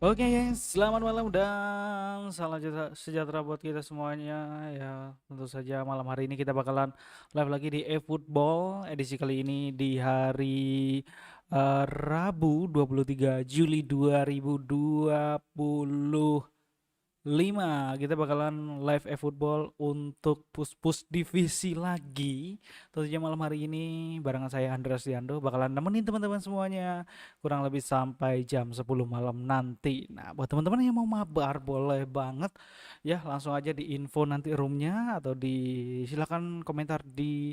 Oke guys, selamat malam dan salam sejahtera buat kita semuanya. Ya, tentu saja malam hari ini kita bakalan live lagi di eFootball edisi kali ini di hari Rabu 23 Juli 2025. Kita bakalan live eFootball untuk push-push divisi lagi. Tentunya malam hari ini barengan saya Andreas Riando bakalan nemenin teman-teman semuanya kurang lebih sampai jam 10 malam nanti. Nah, buat teman-teman yang mau mabar boleh banget ya langsung aja di info nanti roomnya atau silakan komentar di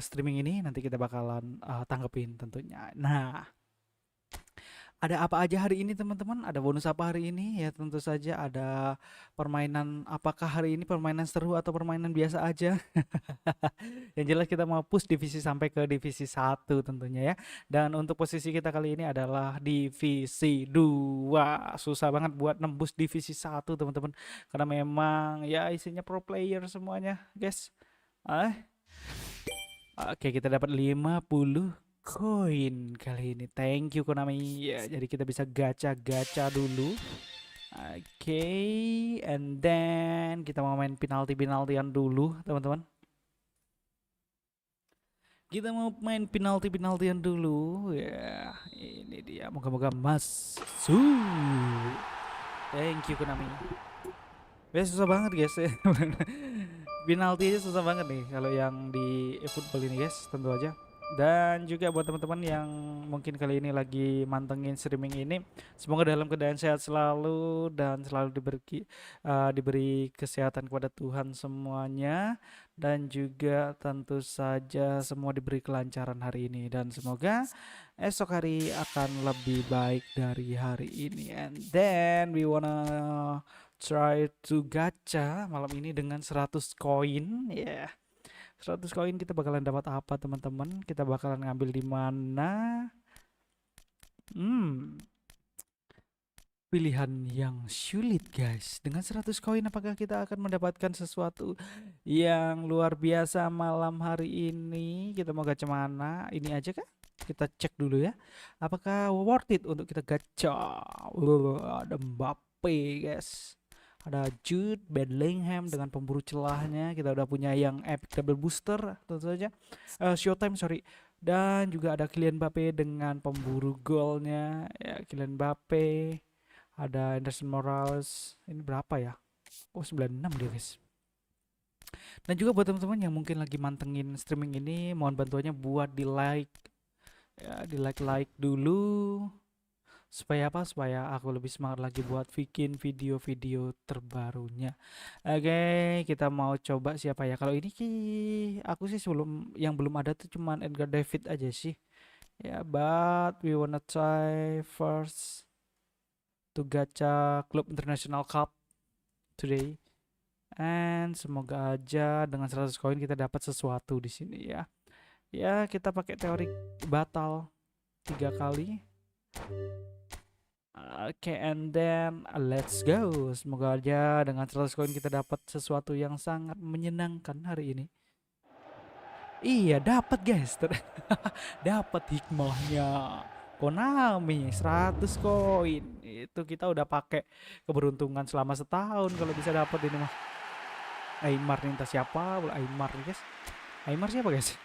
streaming ini nanti kita bakalan tanggepin tentunya. Nah, ada apa aja hari ini teman-teman? Ada bonus apa hari ini? Ya tentu saja ada permainan. Apakah hari ini permainan seru atau permainan biasa aja? Yang jelas kita mau push divisi sampai ke divisi 1 tentunya ya. Dan untuk posisi kita kali ini adalah divisi 2. Susah banget buat nembus divisi 1 teman-teman. Karena memang ya isinya pro player semuanya, guys. Ah, Oke, kita dapat 50 koin kali ini. Thank you Konami. Ya, jadi kita bisa gacha-gacha dulu. Oke, and then kita mau main penalti-penaltian dulu, teman-teman. Kita mau main penalti-penaltian dulu. Ya, ini dia. Moga-moga masuk. Thank you Konami. Ya susah banget guys ya. Penalti aja susah banget nih kalau yang di eFootball ini guys, tentu aja. Dan juga buat teman-teman yang mungkin kali ini lagi mantengin streaming ini, semoga dalam keadaan sehat selalu dan selalu diberi kesehatan kepada Tuhan semuanya, dan juga tentu saja semua diberi kelancaran hari ini, dan semoga esok hari akan lebih baik dari hari ini. And then we wanna try to gacha malam ini dengan 100 koin ya. 100 koin kita bakalan dapat apa teman-teman? Kita bakalan ngambil di mana? Hmm, pilihan yang sulit guys. Dengan 100 koin apakah kita akan mendapatkan sesuatu yang luar biasa malam hari ini? Kita mau gacha mana? Ini aja kah? Kita cek dulu ya. Apakah worth it untuk kita gacha? Ada Mbappe guys. Ada Jude Bellingham dengan pemburu celahnya. Kita udah punya yang epic double booster tentu saja. Showtime sorry. Dan juga ada Kylian Mbappe dengan pemburu golnya. Ya, Kylian Mbappe. Ada Anderson Morales. Ini berapa ya? Oh 96 dia guys. Dan juga buat teman-teman yang mungkin lagi mantengin streaming ini, mohon bantuannya buat di like. Ya, di like dulu. Supaya apa? Supaya aku lebih semangat lagi buat bikin video-video terbarunya. Oke, kita mau coba siapa ya? Kalau ini aku sih sebelum yang belum ada tuh cuman Edgar David aja sih. Ya, but we wanna try first to gacha Club International Cup today. And semoga aja dengan 100 koin kita dapat sesuatu di sini ya. Ya, kita pakai teori batal 3 kali. Oke, and then let's go. Semoga aja dengan 100 koin kita dapat sesuatu yang sangat menyenangkan hari ini. Iya, dapat guys. Dapat hikmahnya. Konami 100 koin. Itu kita udah pakai keberuntungan selama setahun kalau bisa dapat ini mah. Aymar nih entah siapa, Aymar nih guys. Aymar siapa guys?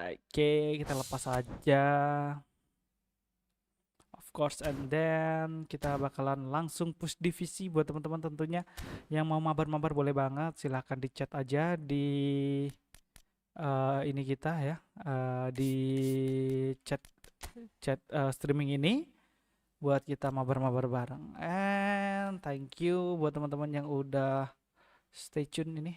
Oke, kita lepas aja. Of course, and then kita bakalan langsung push divisi buat teman-teman tentunya yang mau mabar-mabar boleh banget silahkan di chat aja di ini kita ya di chat chat streaming ini buat kita mabar-mabar bareng. And thank you buat teman-teman yang udah stay tune ini.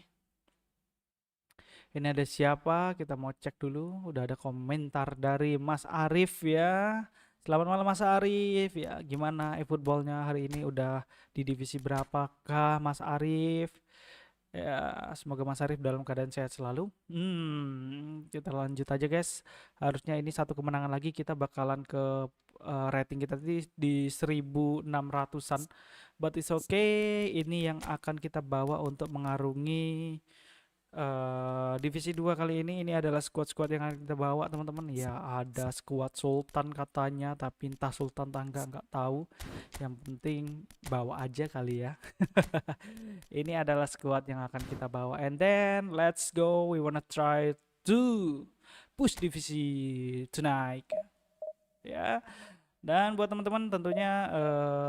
Ini ada siapa? Kita mau cek dulu. Udah ada komentar dari Mas Arif ya. Selamat malam Mas Arif ya. Gimana eFootballnya hari ini udah di divisi berapakah Mas Arif? Ya, semoga Mas Arif dalam keadaan sehat selalu. Kita lanjut aja guys. Harusnya ini satu kemenangan lagi kita bakalan ke rating kita di 1600-an. But it's okay. Ini yang akan kita bawa untuk mengarungi Divisi 2 kali ini adalah squad-squad yang akan kita bawa teman-teman. Ya ada squad Sultan katanya, tapi entah Sultan tangga nggak tahu. Yang penting bawa aja kali ya. Ini adalah squad yang akan kita bawa. And then let's go. We wanna try to push divisi tonight. Ya. Dan buat teman-teman tentunya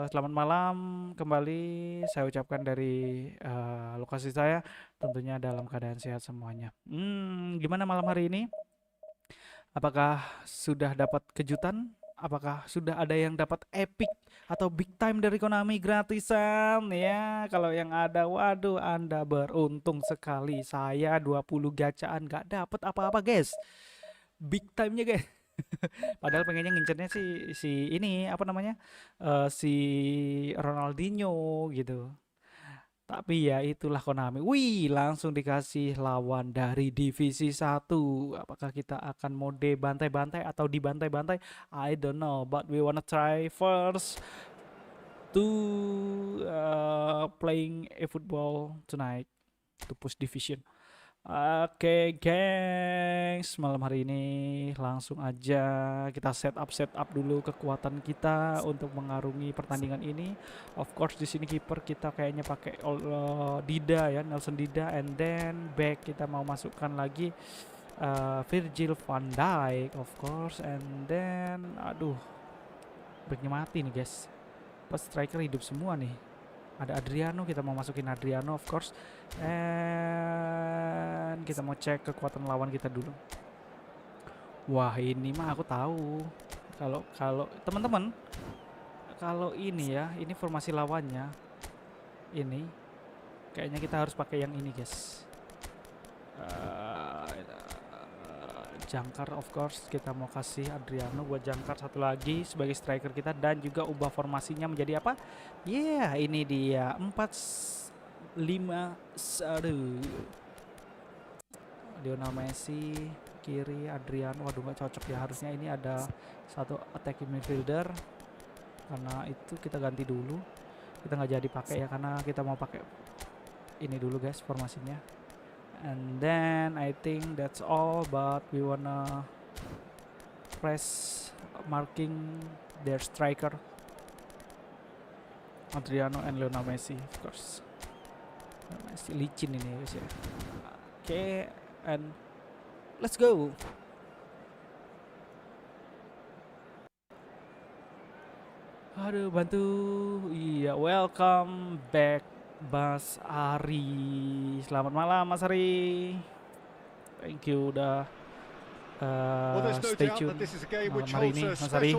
selamat malam kembali saya ucapkan dari lokasi saya, tentunya dalam keadaan sehat semuanya. Gimana malam hari ini? Apakah sudah dapat kejutan? Apakah sudah ada yang dapat epic atau big time dari Konami gratisan ya? Kalau yang ada, waduh Anda beruntung sekali. Saya 20 gacaan gak dapat apa-apa guys. Big time-nya guys. Padahal pengennya ngincernya si ini apa namanya, si Ronaldinho gitu. Tapi ya itulah Konami. Wih, langsung dikasih lawan dari divisi 1. Apakah kita akan mode bantai-bantai atau dibantai-bantai? I don't know, but we wanna try first to playing a football tonight to push division. Oke, gengs, malam hari ini langsung aja kita set up dulu kekuatan kita untuk mengarungi pertandingan ini. Of course di sini kiper kita kayaknya pakai Dida ya, Nelson Dida, and then back kita mau masukkan lagi Virgil van Dijk of course, and then aduh backnya mati nih guys. Pas striker hidup semua nih. Ada Adriano, kita mau masukin Adriano of course. And kita mau cek kekuatan lawan kita dulu. Wah, ini mah aku tahu. Kalau teman-teman, kalau ini ya, ini formasi lawannya. Ini kayaknya kita harus pakai yang ini, guys. Jangkar of course, kita mau kasih Adriano buat jangkar satu lagi sebagai striker kita, dan juga ubah formasinya menjadi apa? Yeah, ini dia 4-5-1. Lionel Messi kiri, Adriano, waduh nggak cocok ya, harusnya ini ada satu attacking midfielder. Karena itu kita ganti dulu, kita nggak jadi pakai ya karena kita mau pakai ini dulu guys formasinya. And then I think that's all, but we wanna press marking their striker Adriano and Lionel Messi of course. Messi licin ini guys ya. Oke, and let's go. Aduh, bantu. Iya, welcome back Mas Ari. Selamat malam Mas Ari. Thank you udah stay tune malam hari ini Mas Ari.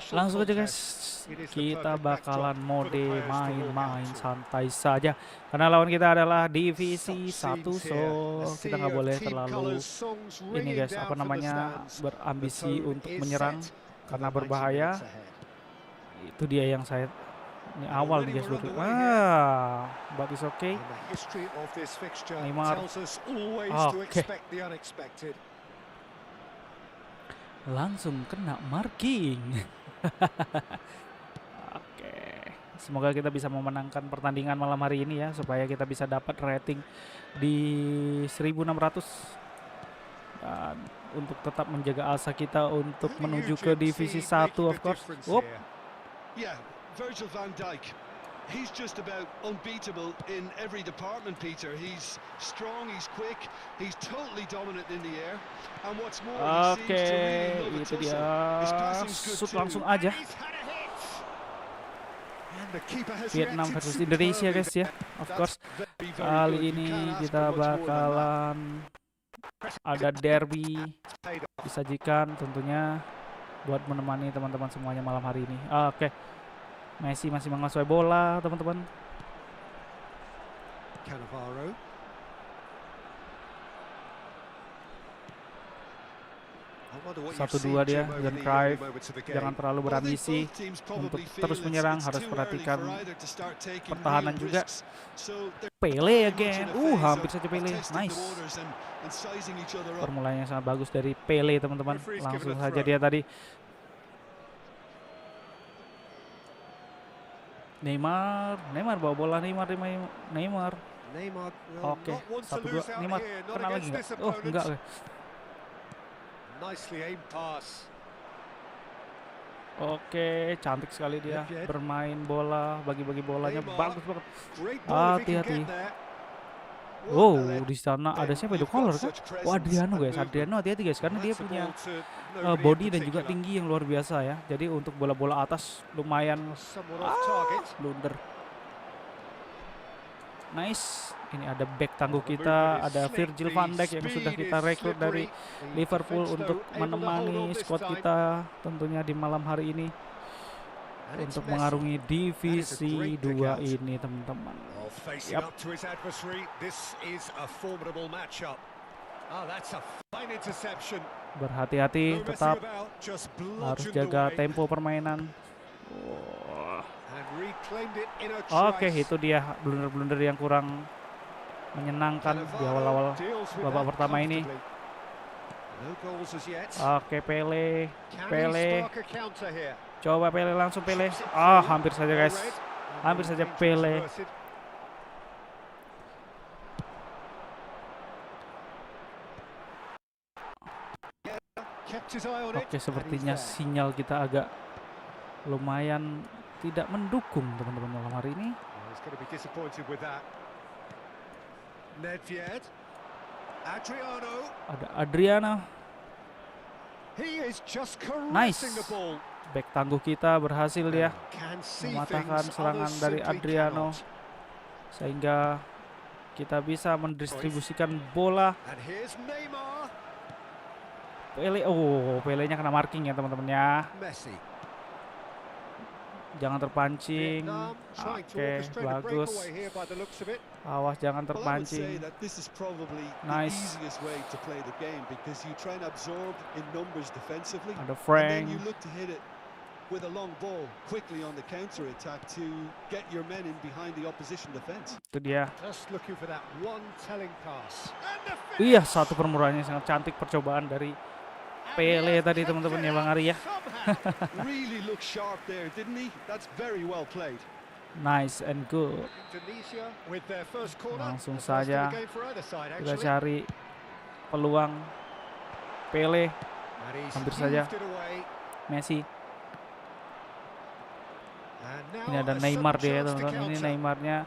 Langsung aja guys, kita bakalan mode main-main santai saja karena lawan kita adalah divisi 1, so kita nggak boleh terlalu ini guys, apa namanya, berambisi untuk menyerang karena berbahaya. Itu dia yang saya ini awal nih guys, but it's okay. Neymar, oke. Langsung kena marking. Oke, semoga kita bisa memenangkan pertandingan malam hari ini ya, supaya kita bisa dapat rating di 1600 dan untuk tetap menjaga asa kita untuk menuju ke divisi 1 of course. Virgil van Dijk, he's just about unbeatable in every department, Peter. He's strong, he's quick, he's totally dominant in the air. And what's more, he seems to really love itu it. dia. His passing's good Shoot too. langsung aja. Vietnam versus Indonesia guys ya, of course. Kali ini kita bakalan ada derby disajikan tentunya buat menemani teman-teman semuanya malam hari ini. Oke. Messi masih menguasai bola, teman-teman. Cannavaro. 1-2 dia, dan drive. Jangan terlalu berambisi untuk terus menyerang, harus perhatikan pertahanan juga. Pele again, hampir saja Pele, nice. Permulaannya sangat bagus dari Pele teman-teman. Langsung saja dia tadi Neymar bawa bola, Neymar. Neymar will Oke, not want to 1-2 lose out Neymar here, not kena lagi against nggak? this Oh enggak. opponent. Nicely aimed pass. Oke, cantik sekali dia Yep. bermain bola, bagi-bagi bolanya Neymar. bagus banget. Great ball if he can Hati-hati. get there. What a Wow, leg. di sana ada Then siapa itu? you've got Collar kan? such Oh, presence Adriano and guys. movement. Adriano hati-hati guys karena dia That's a punya ball to nobody in body dan juga particular. tinggi yang luar biasa ya. Jadi untuk bola-bola atas lumayan Somewhat off target. blunder. Nice. Ini ada back tangguh The kita, movement is ada slick, Virgil the van Dijk yang sudah speed kita is rekrut dari slippery. The Liverpool defense, untuk though, able to hold menemani on this squad time. kita tentunya di malam hari ini And it's untuk Messi. mengarungi That is a Divisi great 2 pick out. ini teman-teman. Oh, facing Yep. up to his adversary, this is a formidable matchup. Oh, that's a fine interception. Berhati-hati, No messing tetap about, just harus bludgeoned jaga away tempo permainan. Wah. and reclaimed it in a Oke, trice. itu dia blunder-blunder yang kurang menyenangkan di awal-awal Deals with babak that pertama ini. comfortably. No goals as yet. Oke, Pele. Can he Pele. spark a counter here? Coba Pele, langsung Pele. Chips it Ah, through. hampir saja Well guys. read. Hampir saja Dangerous Pele. verted. Kept his eye on it, Oke, and sepertinya he's there. sinyal kita agak lumayan tidak mendukung teman-teman malam hari ini. Well, he's going to be disappointed with that. Nedved. Adriano. Ada Adriano. He is just caressing Nice. the ball. Back tangguh kita berhasil dia Can see mematahkan things serangan others dari simply Adriano cannot. sehingga kita bisa mendistribusikan bola. And here's Neymar. Pele, oh Pelenya kena marking ya teman-teman ya. Messi. Jangan terpancing. Vietnam trying to Oke, orchestrate a bagus. breakaway here by the looks of it. Awas jangan Well, I would say terpancing. that this is probably Nice. the easiest way to play the game because you try and absorb in numbers defensively, Ada and then Frank. you look to hit it with a long ball quickly on the counter attack to get your men in behind the opposition defense. Itu dia. Just looking for that one telling pass. And the Iya, finish. satu permulaannya sangat cantik percobaan dari Pele tadi teman-teman ya Bang Ari ya. Somehow. Really looked sharp there, didn't he? That's very well played. Nice and good. Indonesia with their first corner. Langsung The first in saja the game for either side, kita actually. cari peluang. Pele, And he's hampir saja. heaved it away. Messi. And now Ini ada a Neymar sudden dia chance to teman-teman. Ini counter. Neymarnya.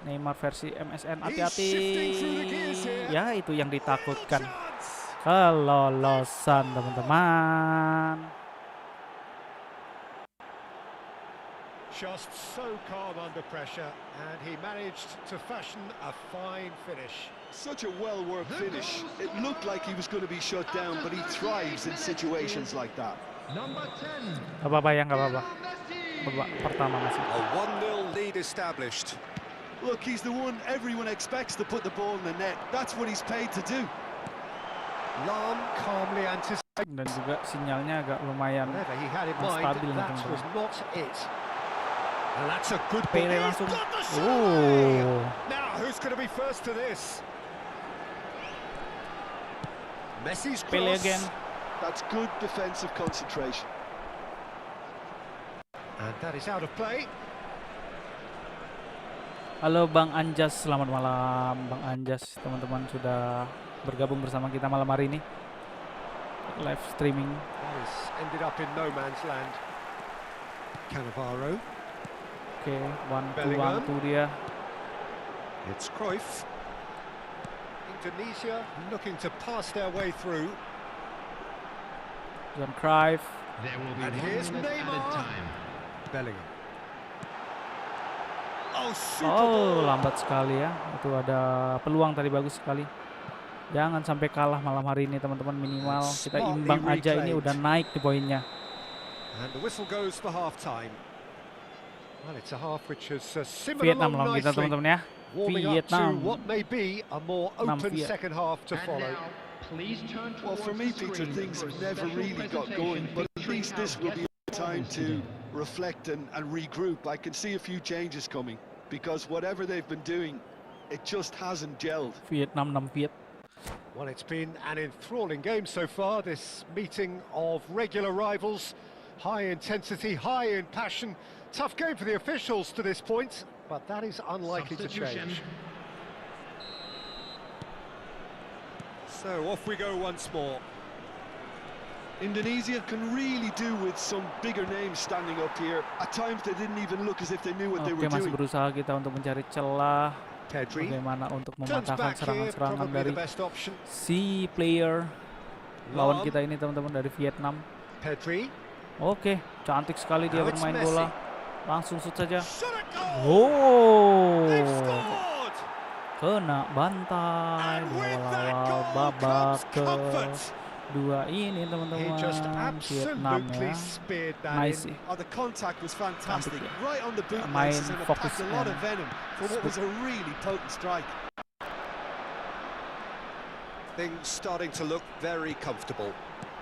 Neymar versi MSN. He's Hati-hati. shifting through the gears here. Ya, itu yang Real ditakutkan. chance. Kelolosan teman-teman. Just so calm under pressure, and he managed to fashion a fine finish. Such a well-worked finish. It looked like he was going to be shut down, but he thrives in situations like that. Gak apa-apa ya, gak apa-apa. Babak pertama masih. A 1-0 lead established. Look, he's the one everyone expects to put the ball in the net. That's what he's paid to do. Lam calmly anticipated. Dan juga sinyalnya agak lumayan. Whatever he had in mind, Stabil nih, that teman-teman. was not it. And that's a good ball. Pele He's langsung. got the shot away. Oh. Now, who's going to be first to this? Messi's cross. Pele again. That's good defensive concentration. And that is out of play. Halo Bang Anjas, selamat malam Bang Anjas. Teman-teman sudah bergabung bersama kita malam hari ini. Live streaming. That has ended up in no man's land. Cannavaro. Oke, one Bellingham. two dia. It's Cruyff. Indonesia looking to pass their way through. John Cruyff. There will be And 1 here's minute added Neymar. time. Bellingham. Oh, super Oh, ball. lambat sekali ya. Itu ada peluang tadi bagus sekali. Jangan sampai kalah malam hari ini teman-teman, minimal kita Smartly imbang aja ini reclaimed. udah naik di poinnya. And the whistle goes for half-time. Well, it's a half which has simmered Vietnam along lawan kita nicely, teman-teman ya. warming up to Vietnam. what may be a more open Viet. second half to And follow. now, please turn Well, for towards me, the Peter, screen things for a have never special really got presentation going, but at featuring least this our will be guest time performers to today. reflect and regroup. I can see a few changes coming because whatever they've been doing, it just hasn't gelled. Vietnam 6 Viet. Well, it's been an enthralling game so far, this meeting of regular rivals. High intensity, high in passion, Tough game for the officials to this point, but that is unlikely to change. So off we go once more. Indonesia can really do with some bigger names standing up here. At times they didn't even look as if they knew what they were masih doing. berusaha kita untuk mencari celah. Pedri Bagaimana untuk turns mematahkan back here, serangan-serangan probably dari the best option. si player lawan kita ini, teman-teman, dari Vietnam. Pedri. Oke, cantik sekali dia Now it's bermain Messi. bola. Langsung shoot saja. Shot at goal! Oh, They've scored! kena bantai And di with that awal-awal goal babak comes comfort. kedua ini, He teman-teman. just Vietnam absolutely ya. speared that Nice. in. Oh, the contact was fantastic, Cantik ya. right on the boot Main laces, and it fokus packed a lot and of venom for what was a really potent strike. Things starting to look very comfortable.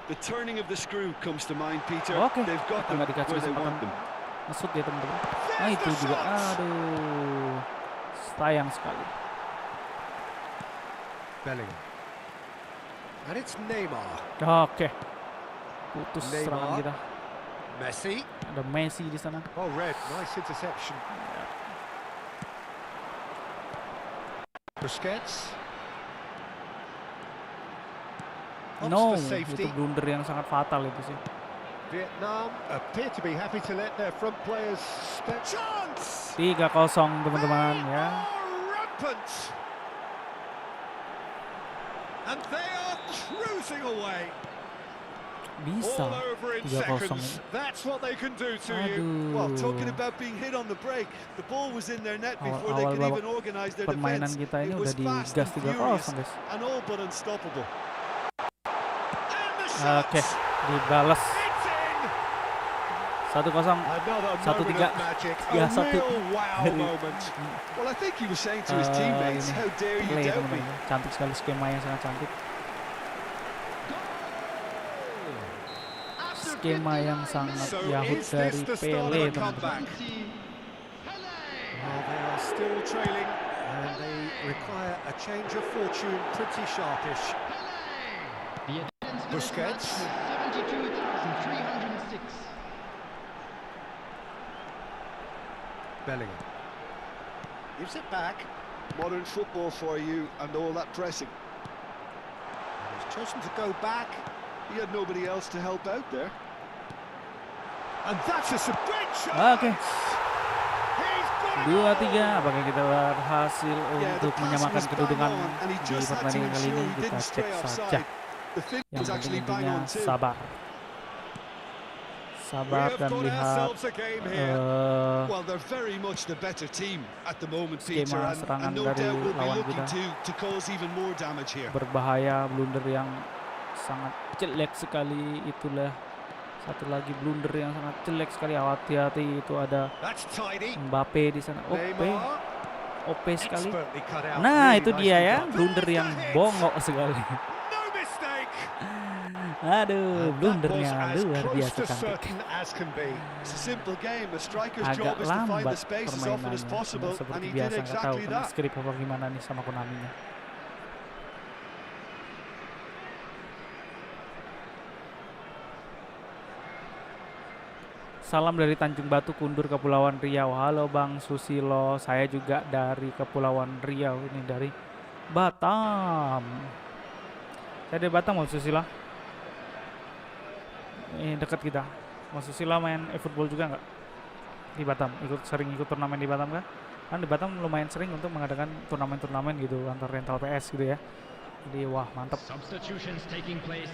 The turning of the screw comes to mind, Peter. Oke, They've got kita them nggak dikasih where they want kesempatan them. nge-shoot ya, teman-teman. Nah, There's itu the juga, shot. aduh, sayang sekali. Bellingham. And it's Neymar. Oke, putus serangan Neymar. kita. Messi. Ada Messi di sana. Oh, red. Nice interception. Busquets. Opts No, for safety. itu blunder yang sangat fatal itu sih. Vietnam appear to be happy to let their front players step. Chance! 3-0, teman-teman ya. Oh, rampant! And they are cruising away. Bisa All over in 3-0 seconds. That's what they can do to you. Well, talking Aduh, about being hit on the break, the ball was in their net before they awal-awal could babak even organise their permainan defence. kita ini It udah was fast digas and 3-0, furious guys. and all but unstoppable. And the shot! Oke, dibalas It's in! 1-0. Another 1-3. moment of magic. Ya, A 1. real wow moment. Well, I think he was saying to his teammates, ini how dare you play, doubt me? teman-teman. Cantik sekali, skema yang sangat cantik. Skema yang sangat So Yahut is dari this the start of Pele, a teman-teman. comeback? Well, they are still trailing and they require a change of fortune pretty sharpish. Busquets. 72,306. Bellingham. Gives it back. Modern football for you and all that pressing. And he's chosen to go back. He had nobody else to help out there. And that's a great shot! Oke, He's got it 2-3. Apakah kita berhasil untuk the pass menyamakan was bang kedudukan on, and he di just had to pertandingan kali ensure ini? he Kita didn't cek stray saja. offside. The finish Yang was penting actually bang intinya on too. sabar. We Sabar have dan got lihat ourselves a game here. Well, they're very much the better team at the moment, Peter, skema and serangan no dari doubt will be lawan looking kita to cause even more damage here. berbahaya. Blunder yang sangat jelek sekali, itulah satu lagi blunder yang sangat jelek sekali. Hati-hati, itu ada That's tidy. Mbappe di sana. Neymar. OP sekali. Expertly cut out. Nah, Really itu dia nicely ya, done. blunder yang bongok sekali. No mistake. Aduh, And that was blundernya as luar close biasa to cantik. certain as can be. It's a simple game. A striker's Agak job is to find lambat the space as often as permainannya, possible, nggak and seperti he biasa. did Nggak tahu exactly kena that. skrip apa gimana nih sama Konaminya. Salam dari Tanjung Batu, Kundur, Kepulauan Riau. Halo Bang Susilo, saya juga dari Kepulauan Riau, ini dari Batam. Saya dari Batam, Bang Susilo. Ini dekat kita. Bang Susilo main eFootball juga nggak? Di Batam, sering ikut turnamen di Batam kan? Kan di Batam lumayan sering untuk mengadakan turnamen-turnamen gitu antar rental PS gitu ya. Jadi wah, mantap. Substitutions taking place.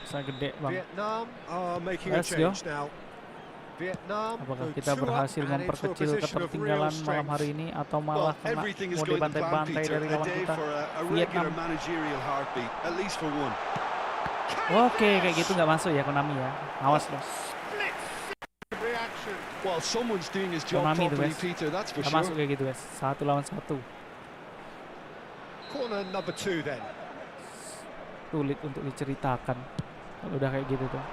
Saya gede Bang. Vietnam are making a Let's go. change now. Vietnam Apakah go kita 2 up berhasil and into a memperkecil position of ketertinggalan real malam strength. hari ini atau Well, malah kena everything is mau going to plan, dibantai-bantai Peter. dari A lawan day kita? for a Vietnam. regular managerial heartbeat, at least for one. Oke, kayak gitu nggak masuk ya Konami ya. Awas loh. Split reaction. Well, someone's doing his job Konami itu, properly, guys. Peter, that's for Nggak sure. masuk kayak gitu guys. 1 lawan 1. Corner number 2 then. Sulit untuk diceritakan kalau udah kayak gitu tuh.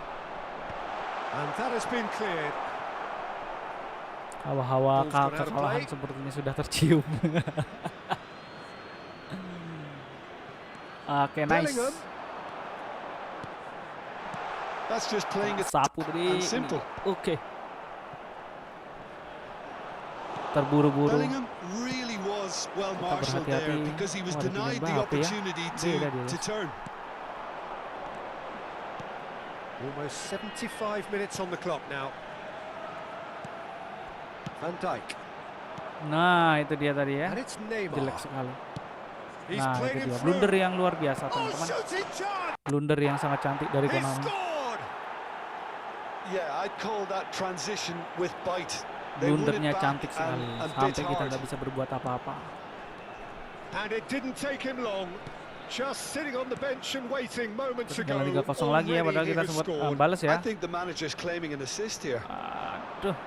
And that has been cleared. Hawa-hawa Ball's gone out of kekalahan play. sepertinya sudah tercium. Oke, nice. Bellingham. That's just playing it Sapu tadi. and simple. Oke. terburu-buru. Bellingham really was well Kita marshalled there berhati-hati. because he was Oh, ada denied Kylian the Mbappe ya. opportunity Beda dia, to guys. turn. Almost 75 minutes on the clock now. Van Dijk. Nah, itu dia tadi ya. And it's Neymar. Jelek sekali. He's Nah, played itu it dia. through. Blunder yang luar biasa, Oh, teman-teman. shooting chance! Blunder yang sangat cantik dari He Konami. scored! Yeah, I'd call that transition with bite. They won it Blundernya back cantik sekali. and bit Sampai kita hard. nggak bisa berbuat apa-apa. And it didn't take him long. Just sitting on the bench and waiting moments ago. Tinggal 3-0 lagi ya, padahal kita sempat balas I ya. think the manager's claiming an assist here. Aduh,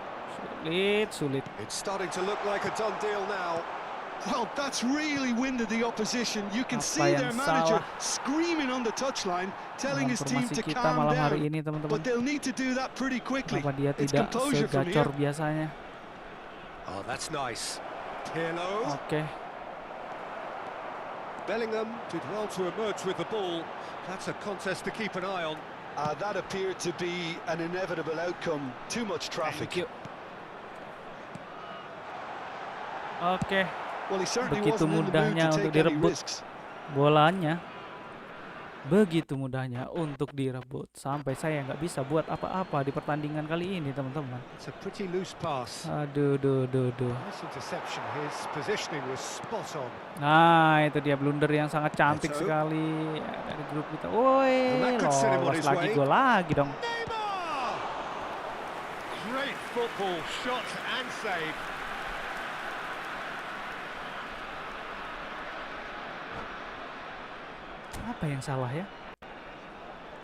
sulit. It's starting to look like a done deal now. Well, that's really winded the opposition. You can Apa see their yang manager salah screaming on the touchline, telling Dengan his team formasi to kita calm malam hari down. ini, teman-teman. But they'll need to do that pretty quickly. Kenapa dia It's tidak composure from segacor here. biasanya? Oh, that's nice. Pirlo. Oke. Bellingham did well to emerge with the ball. That's a contest to keep an eye on. That appeared to be an inevitable outcome. Too much traffic. Thank you. Oke, Well, he certainly begitu wasn't in the mood mudahnya to untuk take any direbut risks. bolanya. Begitu mudahnya untuk direbut sampai saya nggak bisa buat apa-apa di pertandingan kali ini, teman-teman. It's a pretty loose pass. Aduh. Nice interception. His positioning was spot on. Nah, itu dia blunder yang sangat cantik Betul. sekali ya, dari grup kita. Woi, And that could send him on lolos his lagi, way. gol lagi dong. Neymar! Great football, shot and save. Apa yang salah ya?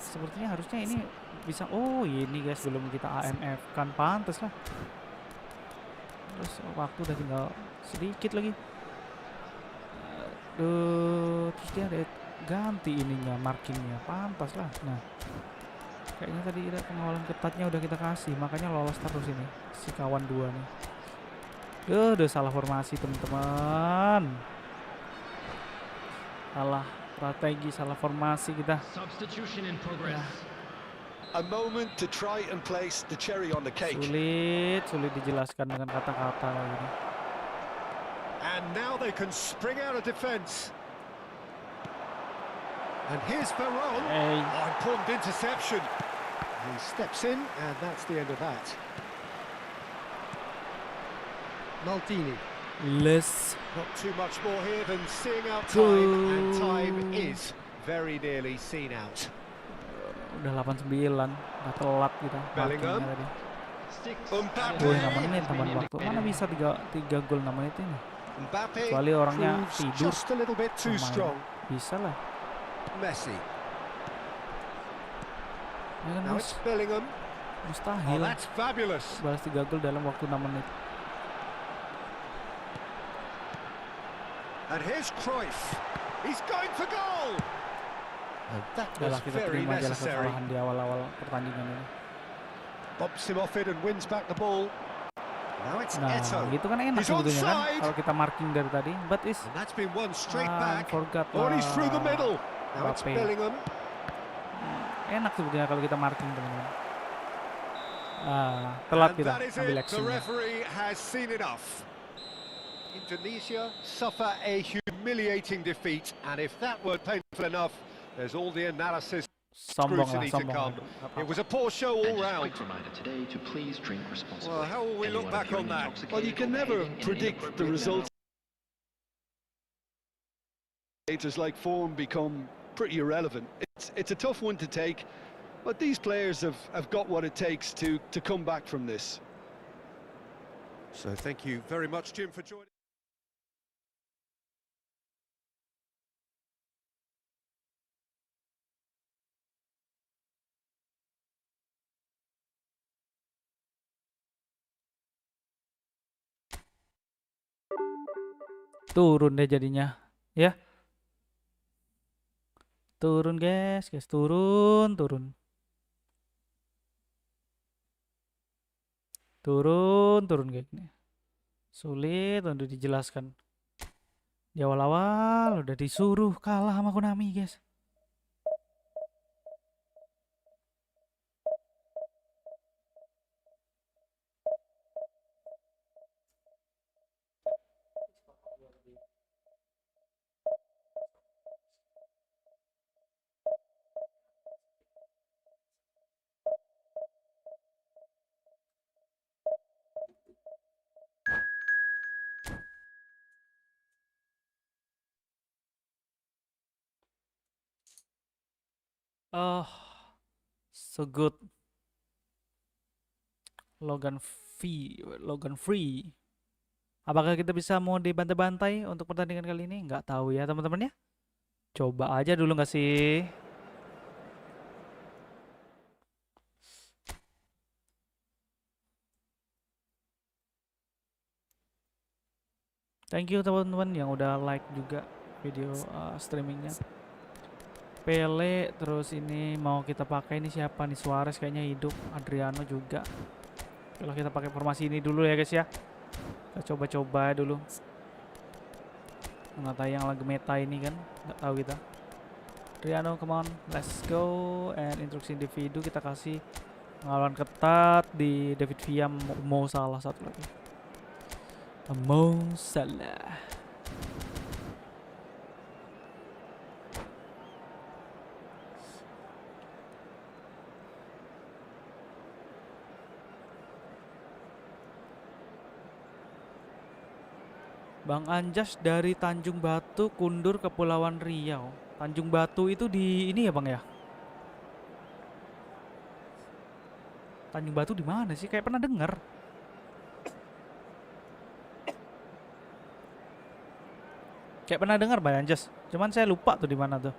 Sepertinya harusnya ini bisa. Oh, ini guys, belum kita AMF kan, pantas lah. Terus waktu udah tinggal sedikit lagi. Aduh, terus dia ada ganti ininya, markingnya, pantas lah. Nah, kayaknya tadi ada pengawalan ketatnya udah kita kasih, makanya lolos terus ini si kawan dua nih. Udah salah formasi, teman-teman. Salah strategi, salah formasi kita. Substitution in progress. A moment to try and place the cherry on the cake. Sulit dijelaskan dengan kata-kata ini. And now they can spring out of defence. And here's Veron. Oh, important interception. He steps in, and that's the end of that. Maldini. Not too much more here than seeing out time, and time is very nearly seen out. Udah 89, udah telat kita Bellingham. markingnya tadi. Mbappe. Wih, 6 menit tambahan waktu. Mana bisa 3 gol 6 menit ini? Mbappe Kecuali orangnya proves tidur. just a little bit too Lumayan. strong. Bisa lah. Messi. Ya kan, Now Mas? it's Bellingham. Oh, Mustahil that's fabulous. balas 3 gol dalam waktu 6 menit. And here's Cruyff. He's going for goal. And that Udah was lah, kita very terima aja lah necessary. kesalahan di awal-awal pertandingan ini. Bumps him off it and wins back the ball. Now it's Nah, Eto'o. gitu kan enak He's sebetulnya kan onside. kalau kita marking dari tadi. But is And that's been won straight back. forgot Oh, and he's through the lah. middle. Now it's Mbappe. Bellingham. Enak sebetulnya kalau kita marking, teman-teman. Telat And kita that is ambil it. The aksinya. referee has seen enough. Indonesia suffer a humiliating defeat, and if that weren't painful enough, there's all the analysis Sombong lah, scrutiny to sombong. come. lah. It was a poor show all And just a round. quick reminder today to please drink responsibly. Well, how will we look Anyone back on appearing that? intoxicated Well, you can or never behaving in an predict the inappropriate results. Like form become pretty irrelevant. It's a tough one to take, but these players have got what it takes to come back from this. So thank you very much, Jim, for joining. Turun deh jadinya, ya. Turun guys, turun. Turun kayak gini. Sulit untuk dijelaskan. Di awal-awal udah disuruh kalah sama Konami, guys. Oh, so good. Logan free. Apakah kita bisa mau dibantai-bantai untuk pertandingan kali ini? Nggak tahu ya teman-teman ya. Coba aja dulu nggak sih? Thank you teman-teman yang udah like juga video streamingnya. Pele, terus ini mau kita pakai ini siapa nih? Suarez kayaknya hidup, Adriano juga. Kalau kita pakai formasi ini dulu ya guys ya. Kita coba-coba dulu. Nggak tahu yang lagi meta ini kan, nggak tahu kita. Riando, come on, let's go. And instruksi individu kita kasih pengawalan ketat di David Villa, Mo Salah satu lagi. Mo Salah. Bang Anjas dari Tanjung Batu kundur ke Pulauan Riau. Tanjung Batu itu di ini ya Bang ya? Tanjung Batu di mana sih? Kayak pernah dengar. Kayak pernah dengar Bang Anjas. Cuman saya lupa tuh di mana tuh.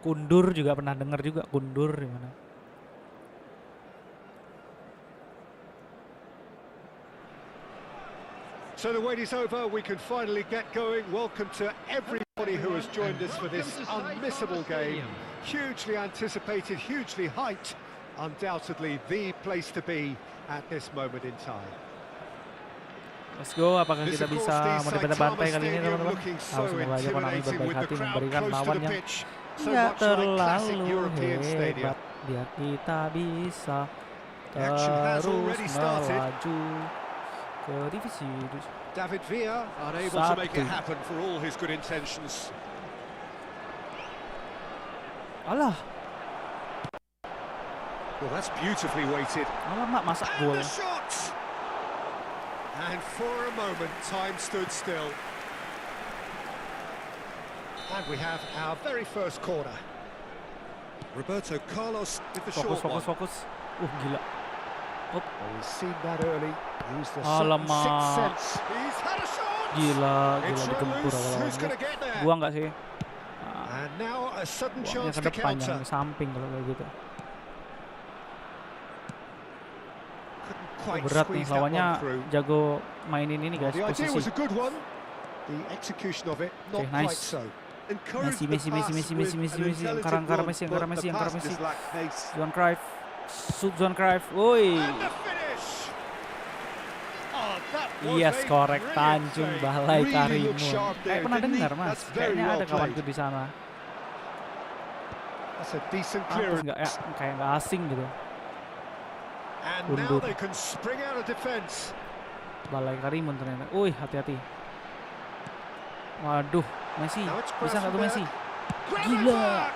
Kundur juga pernah dengar juga, kundur di mana. So the wait is over, we can finally get going. Welcome to everybody who has joined us for this unmissable game. Hugely anticipated, hugely hyped. Undoubtedly the place to be at this moment in time. Let's go, apakah kita bisa mau bantai kali ini teman-teman? Semoga aja Konami berbaik hati memberikan lawannya nggak terlalu hebat, biar kita bisa terus melaju ke divisi. David Villa unable to make it happen for all his good intentions. Alah. Well, that's beautifully weighted. Alamak, masak gol. And for a moment, time stood still. And we have our very first corner. Roberto Carlos with the short one. Fokus. Gila. Oh, we've seen that early. Used the Alamak. sixth sense. He's had a shot. Gila digempur Who's going to awal-awalnya. get there? Gua nggak sih? And now a sudden Buangnya chance ke to depan, counter. jangan ke samping kalau kayak gitu. Quite Berat nih squeeze that lawannya, one through. jago mainin ini guys, The idea was posisi. a good one. The execution of it not Okay, quite nice. so. Messi, angkara Messi. Johan Cruyff, Johan Cruyff, woi. And the finish. Oh, that was Yes, a korek, brilliant Tanjung save. Balai Really Karimun. looked sharp Kayak there, pernah didn't he? dengar mas, That's very kayaknya well ada kawanku played. di sana. That's a decent Apa clearance. nggak ya, kayak nggak asing gitu. And now Mundur. they can spring out of defence. Balai Karimun ternyata. Wih, hati-hati. Waduh, Messi, Now it's bisa nggak tuh Messi? Grab it Gila. back.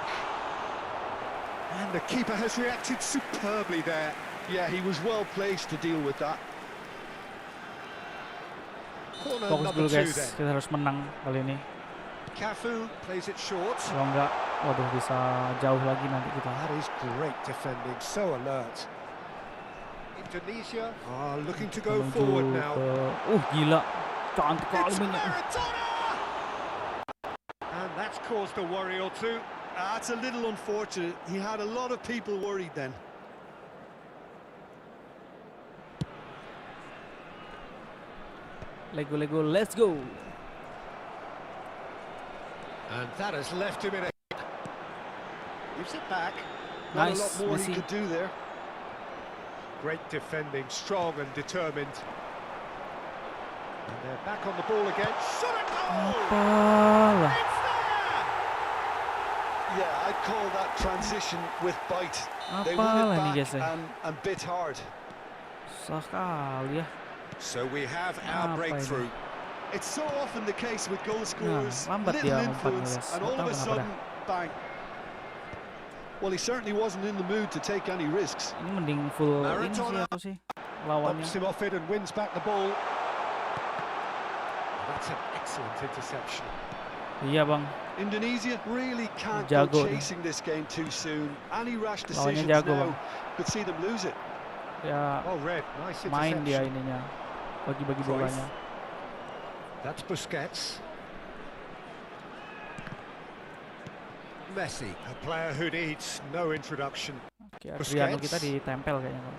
And the keeper has reacted superbly there. Yeah, he was well placed to deal with that. Corner Fokus number dulu 2 guys, then. kita harus menang kali ini. Cafu plays it short. Kalau enggak, waduh bisa jauh lagi nanti kita. That is great defending, so alert. Indonesia are looking to go Menuju forward now. ke, gila, cantik kali It's mainnya. Maradona! And that's caused a worry or two. That's a little unfortunate. He had a lot of people worried then. Lego, let's go. And that has left him in a... Gives it back. Not Nice, a lot more Messi. he could do there. Great defending, strong and determined. And they're back on the ball again. Shot at goal! Apalah. It's there! Yeah, I'd call that transition with bite. They won Apalah it nih back guys ya. and bit hard. Susah kali ya. So we have Apa our ini? breakthrough. It's so often the case with goal scorers, lambat little dia influence, umpannya, guys. and all Nggak of a tahu sudden, bang. Well, he certainly wasn't in the mood to take any risks. Ini mending full ini sih Maradona. aku sih lawannya. Bumps him off it and wins back the ball. That's an excellent interception. Iya bang. Indonesia really can't go Jago nih. chasing this game too soon. Any rash Lawannya decisions jago, now Bang. could see them lose it. Ya Oh, red, nice main dia interception. ininya. Bagi-bagi Cruyff. bolanya. That's Busquets. Messi, a player who needs no introduction. Oke, Riando Busquets. kita ditempel kayaknya bang.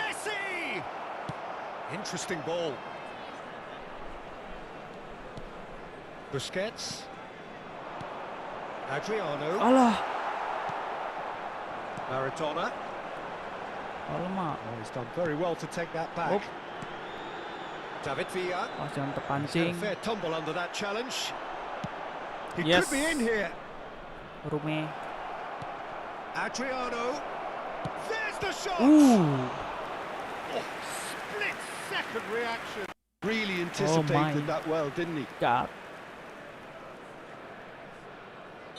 Messi! Interesting ball. Busquets. Adriano. Alah. Maradona. Alamak. Oh, he's done very well to take that back. Up. David Villa. Oh, jangan Had terpancing. a fair tumble under that challenge. He Yes. could be in here. Rume. Adriano. There's the shot. Oh, Split second reaction. Really my anticipated that well, didn't he? God.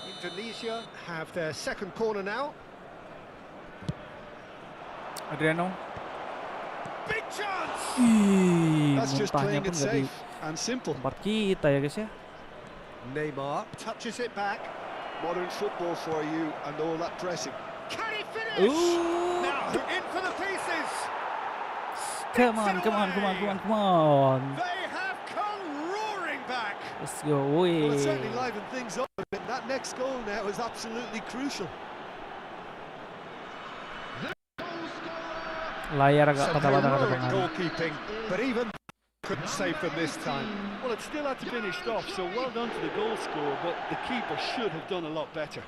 Indonesia have their second corner now. Adriano. Big chance. Ih, That's just muntahnya playing pun it nggak di safe and simple. tempat kita ya guys ya. Neymar touches it back. Modern football for you and all that pressing. Can he finish? Ooh. Now in for the pieces. Come on, come on, come on, come on, come on. They have come roaring back. Let's go. Well, it Wih. certainly livened things up a bit. That next goal now is absolutely crucial. Layar agak Some patah-patah ke heroic depan. goalkeeping, but even couldn't save them this time. Well, it still had to finish off, so well done to the goal scorer, but the keeper should have done a lot better.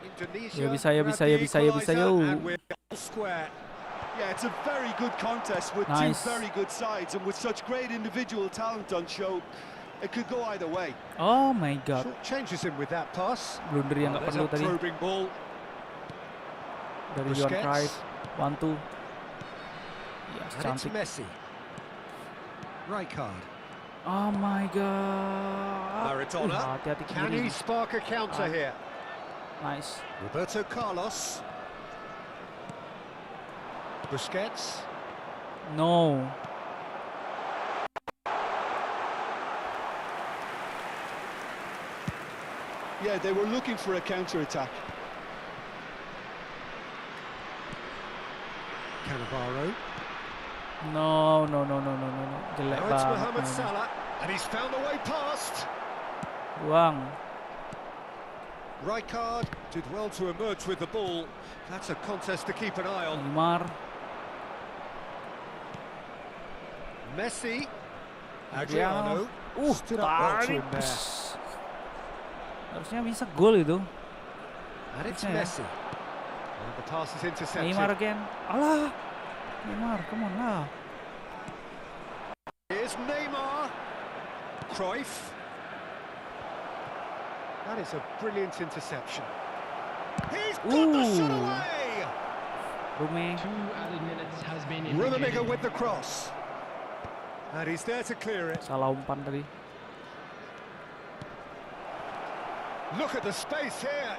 Indonesia Ya bisa, ya grab bisa, the ya bisa, ya bisa, equaliser, yo. and we're all square. Yeah, it's a very good contest with Nice. two very good sides, and with such great individual talent on show, it could go either way. Oh my god. Short changes him with that pass. Blunder yang nggak There's perlu a tadi probing ball. dari Johan Busquets. Cruyff. 1-2. Ya, And it's cantik. Messi. Rijkaard. Oh my god. Maradona. Hati-hati Can kiri. he spark a counter Ah. here? Nice. Roberto Carlos. Busquets. No. Yeah, they were looking for a counter-attack. Cannavaro. No, no, no, no, no, no, no. Jelek Now it's banget Mohamed mainnya. Salah. And he's found a way past. Buang. Rijkaard did well to emerge with the ball. That's a contest to keep an eye on. Neymar. Messi. Adriano. Stood up well to tarik. him there. Pss. Harusnya bisa gol itu. And it's Yeah. Messi. And the pass is intercepted. Neymar again. Alah. Neymar, come on lah. Here's Neymar. Cruyff. That is a brilliant interception. He's got the shot Ooh. away. Rume. 2 added minutes has been Rummenigge indicated. with the cross. And he's there to clear it. Salah umpan tadi. Look at the space here.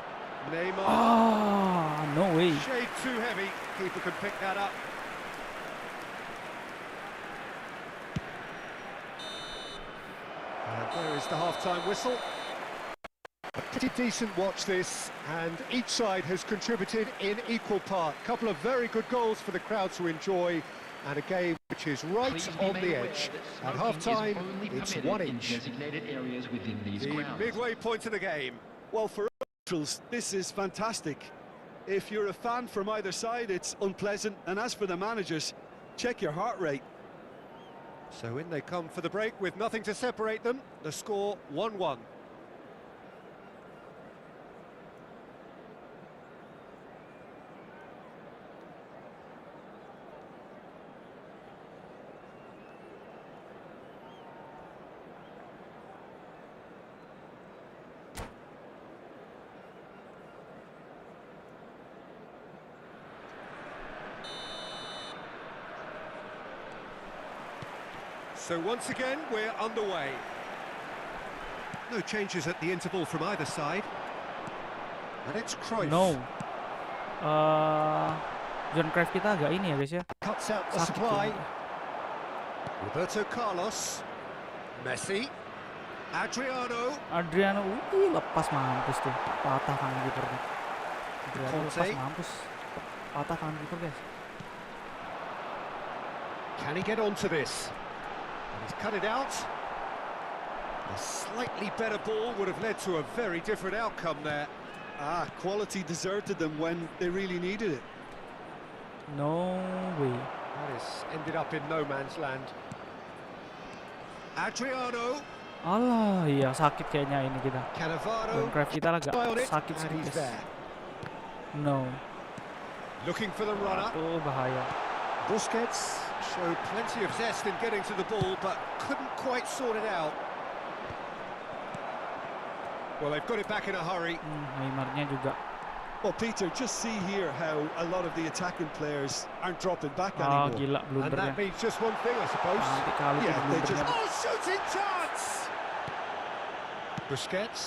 Neymar. Ah, no way. Shade too heavy. Keeper can pick that up. And there is the half-time whistle. A pretty decent watch this, and each side has contributed in equal part. A couple of very good goals for the crowd to enjoy, and a game which is right Please be on made the aware edge. that At smoking half-time, is only it's permitted 1 in inch. designated areas within these The grounds. midway point of the game. Well, for neutrals, this is fantastic. If you're a fan from either side, it's unpleasant. And as for the managers, check your heart rate. So in they come for the break with nothing to separate them. The score 1-1. So once again, we're underway. No changes at the interval from either side. And it's Cruyff. No. John Cruyff kita agak ini ya guys ya. Cuts out the Sakit supply. tuh. Roberto Carlos, Messi, Adriano, lepas mampus tuh, patah tangan kipernya. Adriano lepas Conte. mampus, patah tangan kiper guys. Can he get onto this? And he's cut it out. A slightly better ball would have led to a very different outcome there. Quality deserted them when they really needed it. No way. That has ended up in no man's land. Adriano, Alah, iya sakit kayaknya ini kita. Cannavaro, Craft kita agak on it, sakit and he's sedikit. there. No. Looking for the runner. Tuh bahaya. Busquets showed plenty of zest in getting to the ball, but couldn't quite sort it out. Well, they've got it back in a hurry. Neymarnya juga. Well, Peter, just see here how a lot of the attacking players aren't dropping back Ah, anymore. gila And blundernya. that means just one thing, I suppose. Nanti kali Yeah, tuh they blundernya. Oh, shooting chance! Busquets.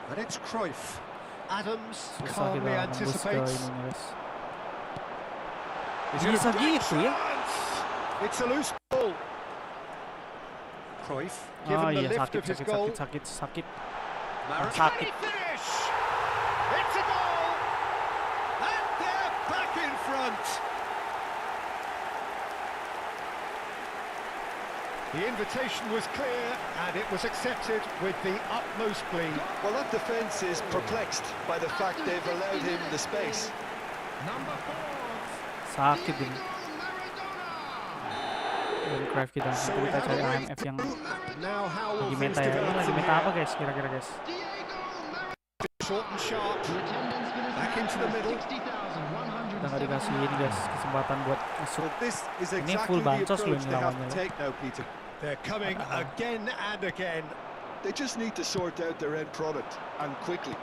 And it's Cruyff. Adams Susah kita calmly nembus ke anticipates. ininya guys. Is it a Bisa great gitu ya? chance? It's a loose ball. Cruyff, Oh given the iya lift sakit of his sakit goal. sakit. Can sakit. he finish? It's a goal! And they're back in front. The invitation was clear and it was accepted with the utmost glee. Well, that defence is perplexed by the fact they've allowed him the space. Sakit ini. Dari Craft kita. So Nanti we kita have cari a AMF yang Now how will lagi things meta ya. Ini develop lagi from meta apa here? guys kira-kira guys? Short and sharp. Back into the middle. Kita nggak dikasih ini guys kesempatan buat masuk. Well, this is Ini exactly full the bancos loh approach ini they have lawannya to loh. take now, Peter. They're coming again and again. They just need to sort out their end product, and quickly.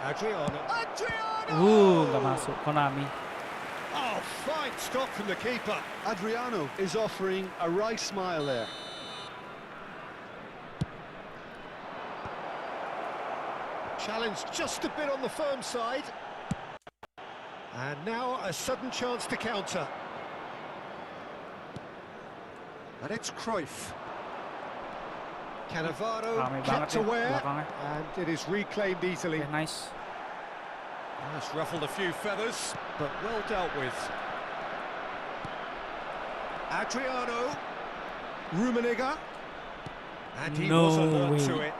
Adriano. Nggak masuk. Konami. Oh, fine stop from the keeper. Adriano is offering a right smile there. Challenge just a bit on the firm side. And now a sudden chance to counter. And it's Cruyff. Cannavaro Rame banget kept ya aware, belakangnya. and it is reclaimed easily. Okay, nice. That's ruffled a few feathers, but well dealt with. Adriano, Rummenigge, and he No was alert to way. it.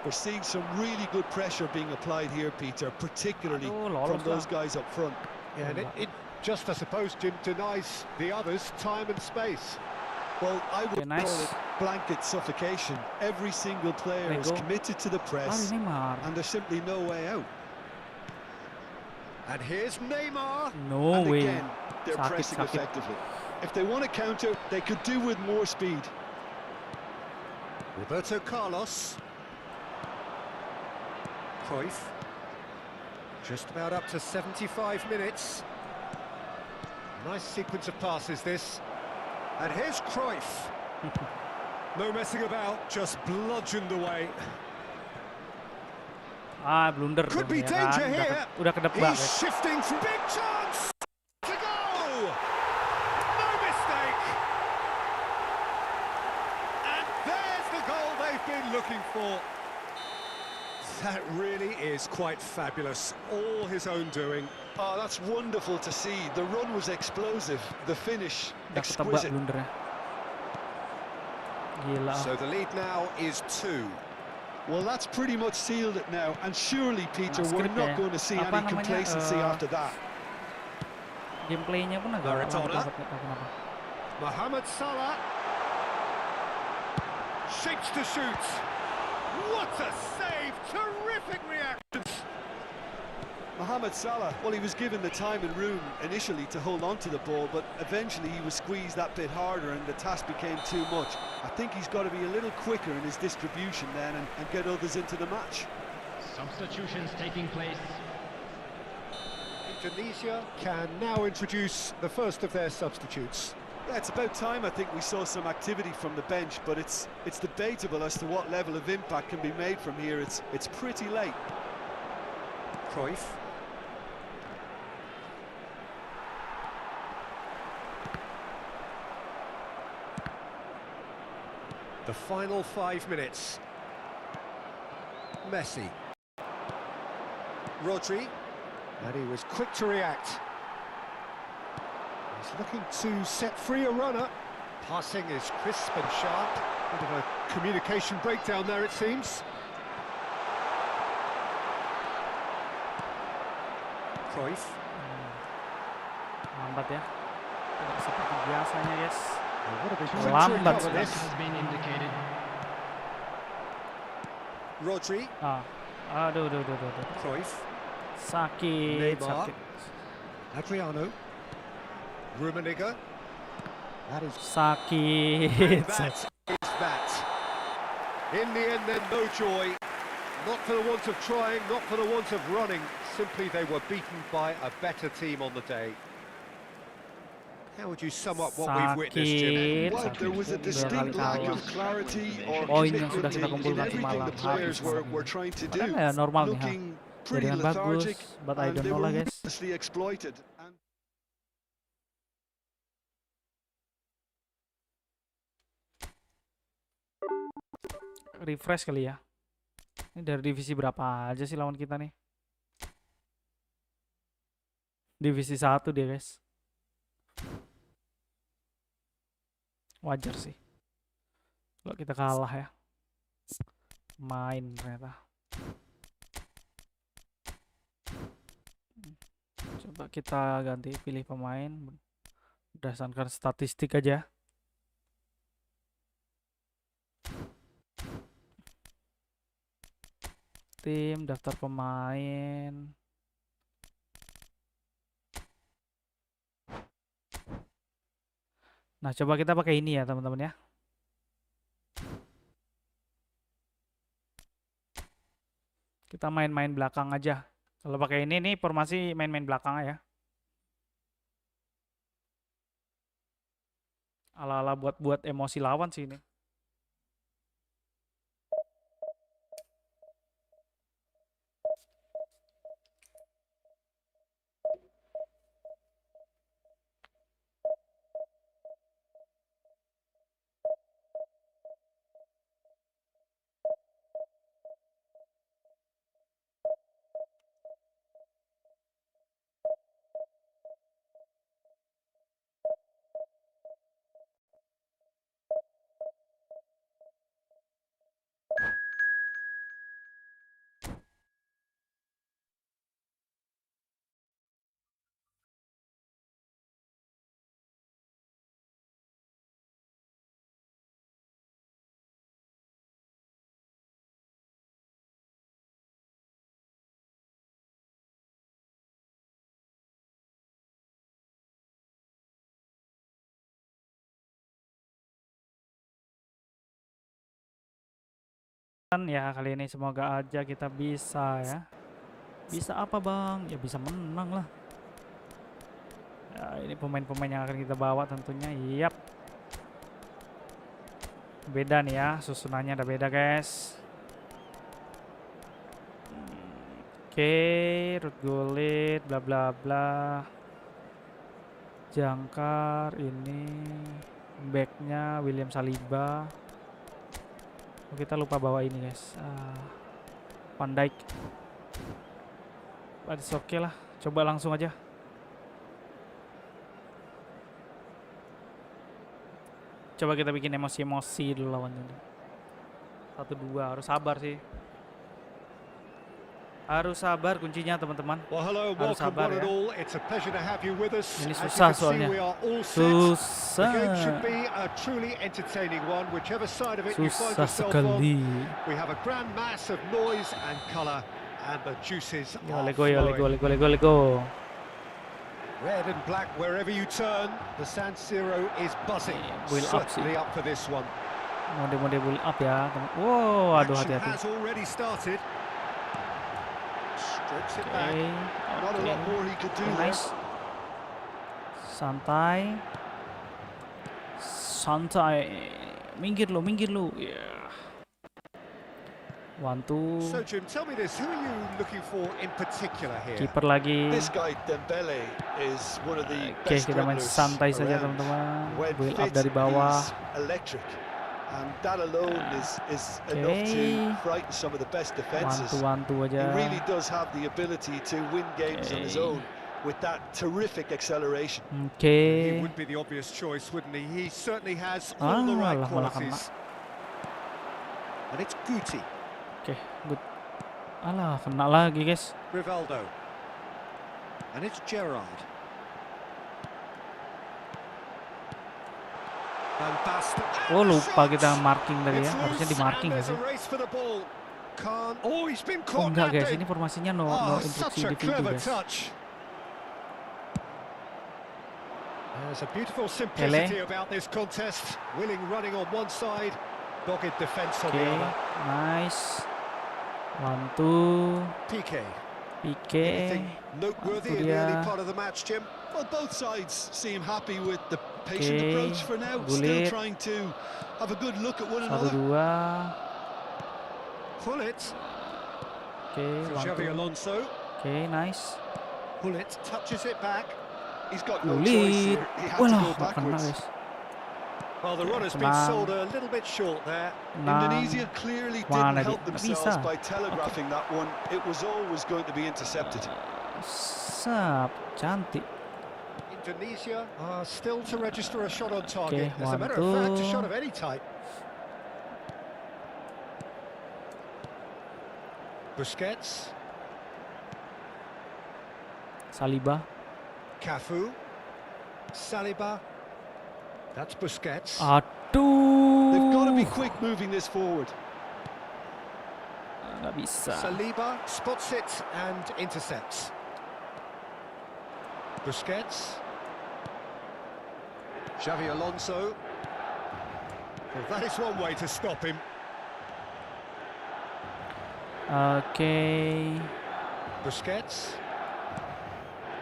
We're seeing some really good pressure being applied here, Peter, particularly Aduh, from lolos those lah. guys up front. Yeah, and it just, I suppose, Jim, denies the others time and space. Well, I would Okay, nice. call it blanket suffocation. Every single player There you is go. committed to the Ah, press, Neymar. and there's simply no way out. And here's Neymar. No And way. again, they're Sakit, pressing sakit. effectively. If they want to counter, they could do with more speed. Roberto Carlos. Cruyff. Just about up to 75 minutes. Nice sequence of passes, this. And here's Cruyff. No messing about, just bludgeoned away. Blunder Could dong, be ya danger kan? here. Udah kedebak He's guys. shifting from big chance to go. No mistake. And there's the goal they've been looking for. That really is quite fabulous. All his own doing. Oh, that's wonderful to see. The run was explosive, the finish Udah ketebak exquisite. blundernya. Gila. So the lead now is 2. Well, that's pretty much sealed it now, and surely, Peter, Nah, we're script not ya. going to see Apa any namanya, complacency after that. Gameplaynya pun agak lambat Maradona. banget, nggak tahu kenapa. Mohamed Salah. Shapes to shoot. What a save! Terrific reactions. Mohamed Salah, well, he was given the time and room initially to hold on to the ball, but eventually he was squeezed that bit harder and the task became too much. I think he's got to be a little quicker in his distribution then and get others into the match. Substitutions taking place. Indonesia can now introduce the first of their substitutes. Yeah, it's about time I think we saw some activity from the bench, but it's debatable as to what level of impact can be made from here. It's pretty late. Cruyff. The final 5 minutes. Messi. Rodri. And he was quick to react. He's looking to set free a runner. Passing is crisp and sharp. Bit of a communication breakdown there, it seems. Cruyff. Lambat ya. Tidak seperti biasanya, guys. What a big Lambat cover sekali. this. Has been indicated. Rodri. Aduh. Cruyff. Sakit, Mabar. sakit. Adriano. Rummenigge. That is Sakit. that is that. In the end, then, no joy. Not for the want of trying, not for the want of running. Simply they were beaten by a better team on the day. How would you sum up what we've witnessed, Jim? Well, there was a distinct lack of clarity or Poin yang sudah commitment kita in kumpulkan everything semalam the players habis. were trying to do. Padahal ya normal nih, Looking pretty jaringan bagus, lethargic, but I and don't they know were lah, guys. ruthlessly exploited. And Refresh kali ya. Ini dari divisi berapa aja sih lawan kita nih? Divisi 1 dia, guys. Wajar sih kalau kita kalah ya. Main ternyata. Coba kita ganti pilih pemain berdasarkan statistik aja. Tim, daftar pemain. Nah, coba kita pakai ini ya, teman-teman ya. Kita main-main belakang aja. Kalau pakai ini nih formasi main-main belakang ya. Ala-ala buat emosi lawan sih ini. Ya kali ini semoga aja kita bisa ya. Bisa apa bang? Ya bisa menang lah. Ya ini pemain-pemain yang akan kita bawa tentunya. Yap. Beda nih ya, susunannya ada beda guys. Oke, Ruth Gullit, bla bla bla. Jangkar ini, backnya William Saliba. Oh, kita lupa bawa ini guys, Van Dijk. But it's oke lah, coba langsung aja. Coba kita bikin emosi-emosi dulu lawannya. 1-2, harus sabar sih. Harus sabar kuncinya teman-teman. Well, hello, Harus welcome sabar one and ya. all. It's a pleasure to have you with us. Ini As you susah can see, soalnya. we are all set. Susah. The game should be a truly entertaining one, whichever side of it you find Susah yourself sekali. on. We have a grand mass of noise and colour, and the juices Yo, are lego, yo, lego, flowing. lego, lego, lego. Red and black wherever you turn. The San Siro is buzzing. Build up sih. Certainly up for this one. Mode-mode build up ya. Wow, aduh Action hati-hati. has already started. Strips it Oke, back. not a lot oke. more he could do there. Nice. Santai. Santai. Minggir lo, minggir lo. Yeah. 1-2. So Jim, tell me this: who are you looking for in particular here? Kiper lagi. This guy Dembele is one of the Oke, best kita main dribblers santai saja around. teman-teman. When Build up fit, dari bawah. he's electric. And that alone is enough to frighten some of the best defenses. Wantu He aja. really does have the ability to win games on his own with that terrific acceleration. He would be the obvious choice, wouldn't he? He certainly has all the right malah kena. qualities. And it's Guti. Oke, good. Alah, kena lagi, guys. Rivaldo. And it's Gerrard. Van Basten. Oh, lupa kita marking tadi ya. It's Harusnya di loose, marking and nggak there's sih? a race for the ball. Khan. Oh, he's been Oh caught enggak guys, napping. ini formasinya no Oh, instruksi such a individu clever guys. touch. There's a beautiful simplicity about this contest. Willing running on one side, dogged defence on Oke, the other. nice. Wantu, Piqué. Pique. Anything noteworthy in the early part of the match, Jim? Well, both sides seem happy with the patient approach for now. Still Gullit. trying to have a good look at one 1-2. another. Pullet. Oke, Xavi Wantu. Alonso. Oke, nice. Pullet touches it back. He's got no choice Gullit. here. He had to Walah, go nggak kena backwards. guys. Well, the runner's been Tenang. sold a little bit short there. Indonesia clearly didn't Mana help dia? Nggak themselves bisa. by telegraphing that one. It was always going to be intercepted. Sap, cantik. Indonesia are still to register a shot on target. Okay, As a matter of fact, a 1-2. shot of any type. Busquets, Saliba. Cafu, Saliba. That's Busquets. Aduh. They've got to be quick moving this forward. Nggak bisa. Saliba spots it and intercepts. Busquets. Xavi Alonso. Well, that is one way to stop him. Oke. Busquets.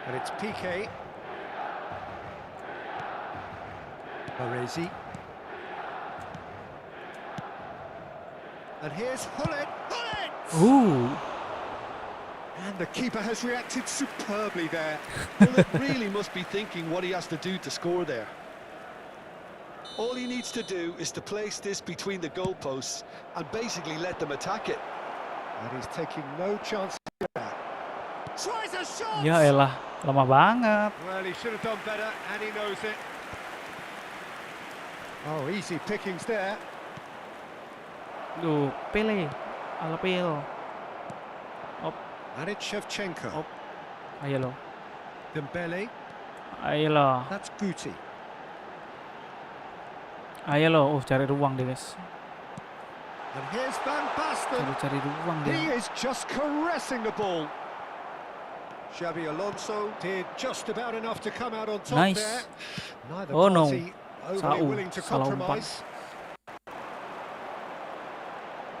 And it's Piqué. Baresi. And here's Hullet. Hullet! And the keeper has reacted superbly there. Well, it really must be thinking what he has to do to score there. All he needs to do is to place this between the goalposts and basically let them attack it. And he's taking no chance of that. Tries a shot! Ya elah, lemah banget. Well, he should have done better, and he knows it. Oh, easy pickings there. Duh, Pele. Alapil. And it's Shevchenko. Oh. Ayo lo. Dembele. Ayo lo. That's Guti. Ayo lo. Cari ruang deh guys. And here's Van Basten. Cari ruang He dia. is just caressing the ball. Xavi Alonso did just about enough to come out on top Nice. there. Neither Oh, no. party overly Salah- willing to salah umpan. compromise.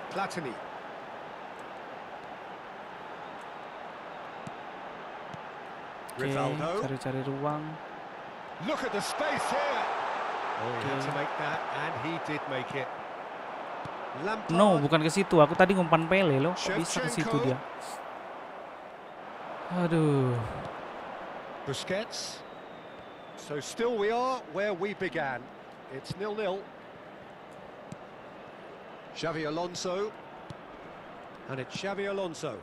Platini. Oke, Rivaldo. cari ruang. Look at the space here. Oh, he had to make that, and he did make it. Lampard. No, bukan ke situ. Aku tadi ngumpan Pele loh. Kok bisa ke situ Shevchenko. dia? Aduh. Busquets. So still we are where we began. It's 0-0. Xavi Alonso. And it's Xavi Alonso.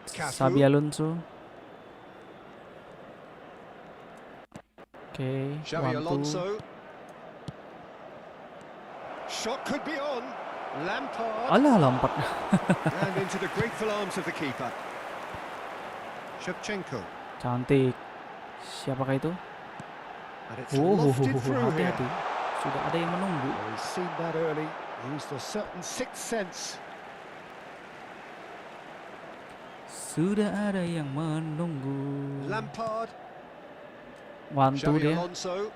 Cafu. Xabi Alonso. Oke, Xavi 1-2. Alonso. Shot could be on. Lampard. Alah, lompat. And into the grateful arms of the keeper. Shevchenko. Cantik. Siapakah itu? And it's lofted through here. Hati-hati. Sudah ada yang menunggu. Oh, he's seen that early. Used a certain sixth sense. Sudah ada yang menunggu. Lampard. Wantu Xavi dia. Alonso.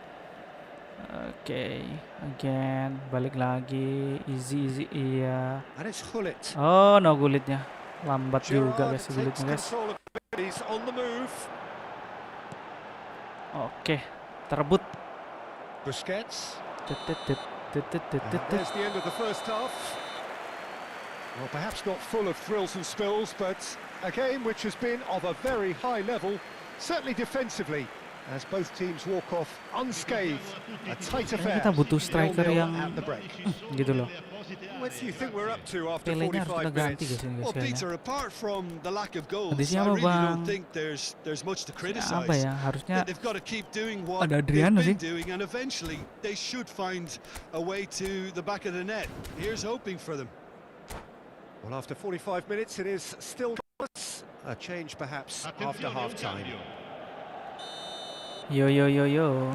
Oke, again, balik lagi. Easy, iya. And it's Hullet. Oh, no gulitnya. Lambat juga Gerrard guys, takes gulitnya guys. control of it. He's on the move. Oke, terebut. Busquets. Tit. And there's the end of the first half. Well, perhaps not full of thrills and spills, but a game which has been of a very high level, certainly defensively. as both teams walk off unscathed. A tight affair. Kita butuh striker 0-0 yang at the break. gitu loh. What do you think we're up to after Pelenya harus kita 45 ganti minutes? guys ini guys Well, kayaknya. Peter, apart from the lack of goals, Tadi I siapa, really Bang? don't think there's much to Apa criticise. ya? Harusnya They've got to keep doing what ada they've Adriano been sih. doing, and eventually they should find a way to the back of the net. Here's hoping for them. Well, after 45 minutes, it is still a change perhaps after half-time. Yo.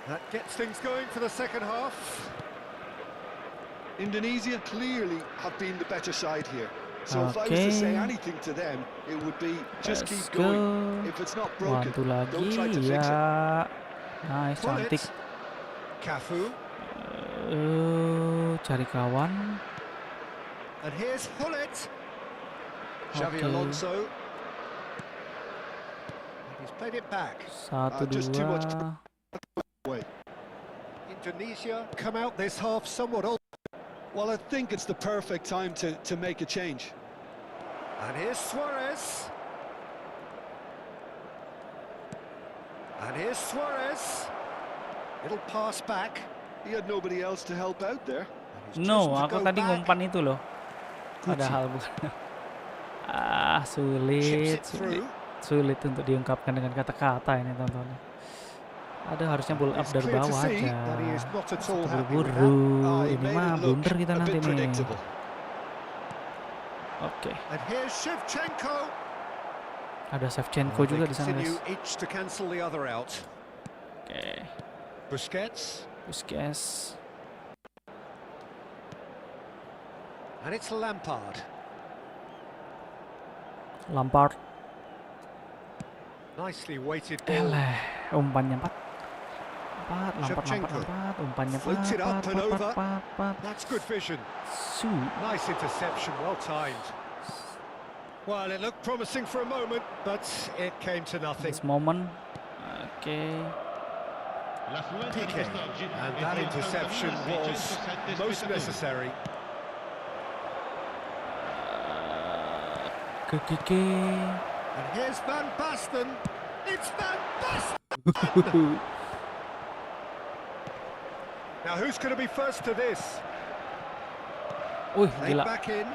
That gets things going for the second half. Indonesia clearly have been the better side here. So if I was to say anything to them, it would be just Let's keep going. go. If it's not broken, Bantu lagi don't try to fix it. ya. Nice, Pull it. cantik. Cafu. Cari kawan. And here's Hullet. Xavi Okay. Alonso. He's played it back. 1, just too much 2. Indonesia come out this half somewhat old. Well, I think it's the perfect time to make a change. And here's Suarez. And here's Suarez. Little pass back. He had nobody else to help out there. And he's No, chosen to aku go tadi back. ngumpan itu loh. Padahal bukan. Chips it sulit. through. Sulit untuk diungkapkan dengan kata-kata ini teman-teman. Ada harusnya build up It's dari clear to bawah see aja. that he is not at all happy with that. Buru-buru. He Ini made mah it look blunder kita a nanti bit nih. predictable. Oke. And here's Shevchenko. Ada Shevchenko They juga di sana continue guys. each to cancel the other out. Oke. Busquets. Busquets. And it's Lampard. Lampard. Nicely weighted ball. Eleh, umpannya 4. Shevchenko. Umpannya Floats it up and over. 4. That's good vision. Shoot. Nice interception, well timed. Well, it looked promising for a moment, but it came to nothing. This moment. Oke. PK. And that interception was most necessary. Ke Kike. And here's Van Basten. It's Van Basten! Now, who's going to be first to this? Wih, Laid gila. back in.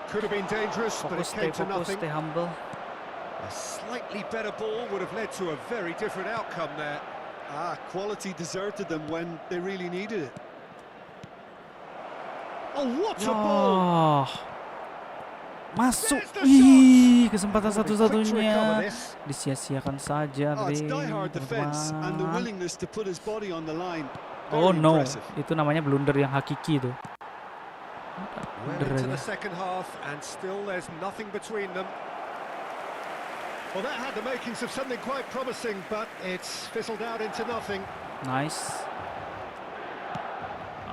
Could have been dangerous, but it came to nothing. Stay humble. A slightly better ball would have led to a very different outcome there. Quality deserted them when they really needed it. Oh, what a ball! Oh. Masuk. There's the Ih, kesempatan Will be quick to recover satu-satunya. this. Disia-siakan saja, It's Ring, die-hard defence and the teman-teman. willingness to put his body on the line. Oh Very no, impressive. itu namanya blunder yang hakiki tuh. Well Blunder into aja. the second half, and still there's nothing between them. Well, that had the makings of something quite promising, but it's fizzled out into nothing. Nice.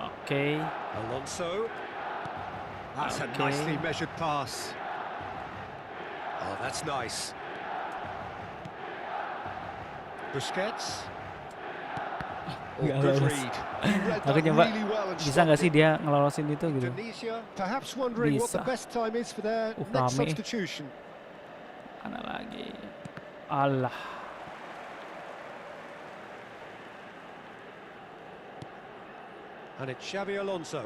Oke. Alonso. That's a Okay. nicely measured pass. Oh, that's nice. Busquets. Oh, Nggak good lolos. read. He read Aku that coba really well and bisa stopped nggak sih it. dia ngelolosin itu gitu? Indonesia perhaps wondering what the Bisa. best time is for their next rame. substitution. Mana lagi? Allah. And it's Xavi Alonso.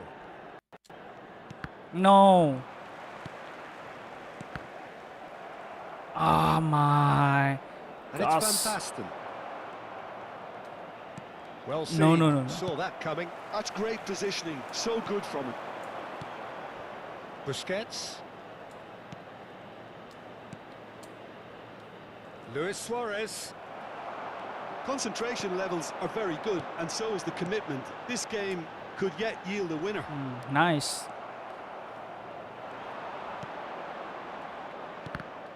No. Ah my. And it's Van Gosh. Basten. Well seen. No. Saw that coming. That's great positioning. So good from him. Busquets. Luis Suarez. Concentration levels are very good, and so is the commitment. This game could yet yield a winner. Nice.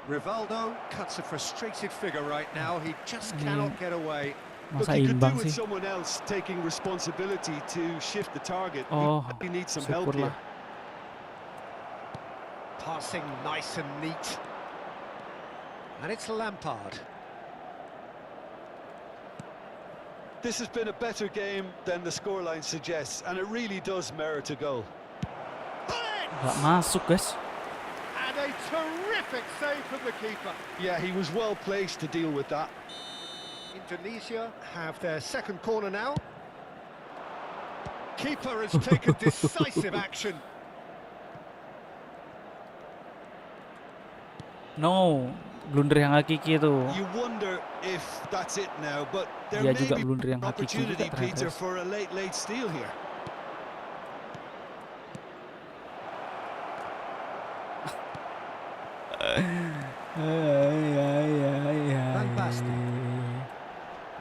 Rivaldo cuts a frustrated figure right now. He just cannot get away. Look, Masa he could do imbang with sih? someone else taking responsibility to shift the target. Oh, He needs some help syukurlah. here. Passing nice and neat. And it's Lampard. This has been a better game than the scoreline suggests, and it really does merit a goal. Nggak masuk guys. And a terrific save from the keeper. Yeah, he was well placed to deal with that. Indonesia have their second corner now. Keeper has taken decisive action. No, blunder yang hakiki itu. You wonder if that's it now, but there Dia may juga be blunder yang an hakiki juga opportunity, Peter, ternyata. for a late steal here. Van Basten.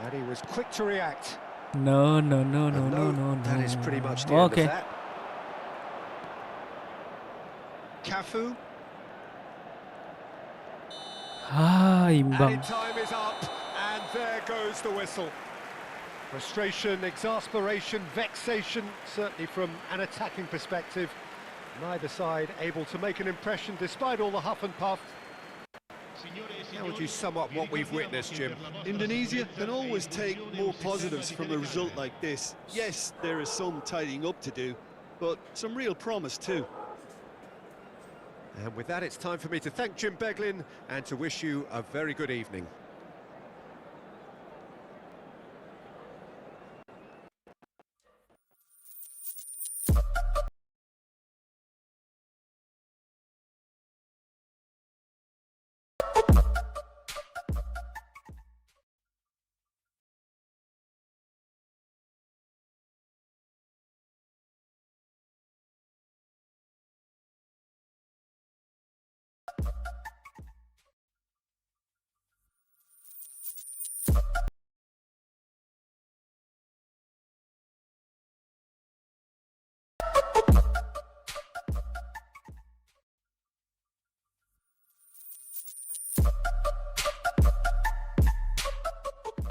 And he was quick to react. No. That is pretty much the end Okay. of that. Cafu. Imbang. Added time is up, and there goes the whistle. Frustration, exasperation, vexation, certainly from an attacking perspective. Neither side able to make an impression despite all the huff and puff. How would you sum up what we've witnessed, Jim? Indonesia can always take more positives from a result like this. Yes, there is some tidying up to do, but some real promise too. And with that, it's time for me to thank Jim Beglin and to wish you a very good evening.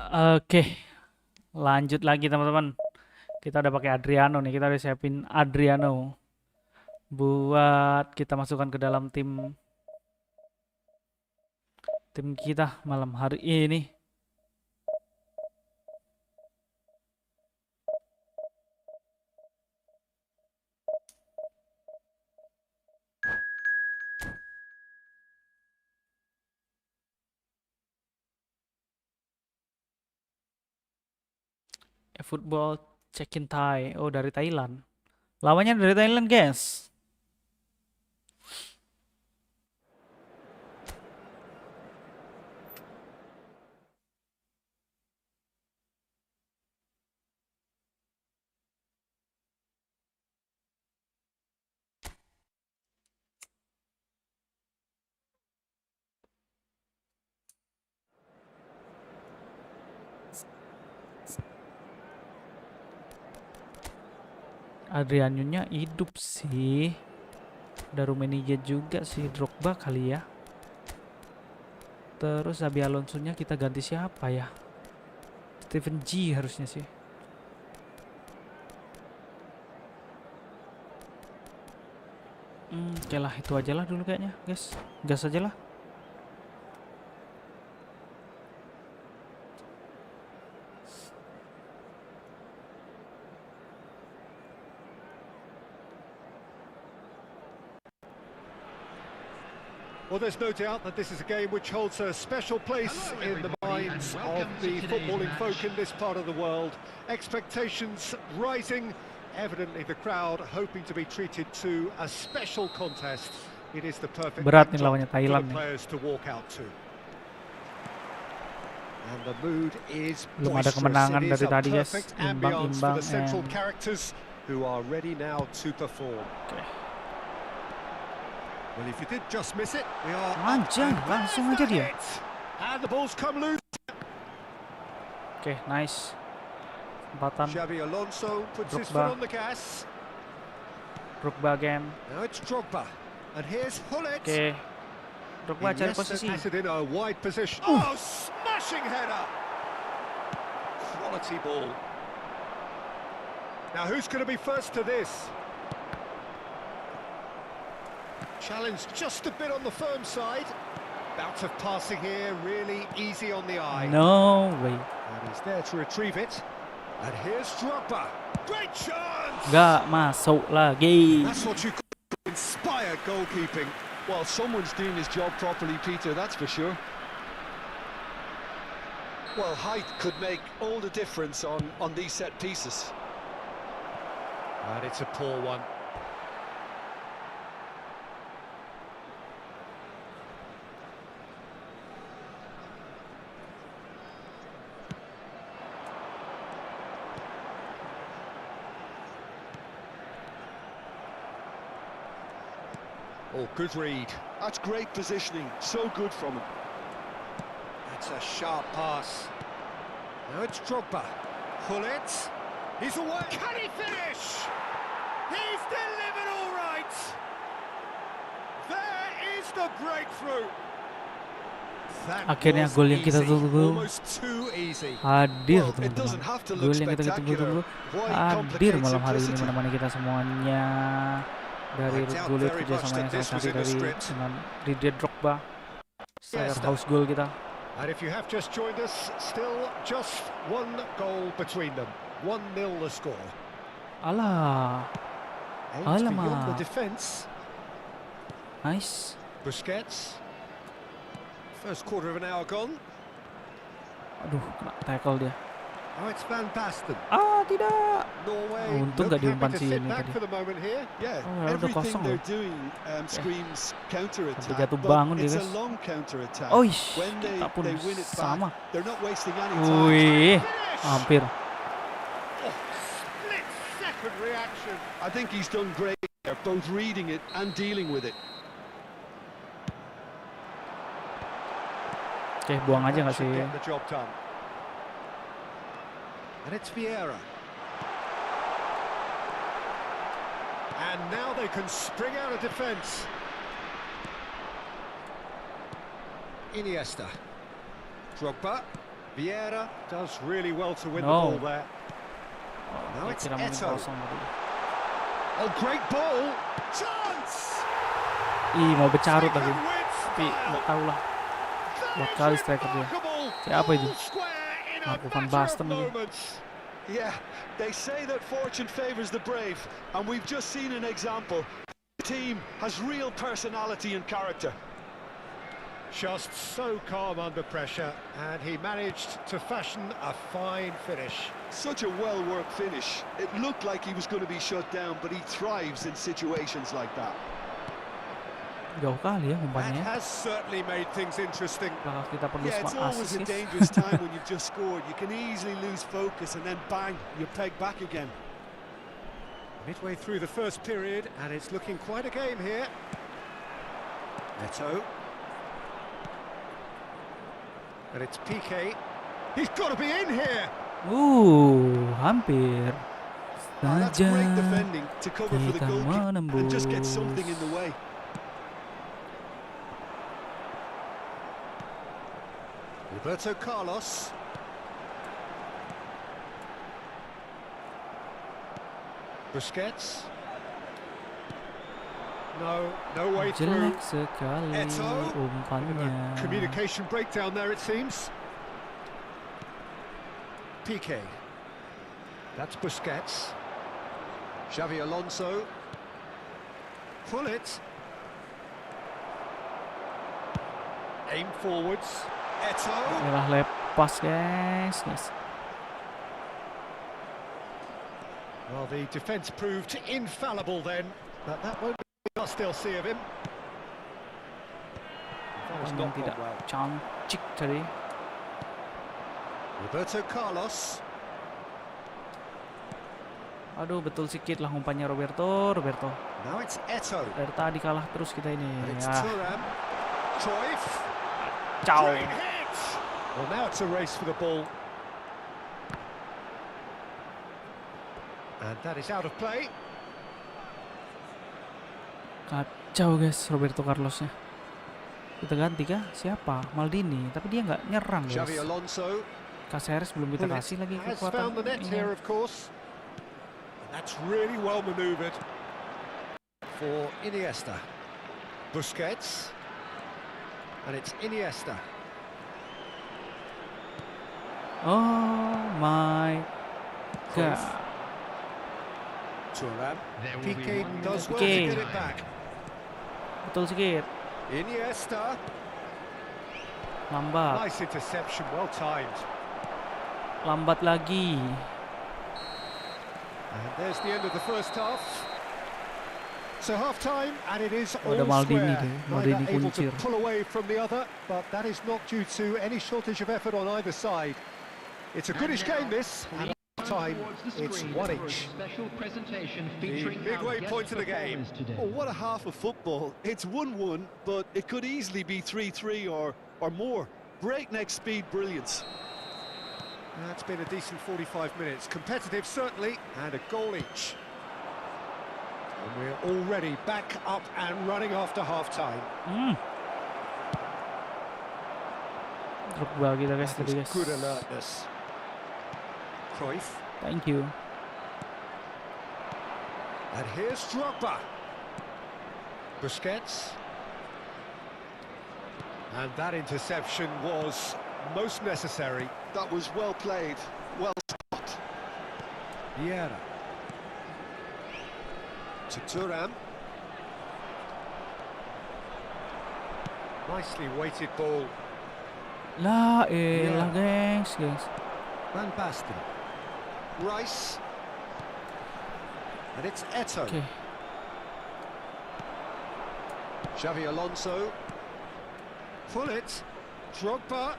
Oke, lanjut lagi teman-teman. Kita udah pakai Adriano nih, kita udah siapin Adriano buat kita masukkan ke dalam tim kita malam hari ini. Efootball check-in Thai. Oh, dari Thailand. Lawannya dari Thailand, guys. Adriano-nya hidup sih. Ada Rummenigge juga sih, Drogba kali ya. Terus Xabi Alonso-nya kita ganti siapa ya? Steven G harusnya sih. Oke lah, itu aja lah dulu kayaknya, guys. Gas aja lah. Well, there's no doubt that this is a game which holds a special place in the minds of the footballing folk in this part of the world. Expectations rising, evidently the crowd hoping to be treated to a special contest. It is the perfect Berat nih backdrop lawannya for the Thailand nih. players to walk out to. And the mood is Belum ada boisterous. kemenangan It is dari a tadi, guys. perfect ambience for Imbang-imbang the central and characters who are ready now to perform. Oke. Well, if you did just miss it, we are Anjir, langsung aja dia. And the ball's come loose. Oke, nice. Kesempatan Xabi Alonso puts his Drogba. foot on the gas. Drogba again. Now it's Drogba. And here's Hullet. Oke. Drogba cari Iniesta posisi. has it in a wide position. Oh, smashing header. Quality ball. Now who's going to be first to this? Challenge just a bit on the firm side. Bout of passing here, really easy on the eye. No way. And he's there to retrieve it. And here's Drogba. Great chance! Gak masuk lagi. That's what you call inspired goalkeeping. Well, someone's doing his job properly, Peter, that's for sure. Well, height could make all the difference on these set pieces. And it's a poor one. Oh, good read. That's great positioning, so good from him. That's a sharp pass. Now it's Drogba. Pull it. He's away. Can he finish? He's delivered all right. There is the breakthrough. That Akhirnya was gol yang kita easy. tunggu Almost too easy. hadir, Well, it doesn't teman-teman. have to Gol look yang kita tunggu-tunggu Why hadir complicate malam hari ini simplicity? menemani kita semuanya. Dari I doubt Gullit very kerjasama much yang that this sangat was in cantik the dari script. dengan Didier Drogba. Slayer Yes, house goal kita. And if you have just joined us, still just one goal between them. 1-0 the score. Alah, Aims beyond the Alamak. defence. nice. Busquets. First quarter of an hour gone. Aduh, kena tackle dia. Oh, it's Van Basten. Tidak. Norway. Untung look nggak diumpan happy to si sit ini back tadi. for the moment here. Yeah, Oh, ya udah everything kosong they're loh. doing screams counter-attack, Jatuh but bangun dia, it's a guys. long counter-attack. Oh, When kita pun they win it sama. back, they're not wasting any time. Wih, hampir. Oh, split-second reaction. I think he's done great there, both reading it and dealing with it. Oke, buang aja nggak Should sih? get the job done. And it's Vieira. And now they can spring out of defence. Iniesta. Drogba. Vieira does really well to win the No. ball there. Now it's Kira mungkin Eto'o. kosong tadi. Oh, great ball. Chance! Ih, mau bercarut lagi. Taken with Tapi style. nggak tahu lah. Buat That kali is striker dia. remarkable. Siapa itu? Goal square in a Marco van matter of Basten lagi. moments. Yeah, they say that fortune favours the brave, and we've just seen an example. The team has real personality and character. Just so calm under pressure, and he managed to fashion a fine finish. Such a well-worked finish. It looked like he was going to be shut down, but he thrives in situations like that. Jauh kali ya That umpannya. has certainly made things interesting. Apakah kita perlu Yeah, it's smart always assist, a guys? dangerous time when you've just scored. You can easily lose focus, and then bang, you're pegged back again. Midway through the first period, and it's looking quite a game here. Eto'o. And it's PK. He's got to be in here! Hampir. Oh, that's great Saja defending to cover for the kita goalkeeper and just get menembus. something in the way. Roberto Carlos. Busquets. No way through. Jelek sekali Eto'o. umpannya. Communication breakdown there, it seems. PK. That's Busquets. Xavi Alonso. Pull it. Aim forwards. Eto'o. Inilah lepas, guys. Well, the defence proved infallible then, but that won't be the last they'll see of him. That was Yang not tidak gone well. cantik tadi. Roberto Carlos. Aduh, betul sikit lah umpannya Roberto. Now it's Eto'o. Dari tadi kalah terus kita ini. And it's Ya, Thuram. Cruyff. ciao. Great hit! Well, now it's a race for the ball. And that is out of play. Kacau, guys, Roberto Carlosnya. Kita ganti kah? Siapa? Maldini. Tapi dia nggak nyerang, Xavi guys. Alonso Caceres belum kita Bullet kasih lagi has kekuatan found the net ini. here, of course. And that's really well manoeuvred for Iniesta. Busquets. And it's Iniesta. Oh my god. Thuram. There will be PK one does minute well to PK. get it back. Betul sikit. Iniesta. Lambat. Nice interception, well timed. Lambat lagi. And there's the end of the first half. So half time, and it is all Ada Maldini square. deh, Neither Maldini able to kuncir. pull away from the other, but that is not due to any shortage of effort on either side. It's a goodish game, this, and at half time, it's one each. Special presentation The featuring midway point of the game. Oh, what a half of football. It's 1-1, but it could easily be 3-3 or more. Breakneck speed brilliance. That's been a decent 45 minutes. Competitive, certainly, and a goal each. And we're already back up and running after half-time. Drogba kita guys tadi guys. Good alertness. Cruyff. Thank you. And here's Drogba. Busquets. And that interception was most necessary. That was well played, well stopped. Vieira. To Thuram. Nicely weighted ball. Lah elah guys. Van Basten. Rice. And it's Eto'o. Oke. Xavi Alonso. Pull it. Drogba.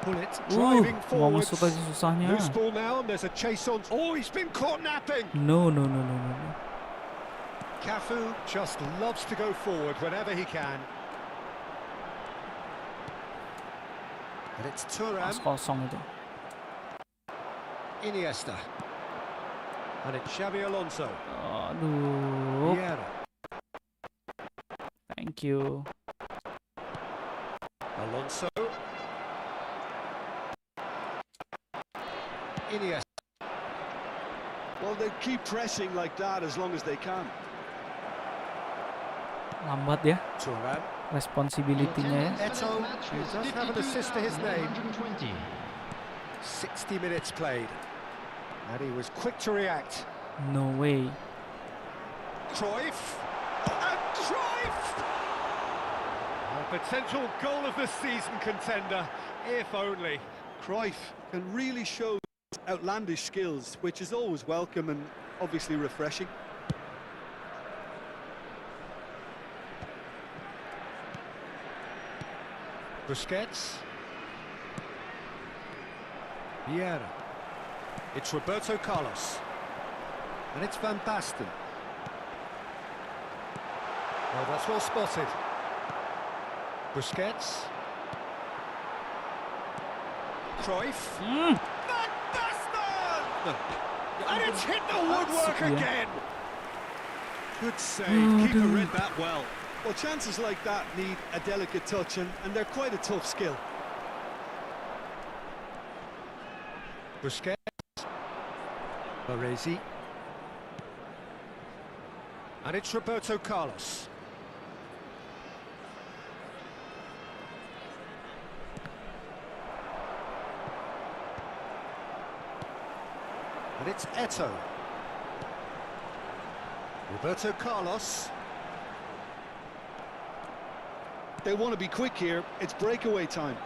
Pull it. Driving Gua forwards. masuk aja susahnya. Loose ball now, and there's a chase on. Oh, he's been caught napping. No. Cafu just loves to go forward whenever he can. And it's Thuram. Pas kosong itu. Iniesta. And it's Xavi Alonso. Aduh. Vieira. Thank you. Alonso. Iniesta. Well, they keep pressing like that as long as they can. Lambat ya Thuram. responsibility-nya ya. Eto'o, who does have an assist to his name. 120. 60 minutes played. And he was quick to react. No way. Cruyff. And Cruyff! A potential goal of the season contender, if only. Cruyff can really show outlandish skills, which is always welcome and obviously refreshing. Busquets. Vieira. It's Roberto Carlos. And it's Van Basten. Oh, that's well spotted. Busquets. Cruyff. Van Basten! And it's hit the woodwork again! Good save. Keeper read that well. Well, chances like that need a delicate touch, and they're quite a tough skill. Busquets. Baresi. And it's Roberto Carlos. And it's Eto'o. Roberto Carlos. They want to be quick here. It's breakaway time.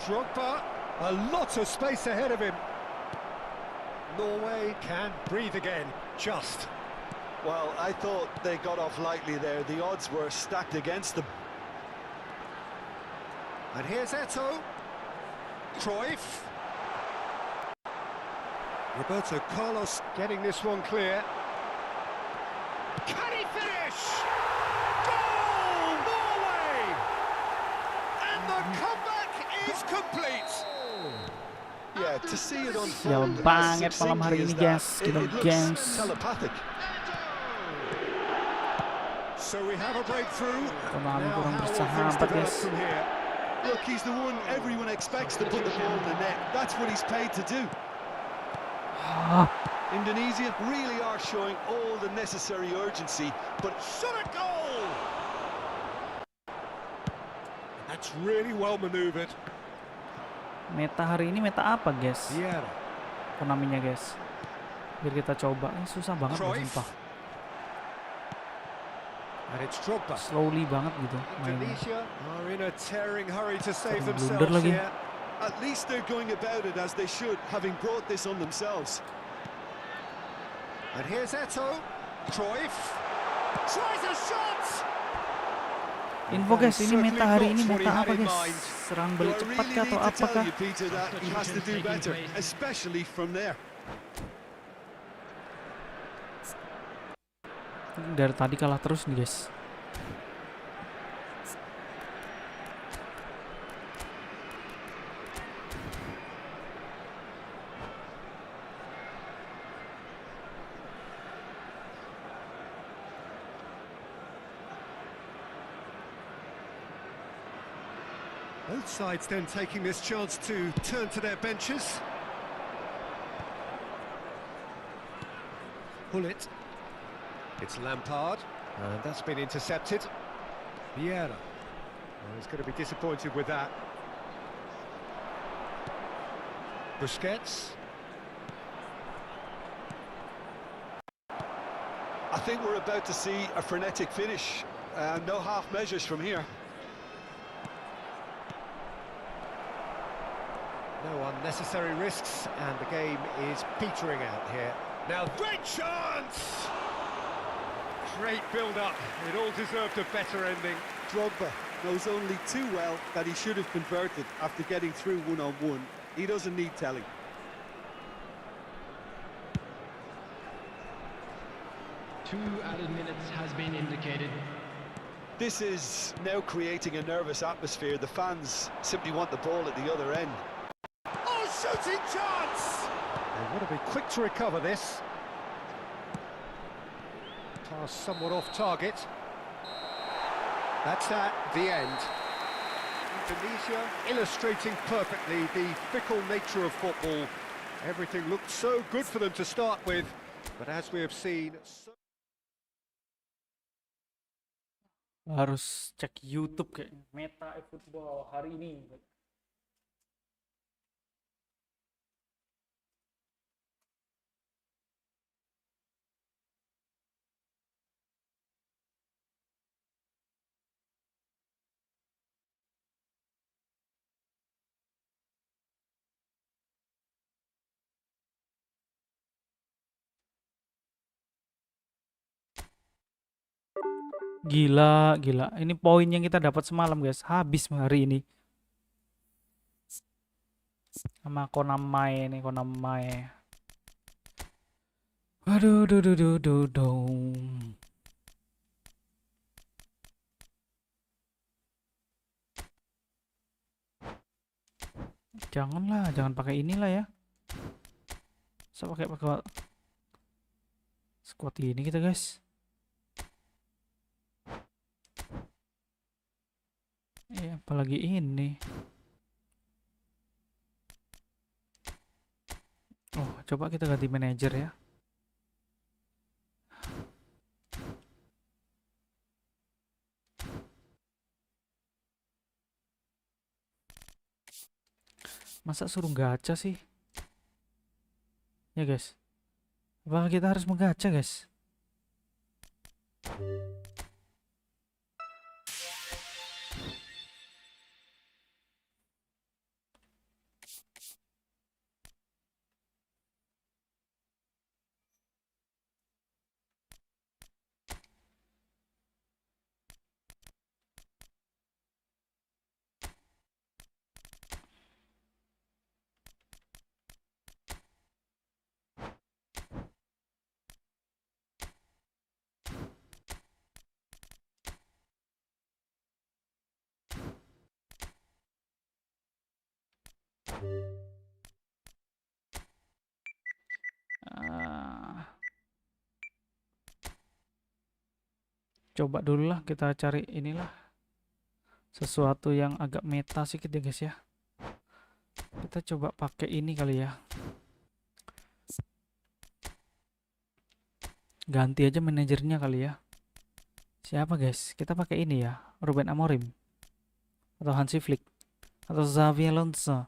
Drogba. A lot of space ahead of him. Norway can breathe again. Just. Well, I thought they got off lightly there. The odds were stacked against them. And here's Eto'o. Cruyff. Roberto Carlos getting this one clear. Can he finish? Goal, Norway! And the comeback is complete. Yeah, to see it Sial unfold banget as malam hari succinctly ini as guys. that, Kita it looks gengs. telepathic. So we have a breakthrough. Konami Now kurang how will things bersahabat develop guys. from here? Look, he's the one everyone expects to put the ball in the net. That's what he's paid to do. Indonesia really are showing all the necessary urgency, but Shot a goal! That's really well manoeuvred. Meta hari ini meta apa guys? Vieira. Konaminya guys. Biar kita coba. Ini susah banget loh, Cruyff. sumpah. And it's Drogba. slowly banget gitu mainnya. Indonesia are in a tearing hurry to save Blunder themselves lagi. here. At least they're going about it as they should, having brought this on themselves. And here's Eto'o. Cruyff tries a shot. Info guys, ini Certainly meta hari not ini what he meta had apa in guys? mind. Serang Well, balik I cepat really kah need atau to apa tell kah? you, Peter, that he has to do better, especially from there. Dari tadi kalah terus nih guys. Both sides then taking this chance to turn to their benches. Pull it. It's Lampard, and that's been intercepted. Vieira. Well, he's going to be disappointed with that. Busquets. I think we're about to see a frenetic finish. No half measures from here. No unnecessary risks, and the game is petering out here. Now, great chance! Great build-up. It all deserved a better ending. Drogba knows only too well that he should have converted after getting through one-on-one. He doesn't need telling. Two added minutes has been indicated. This is now creating a nervous atmosphere. The fans simply want the ball at the other end. Oh, shooting chance! They want to be quick to recover this. Pass somewhat off target. That's at the end. Indonesia illustrating perfectly the fickle nature of football. Everything looked so good for them to start with, but as we have seen... Harus cek YouTube kayaknya. Meta Efootball hari ini. Gila, gila. Ini poin yang kita dapat semalam, guys. Habis hari ini. Sama Konamai nih, Konamai. Aduh, duh, duh, duh, duh, duh. Janganlah, jangan pakai inilah ya. Saya pakai squad ini kita, guys. Apalagi ini. Oh, coba kita ganti manajer ya. Masa suruh gacha sih? Ya guys. Apakah kita harus menggacha guys? Coba dulu lah kita cari inilah sesuatu yang agak meta sedikit ya guys ya. Kita coba pakai ini kali ya. Ganti aja manajernya kali ya. Siapa guys? Kita pakai ini ya, Ruben Amorim atau Hansi Flick atau Xavi Alonso.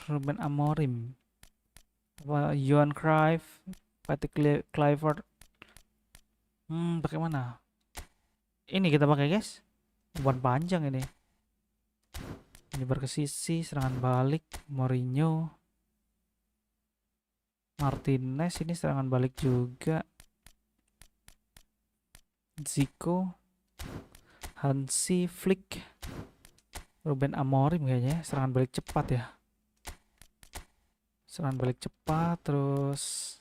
Ruben Amorim apa Johan Cruyff, Patrick Kluivert. Pakai mana? Ini kita pakai guys. Umpan panjang ini. Menyebar ke sisi, serangan balik, Mourinho. Martinez ini serangan balik juga. Zico, Hansi Flick, Ruben Amorim kayaknya serangan balik cepat ya. Serangan balik cepat terus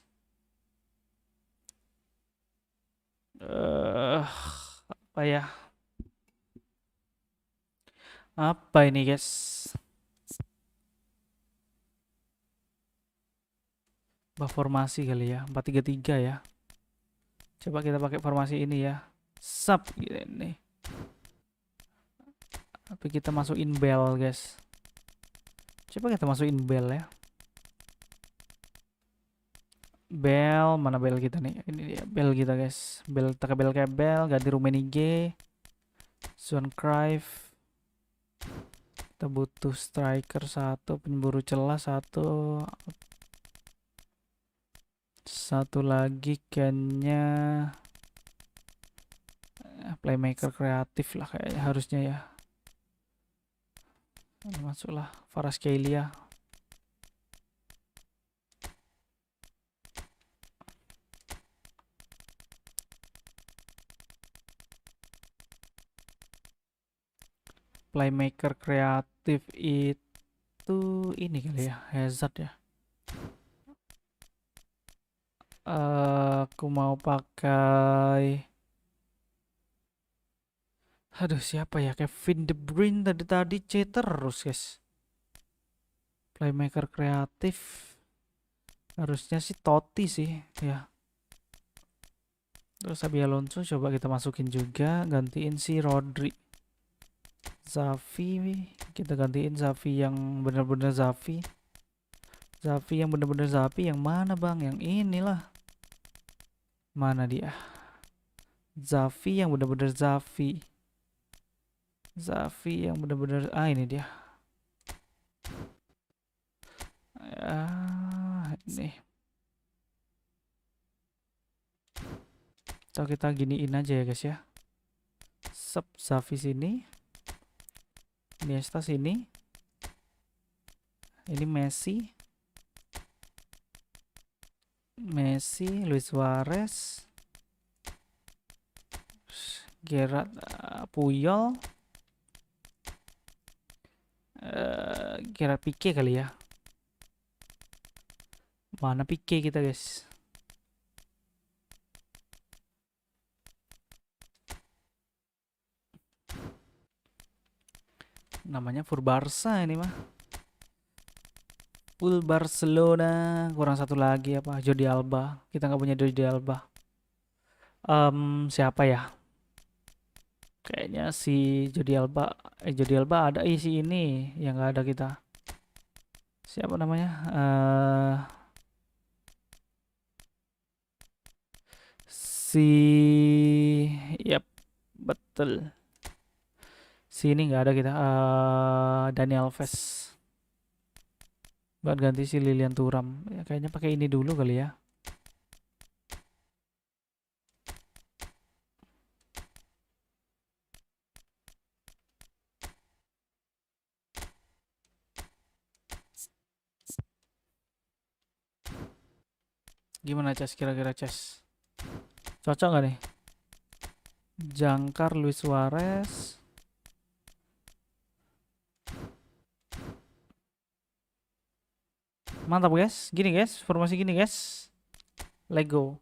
apa ya? Apa ini guys? Formasi kali ya, 4-3-3 ya. Coba kita pakai formasi ini ya. Sub ini. Tapi kita masukin bell guys. Coba kita masukin bell ya. Bell, mana bell kita nih? Ini dia bell kita guys. Bell kayak bell, ganti Rummenigge, Johan Cruyff. Kita butuh striker 1, pemburu celah 1. Satu lagi kayaknya playmaker kreatif lah kayaknya harusnya ya. Masuklah Kvaratskhelia. Playmaker kreatif itu ini kali ya, Hazard ya. Aku mau pakai, aduh siapa ya, Kevin De Bruyne tadi C terus guys. Playmaker kreatif harusnya sih Totti sih ya. Terus Xabi Alonso coba kita masukin juga, gantiin si Rodri. Xavi kita gantiin Xavi yang bener-bener Xavi. Xavi yang bener-bener Xavi yang mana bang? Yang inilah. Mana dia? Xavi yang bener-bener Xavi. Xavi yang bener-bener ini dia. Ini. So kita giniin aja ya guys ya. Sub Xavi sini. Iniesta sini. Ini Messi. Luis Suarez, Gerard, Puyol, Gerard Pique kali ya. Mana Pique kita guys? Namanya Full Barca ini mah. Full Barcelona. Kurang satu lagi apa? Jordi Alba. Kita nggak punya Jordi Alba. Siapa ya? Kayaknya si Jordi Alba. Jordi Alba ada si ini yang nggak ada kita. Siapa namanya? Yap, betul. Sini nggak ada kita. Daniel Alves. Buat ganti si Lilian Thuram ya, kayaknya pakai ini dulu kali ya. Gimana Cas, kira-kira Cas cocok gak nih? Jangkar Luis Suarez. Mantap guys, gini guys, formasi gini guys. Lego.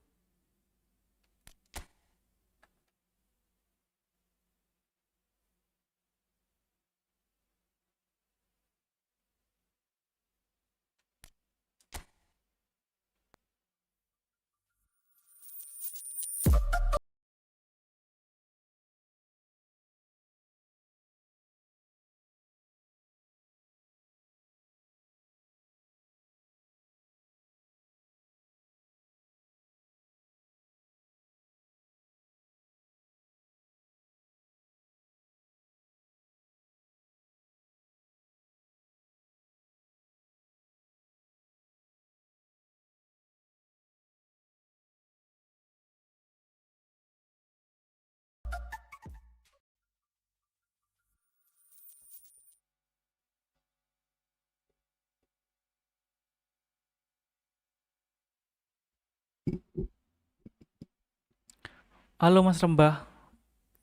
Halo Mas Rembah,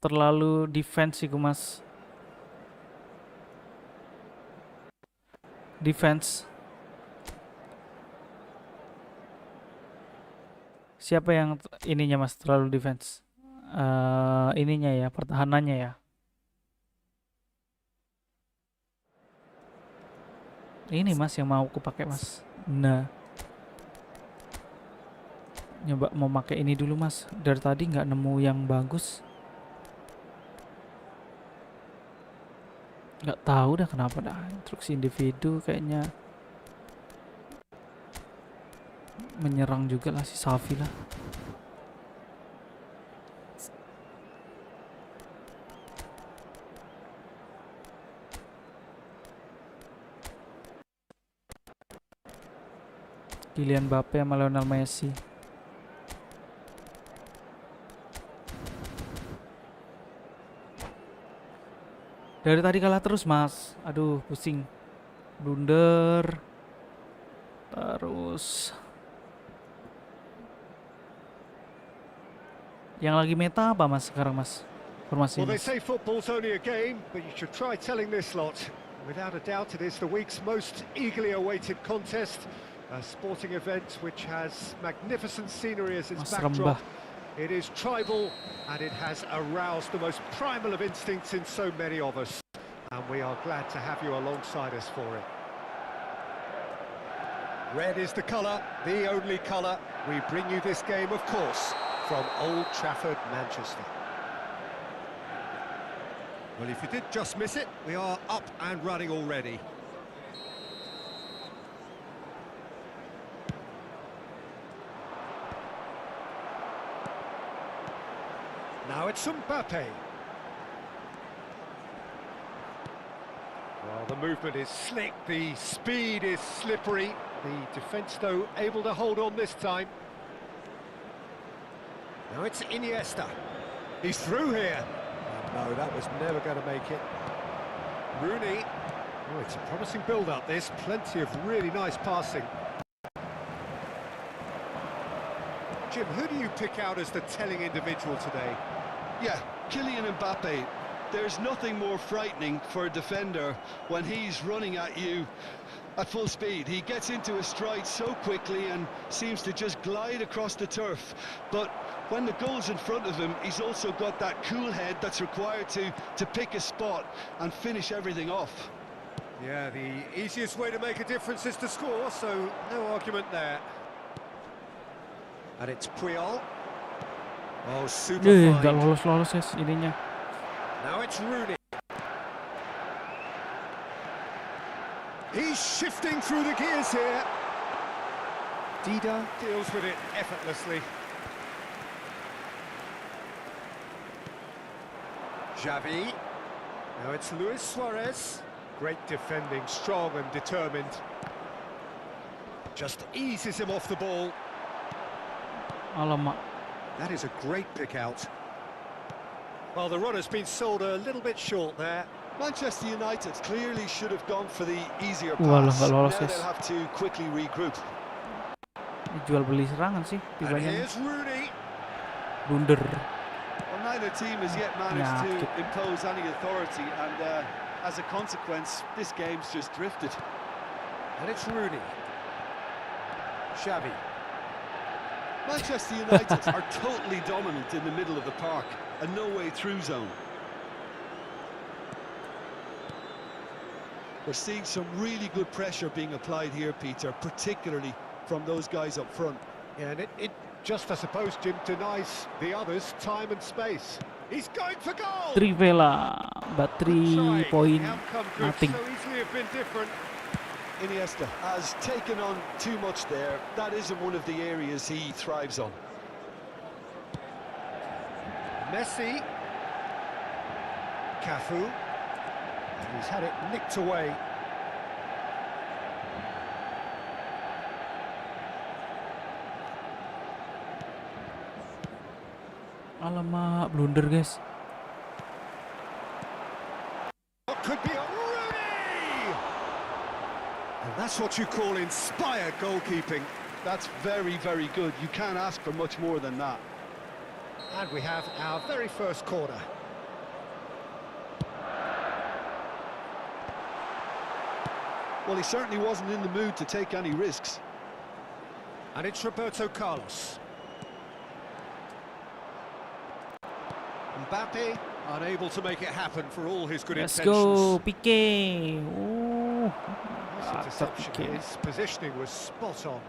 terlalu defense sih Mas. Defense. Siapa yang ininya Mas terlalu defense? Ininya ya, pertahanannya ya. Ini Mas yang mau aku pakai Mas. Nah, nyoba mau pakai ini dulu Mas. Dari tadi nggak nemu yang bagus. Nggak tahu dah kenapa dah. Instruksi individu kayaknya menyerang juga lah si Safi lah. Kylian Mbappe sama Lionel Messi. Dari tadi kalah terus Mas. Aduh pusing. Blunder. Terus yang lagi meta apa Mas sekarang Mas? Formasi Well, they Mas. say football's only a game, but you should try telling this lot. Without a doubt, it is the week's most eagerly awaited contest. A sporting event which has magnificent scenery as its Mas backdrop. Rembah. It is tribal, and it has aroused the most primal of instincts in so many of us. And we are glad to have you alongside us for it. Red is the colour, the only colour. We bring you this game, of course, from Old Trafford, Manchester. Well, if you did just miss it, we are up and running already. Now it's Mbappe. Well, the movement is slick, the speed is slippery. The defence, though, able to hold on this time. Now it's Iniesta. He's through here. Oh, no, that was never going to make it. Rooney. Oh, it's a promising build-up, this. Plenty of really nice passing. Jim, who do you pick out as the telling individual today? Yeah, Kylian Mbappe. There's nothing more frightening for a defender when he's running at you at full speed. He gets into a stride so quickly and seems to just glide across the turf. But when the goal's in front of him, he's also got that cool head that's required to pick a spot and finish everything off. Yeah, the easiest way to make a difference is to score, so no argument there. And it's Puyol. Oh, super Nggak fine. lolos-lolos guys ininya. Now it's Rooney. He's shifting through the gears here. Dida deals with it effortlessly. Xavi. Now it's Luis Suarez. Great defending, strong and determined. Just eases him off the ball. Alamak. That is a great pick out. Well, the run has been sold a little bit short there. Manchester United clearly should have gone for the easier Walah, pass. nggak Now lolos, they'll guys. have to quickly regroup. Dijual beli serangan sih And tibanya. here's Rooney. Blunder. Well, neither team has yet managed to impose any authority, and as a consequence, this game's just drifted. And it's Rooney. Xavi. Manchester United are totally dominant in the middle of the park, a no-way through zone. We're seeing some really good pressure being applied here, Peter, particularly from those guys up front. Yeah, and it just, I suppose, Jim, denies the others time and space. He's going for goal! Trivela, but 3 point The outcome could nothing. so easily have been different. Iniesta has taken on too much there. That isn't one of the areas he thrives on. Messi. Cafu. And he's had it nicked away. Alamak, blunder guys. What could be a Rooney! And that's what you call inspired goalkeeping. That's very, very good. You can't ask for much more than that. And we have our very first corner. Well, he certainly wasn't in the mood to take any risks. And it's Roberto Carlos. Mbappe unable to make it happen for all his good Let's intentions. go, Pique. Oh, Nice interception. His positioning was spot on.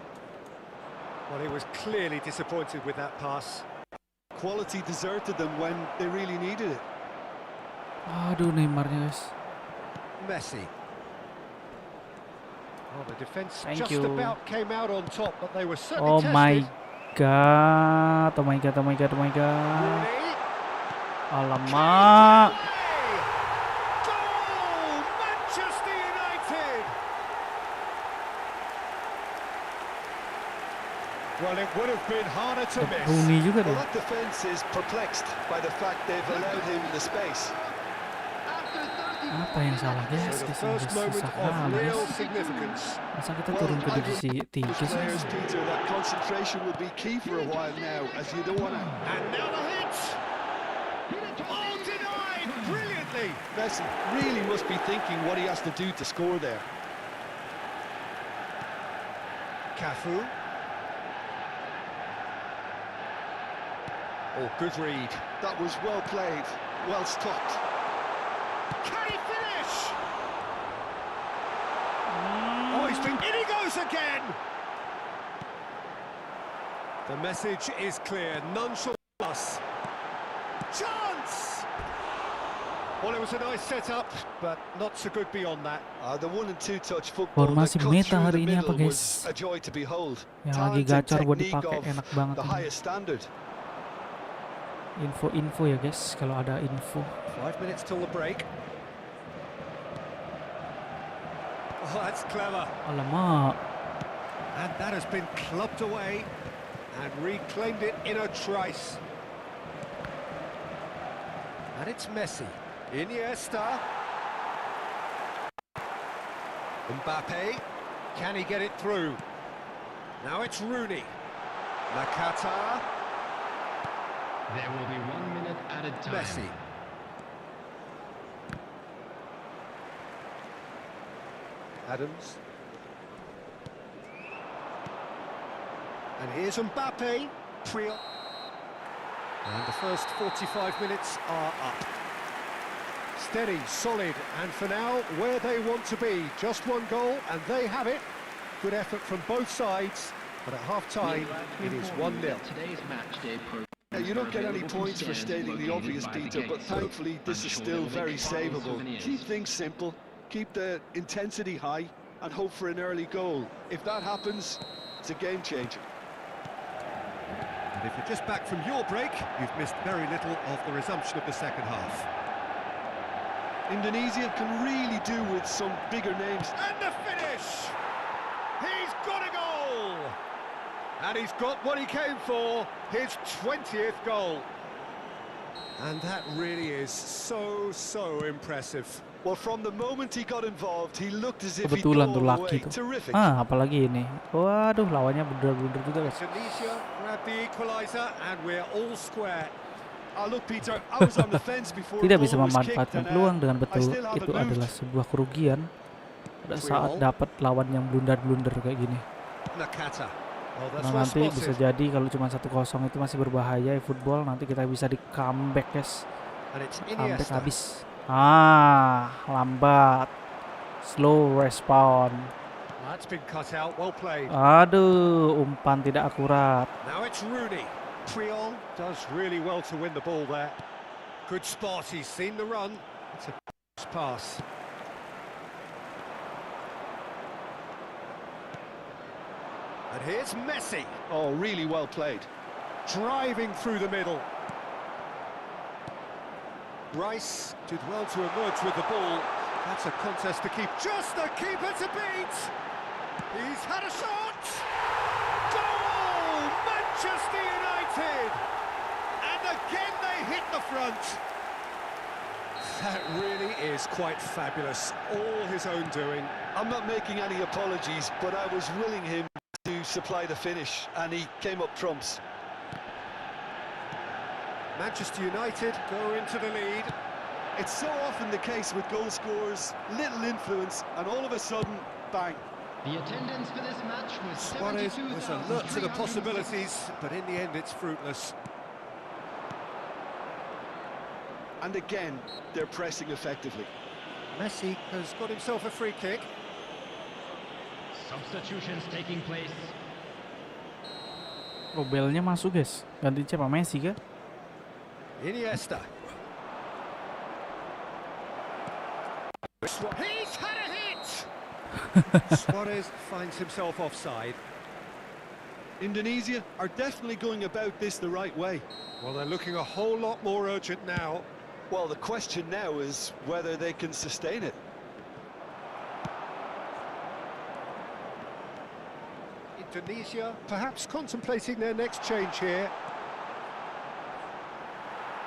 Well, he was clearly disappointed with that pass. Quality deserted them when they really needed it. Aduh, Neymarnya, guys. Messi. Well, the defence Thank just you. about came out on top, but they were certainly Oh tested. my god. Oh my god, oh my god, oh my god. Rooney. Alamak. Goal! Manchester United! Well, it would have been harder to miss. Rooney juga Well, tuh. that defence is perplexed by the fact they've allowed him the space. Apa yang salah, guys? So the Guys, first udah moment susah of kali, real guys. significance. Masa kita Well, turun ke I divisi would 3 urge sih? players, Peter, that concentration will be key for a while now, as you don't want to. And now the hit! Oh, denied! Brilliantly! Messi really must be thinking what he has to do to score there. Cafu. Oh, good read. That was well played, well stopped. Can he finish? Oh, in he goes again! The message is clear, none shall pass. Chance! Well, it was a nice setup, but not so good beyond that. The 1 and 2 touch football that Formasi cut meta through the hari ini apa, middle guys? was a joy to behold. Yang lagi Talented gacor buat technique dipakai, of enak banget the ini. highest standard. Info-info ya, guys, kalau ada info. 5 minutes till the break. Oh, that's clever. Alamak. And that has been clubbed away and reclaimed it in a trice. And it's Messi. Iniesta. Mbappe. Can he get it through? Now it's Rooney. Nakata. There will be 1 minute added time. Messi. Adams. And here's Mbappe. Priel. And the first 45 minutes are up. Steady, solid, and for now, where they want to be. Just one goal, and they have it. Good effort from both sides, but at half-time, it is 1-0. Today's match day program. Yeah, you don't get any points for stating the obvious, Peter, but thankfully this is still very savable. Keep things simple, keep the intensity high, and hope for an early goal. If that happens, it's a game changer. And if you're just back from your break, you've missed very little of the resumption of the second half. Indonesia can really do with some bigger names. And the finish! He's got a goal! And he's got what he came for, his 20th goal. And that really is so impressive. Well, from the moment he got involved, he looked as if he'd go Kebetulan all tuh the laki way. tuh. Terrific. Apalagi ini. Waduh, lawannya bener-bener juga, guys. Indonesia grabbed the equaliser and we're all square. Look, Peter, I was on the fence before Tidak the bisa ball was kicked, memanfaatkan and, peluang dengan I betul. still haven't Itu moved. adalah sebuah kerugian pada saat dapat lawan yang blunder-blunder kayak gini. Nakata. Oh, that's Nah, nanti bisa responsive. jadi kalau cuma 1-0 itu masih berbahaya football. Nanti kita bisa di comeback, guys. And it's Comeback Iniesta. habis. Lambat. Slow respawn. That's been cut out, well played. Aduh, umpan tidak akurat. Now it's Rooney. Priol does really well to win the ball there. Good spot, he's seen the run. It's a pass. And here's Messi, Oh, really well played. driving through the middle. Rice did well to emerge with the ball. That's a contest to keep. Just the keeper to beat! He's had a shot! Goal! Manchester United! And again they hit the front. That really is quite fabulous. All his own doing. I'm not making any apologies, but I was willing him to supply the finish, and he came up trumps. Manchester United go into the lead. It's so often the case with goal scorers, little influence, and all of a sudden, bang. The attendance for this match was Suarez was alert to the possibilities, but in the end it's fruitless. And again, they're pressing effectively. Messi has got himself a free kick. Substitutions taking place. Oh, belnya masuk guys. Ganti siapa? Messi kah? Iniesta. He's had a hit! Suarez finds himself offside. Indonesia are definitely going about this the right way. Well, they're looking a whole lot more urgent now. Well, the question now is whether they can sustain it. Indonesia perhaps contemplating their next change here.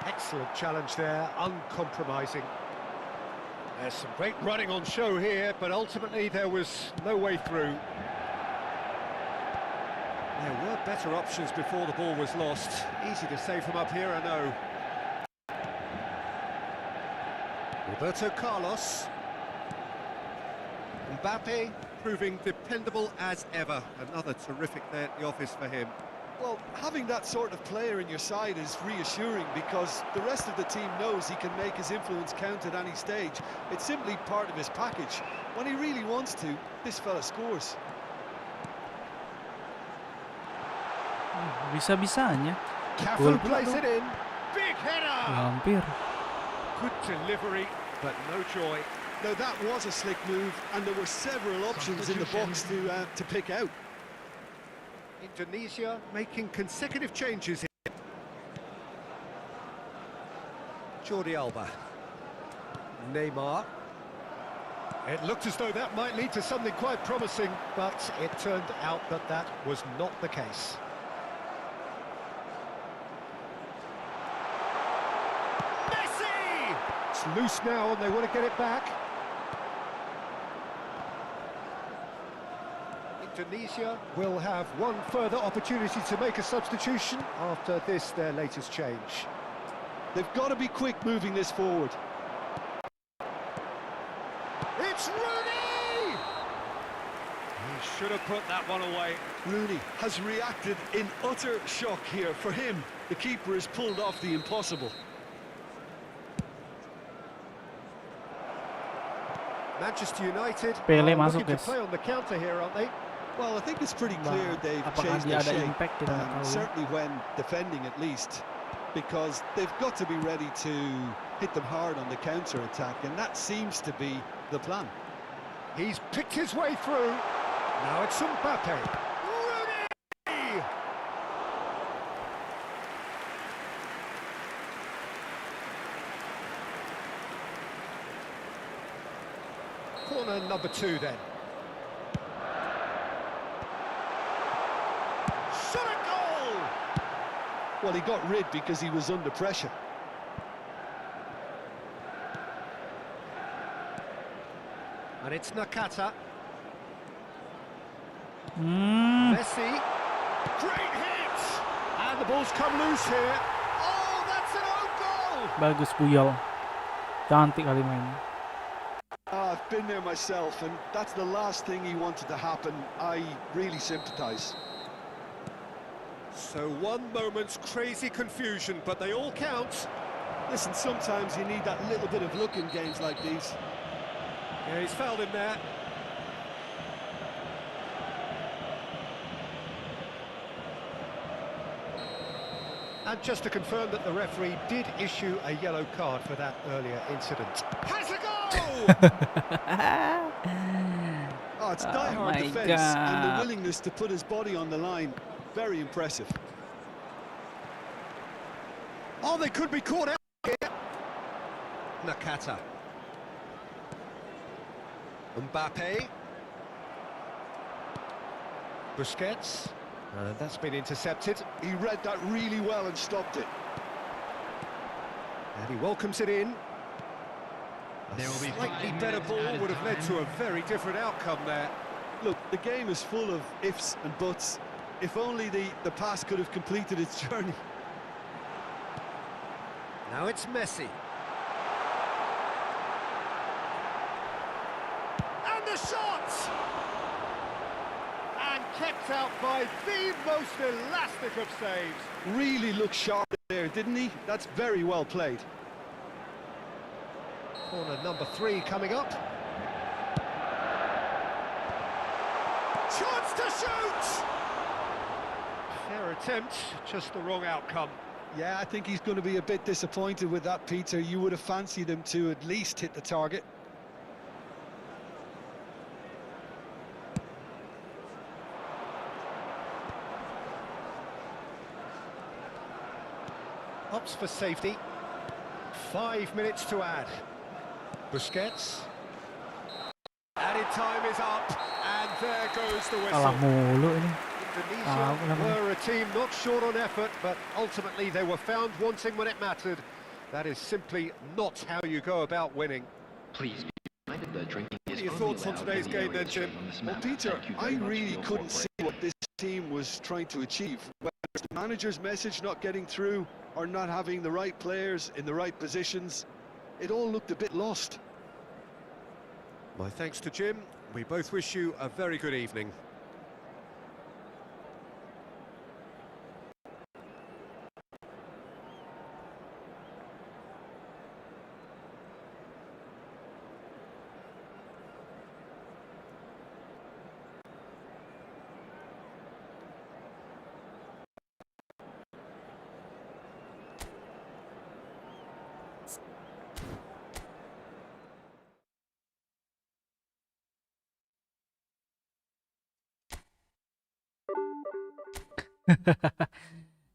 Excellent challenge there, uncompromising. There's some great running on show here, but ultimately there was no way through. There were better options before the ball was lost. Easy to say from up here, I know. Roberto Carlos. Mbappe proving dependable as ever. Another terrific day at the office for him. Well, having that sort of player in your side is reassuring because the rest of the team knows he can make his influence count at any stage. It's simply part of his package. When he really wants to, this fella scores. Bisa-bisanya. Cafu Gol pula plays tuh. it in. Big header! Hampir. Good delivery, but no joy. Now that was a slick move, and there were several options in the box to pick out. Indonesia making consecutive changes here. Jordi Alba. Neymar. It looked as though that might lead to something quite promising, but it turned out that that was not the case. Messi! It's loose now and they want to get it back. Indonesia will have one further opportunity to make a substitution after this, their latest change. They've got to be quick moving this forward. It's Rooney! He should have put that one away. Rooney has reacted in utter shock here. For him, the keeper has pulled off the impossible. Manchester United Pele are masuk, looking to guys. play on the counter here, aren't they? Well, I think it's pretty clear they've apakah changed dia their ada shape, impact, kita nggak tahu ya. certainly when defending at least, because they've got to be ready to hit them hard on the counter-attack, and that seems to be the plan. He's picked his way through. Now it's Mbappe. Rooney! Corner number 2 then. Shot a goal! Well, he got rid because he was under pressure. And it's Nakata. Hmm. Messi. Great hit! And the ball's come loose here. Oh, that's an own goal! Bagus Puyol. Cantik kali mainnya. I've been there myself, and that's the last thing he wanted to happen. I really sympathise. So one moment's crazy confusion, but they all count. Listen, sometimes you need that little bit of luck in games like these. Yeah, he's fouled him there. And just to confirm that the referee did issue a yellow card for that earlier incident. Has a goal! Oh, it's Oh die-hard my defence and the God. willingness to put his body on the line. Very impressive. Oh, they could be caught out here. Nakata. Mbappe. Busquets. That's been intercepted. He read that really well and stopped it. And he welcomes it in. A There will be slightly 5 better minutes ball added would have led to time. a very different outcome there. Look, the game is full of ifs and buts. If only the pass could have completed its journey. Now it's Messi. And the shot! And kept out by the most elastic of saves. Really looked sharp there, didn't he? That's very well played. Corner number 3 coming up. Chance to shoot! Fair attempt, just the wrong outcome. Yeah, I think he's going to be a bit disappointed with that, Peter. You would have fancied him to at least hit the target. Opts for safety. 5 minutes to add. Busquets. Added time is up, and there goes the Kalah whistle. mulu ini. Indonesia were a team not short on effort, but ultimately they were found wanting when it mattered. That is simply not how you go about winning. Please be reminded that drinking is What are your only thoughts on allowed today's in the game then, areas Jim? shown on this Well, map. Peter, Thank you I very much really for your couldn't see cooperation. what this team was trying to achieve. Whether it's the manager's message not getting through or not having the right players in the right positions, it all looked a bit lost. My thanks to Jim. We both wish you a very good evening.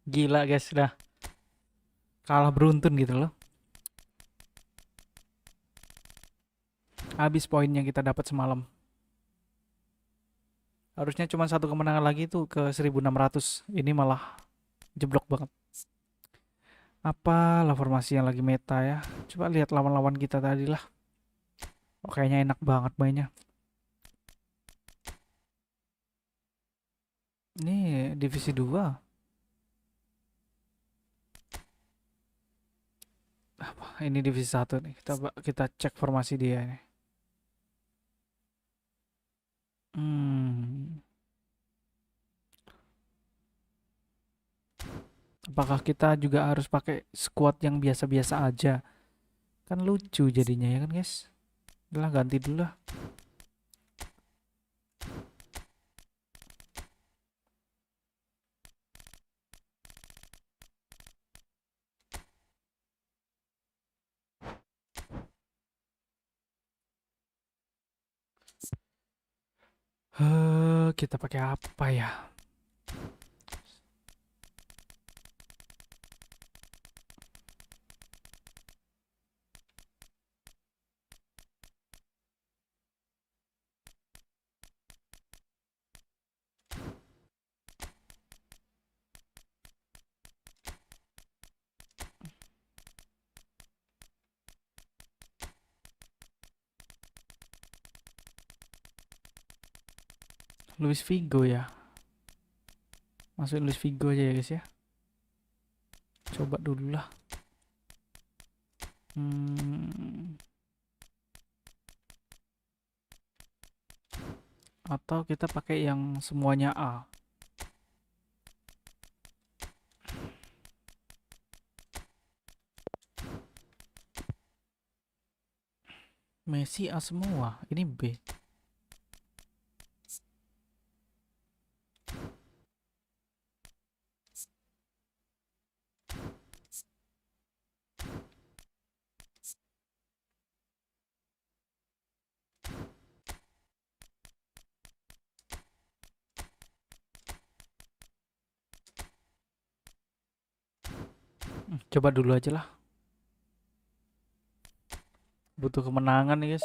Gila guys, dah kalah beruntun gitu loh. Habis poin yang kita dapat semalam. Harusnya cuma satu kemenangan lagi tuh ke 1600. Ini malah jeblok banget. Apalah formasi yang lagi meta ya. Coba lihat lawan-lawan kita tadi lah. Oh, kayaknya enak banget mainnya. Ini divisi 2. Apa? Ini divisi 1 nih. Kita cek formasi dia nih. Apakah kita juga harus pakai squad yang biasa-biasa aja? Kan lucu jadinya ya kan guys. Udah lah, ganti dulu lah. Kita pakai apa ya? Luis Figo ya. Masukin Luis Figo aja ya guys ya. Coba dulu lah. Atau kita pakai yang semuanya A. Messi A semua. Ini B. Coba dulu aja lah. Butuh kemenangan nih guys.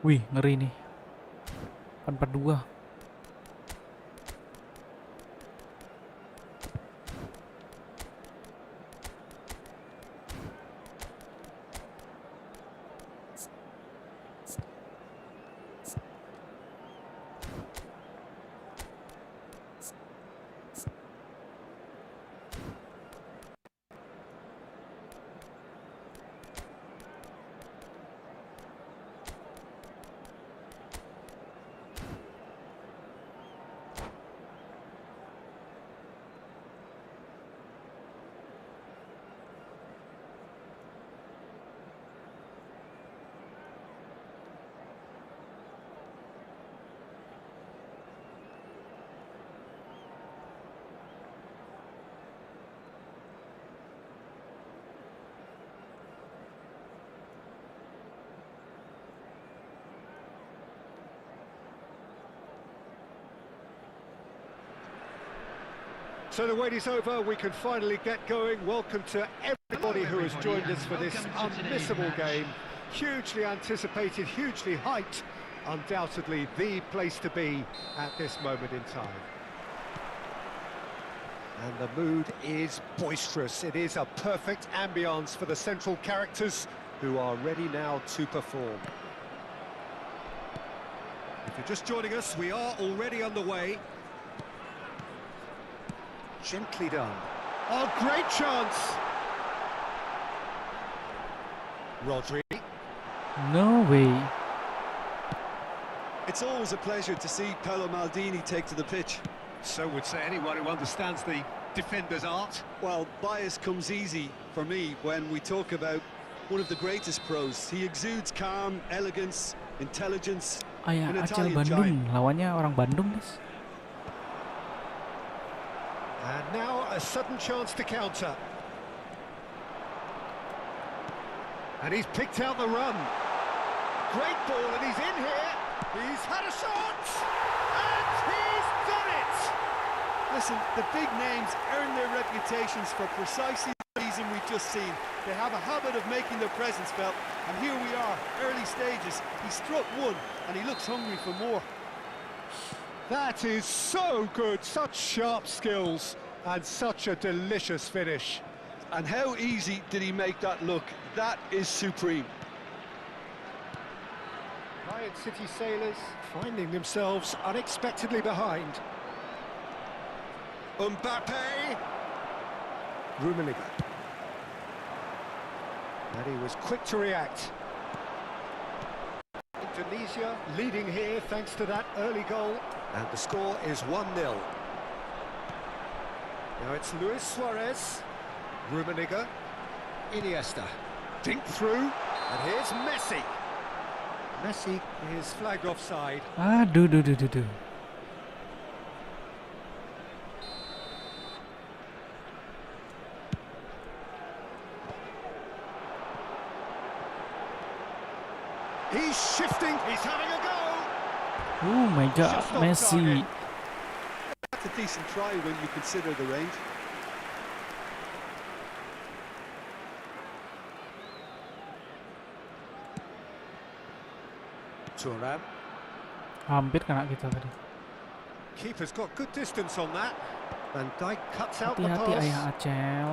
Wih, ngeri nih. 4-4-2. So the wait is over, we can finally get going. Welcome to everybody who has joined us for this unmissable game. Hugely anticipated, hugely hyped. Undoubtedly the place to be at this moment in time. And the mood is boisterous. It is a perfect ambience for the central characters who are ready now to perform. If you're just joining us, we are already underway. Gently done. Oh, great chance! Rodri. No way. It's always a pleasure to see Paolo Maldini take to the pitch. So would say anyone who understands the defender's art. Well, bias comes easy for me when we talk about one of the greatest pros. He exudes calm, elegance, intelligence. Ayah An Acel Italian Bandung, giant. lawannya orang Bandung, guys. And now a sudden chance to counter. And he's picked out the run. Great ball, and he's in here. He's had a shot, and he's done it! Listen, the big names earn their reputations for precisely the reason we've just seen. They have a habit of making their presence felt, and here we are, early stages. He struck one, and he looks hungry for more. That is so good, such sharp skills, and such a delicious finish. And how easy did he make that look? That is supreme. Riot City Sailors finding themselves unexpectedly behind. Mbappe! Rummenigge. And he was quick to react. Indonesia leading here thanks to that early goal. And the score is 1-0. Now it's Luis Suarez. Rummenigge. Iniesta. Dink through. And here's Messi. Messi is flagged offside. Aduh, duh, duh, duh, duh. He's shifting. He's having a go. Oh my god, Just off Messi. target. That's a decent try when you consider the range. Thuram. Hampir kena kita tadi. Keeper's got good distance on that. Van Dijk cuts out the Hati-hati pass. ayah Acel.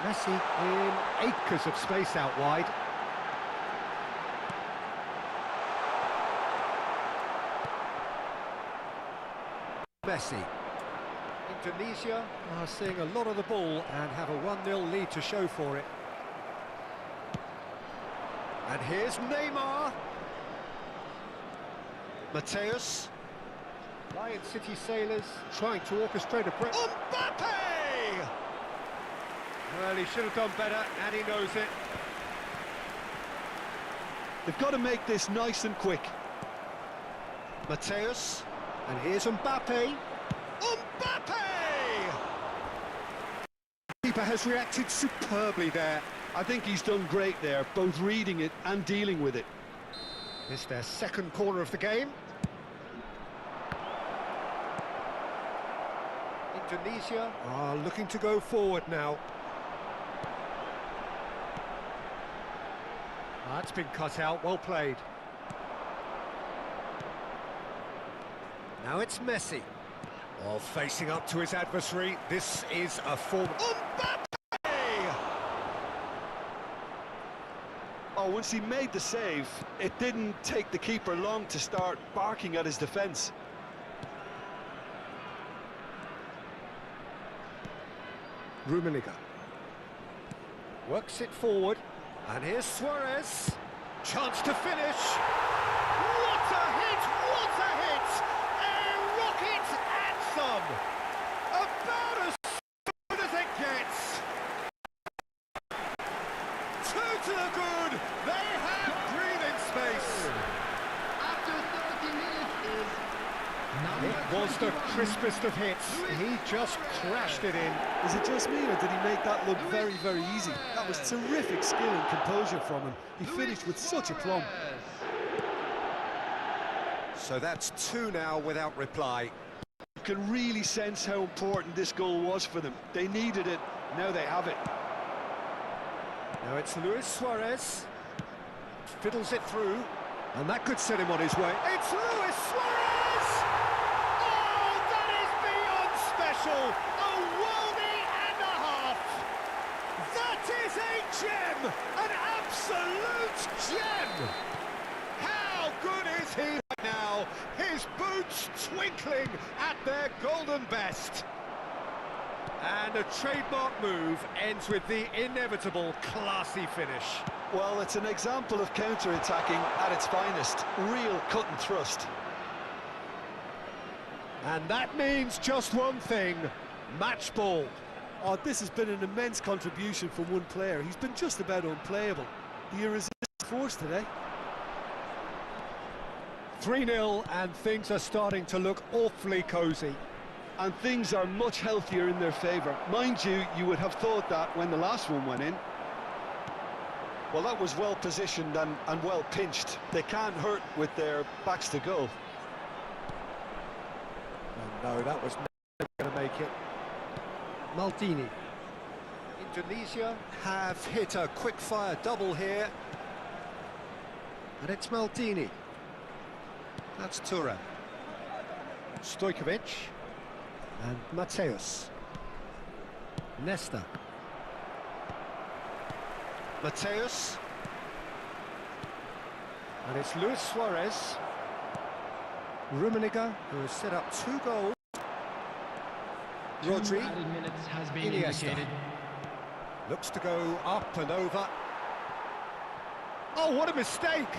Messi in acres of space out wide. Messi. Indonesia are seeing a lot of the ball and have a 1-0 lead to show for it. And here's Neymar. Mateus. Lion City Sailors trying to orchestrate a break. Mbappe! Well, he should have done better, and he knows it. They've got to make this nice and quick. Mateus. And here's Mbappe. Mbappe! Keeper has reacted superbly there. I think he's done great there, both reading it and dealing with it. It's their second corner of the game. Indonesia are looking to go forward now. That's been cut out, well played. Now it's Messi. While facing up to his adversary, this is a form... Oh, once he made the save, it didn't take the keeper long to start barking at his defence. Rummenigge works it forward, and here's Suarez. Chance to finish. What a hit! What a hit! A rocket and some. About as good as it gets. Two to the good. They have breathing space. After 30 minutes is number It was the 21. crispest of hits. He just crashed it in. Is it just me, or did he make that look very, very easy? That was terrific skill and composure from him. He finished with such aplomb. So that's two now without reply. You can really sense how important this goal was for them. They needed it, now they have it. Now it's Luis Suarez. Fiddles it through, and that could set him on his way. It's Luis Suarez! Oh, that is beyond special! A worldie and a half! That is a gem! An absolute gem! How good is he right now? His boots twinkling at their golden best. And a trademark move ends with the inevitable classy finish. Well, it's an example of counter-attacking at its finest. Real cut and thrust. And that means just one thing, match ball. Oh, this has been an immense contribution from one player. He's been just about unplayable. The irresistible force today. 3-0, and things are starting to look awfully cosy. And things are much healthier in their favour. Mind you, you would have thought that when the last one went in. Well, that was well positioned and well pinched. They can't hurt with their backs to goal. Oh, no, that was never going to make it. Maldini. Indonesia have hit a quick-fire double here. And it's Maldini. That's Turan. Stojkovic. And Mateus. Nesta. Mateus. And it's Luis Suarez. Rummenigge, who has set up 2 goals. Rodri. 2 added minutes has been Iniesta. indicated. Looks to go up and over. Oh, what a mistake!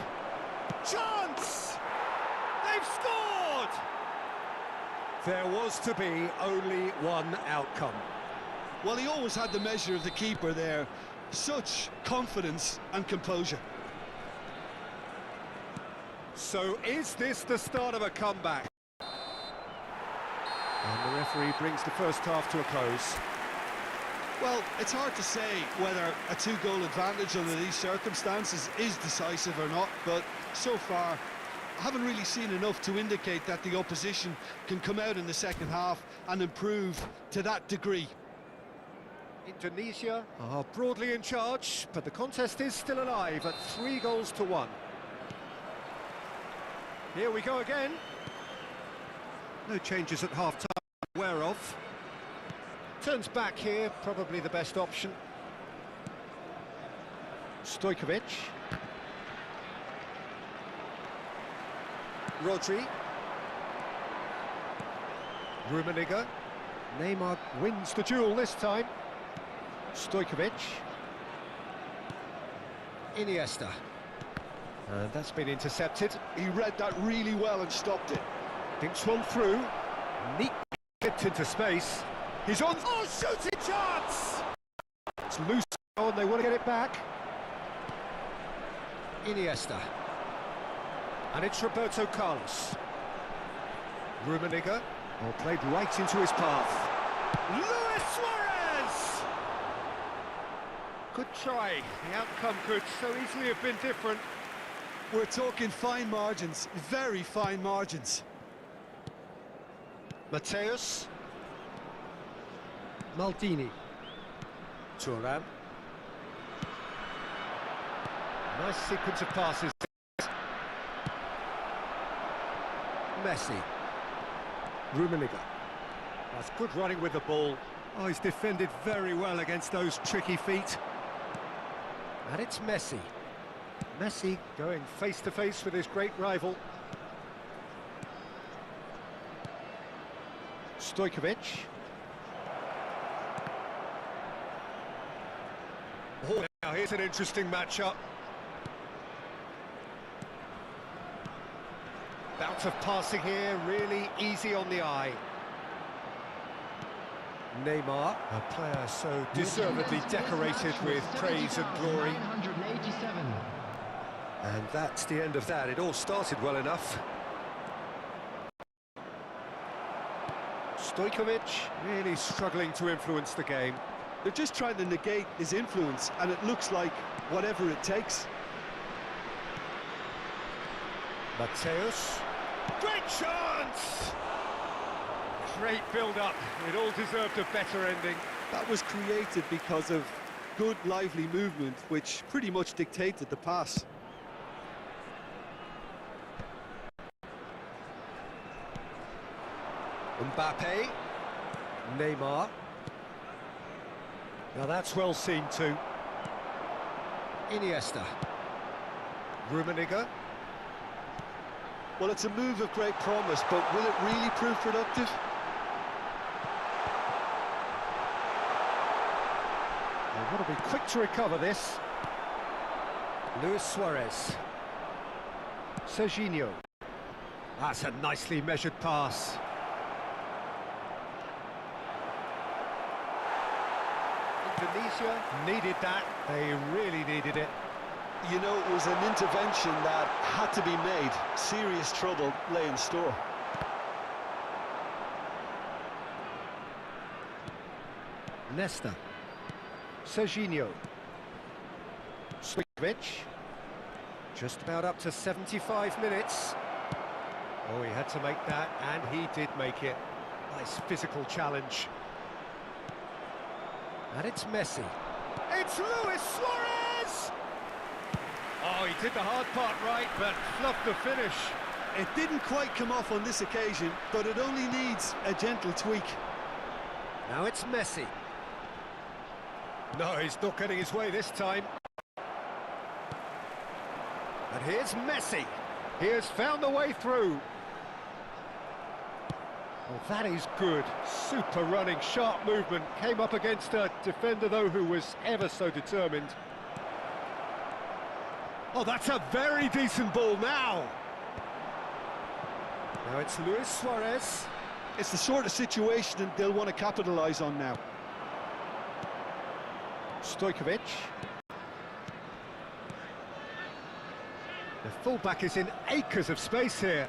Chance! They've scored! There was to be only one outcome. Well, he always had the measure of the keeper there. Such confidence and composure. So is this the start of a comeback? And the referee brings the first half to a close. Well, it's hard to say whether a 2-goal advantage under these circumstances is decisive or not, but so far I haven't really seen enough to indicate that the opposition can come out in the second half and improve to that degree. Indonesia are broadly in charge, but the contest is still alive at 3-1. Here we go again. No changes at half-time I'm aware of. Turns back here, probably the best option. Stojkovic. Rodri. Rummenigge. Neymar wins the duel this time. Stojkovic. Iniesta. And that's been intercepted. He read that really well and stopped it. Thinks one through. Neat clipped into space. He's on. Oh, shooting chance! It's loose on, they want to get it back. Iniesta. And it's Roberto Carlos. Rummenigge. Oh, played right into his path. Luis Suarez! Good try. The outcome could so easily have been different. We're talking fine margins, very fine margins. Mateus. Maldini. Turan. Nice sequence of passes. Messi. Rummenigge. That's good running with the ball. Oh, he's defended very well against those tricky feet. And it's Messi. Messi going face to face with his great rival. Stojkovic. Oh, now here's an interesting matchup. Bout of passing here, really easy on the eye. Neymar, a player so deservedly decorated with praise and glory. 987. And that's the end of that. It all started well enough. Stojkovic really struggling to influence the game. They're just trying to negate his influence, and it looks like whatever it takes. Mateus. Great chance! Great build-up. It all deserved a better ending. That was created because of good, lively movement, which pretty much dictated the pass. Mbappe. Neymar. Now that's well seen too. Iniesta. Rummenigge. Well, it's a move of great promise, but will it really prove productive? They want to be quick to recover this. Luis Suarez. Serginho. That's a nicely measured pass. Indonesia needed that. They really needed it. You know, it was an intervention that had to be made. Serious trouble lay in store. Nesta. Serginho. Stojkovic. Just about up to 75 minutes. Oh, he had to make that, and he did make it. Nice physical challenge. And it's Messi. It's Luis Suarez! Oh, he did the hard part right, but fluffed the finish. It didn't quite come off on this occasion, but it only needs a gentle tweak. Now it's Messi. No, he's not getting his way this time. And here's Messi. He has found the way through. Well, that is good. Super running, sharp movement. Came up against a defender, though, who was ever so determined. Oh, that's a very decent ball now. Now it's Luis Suarez. It's the sort of situation that they'll want to capitalise on now. Stojkovic. The fullback is in acres of space here.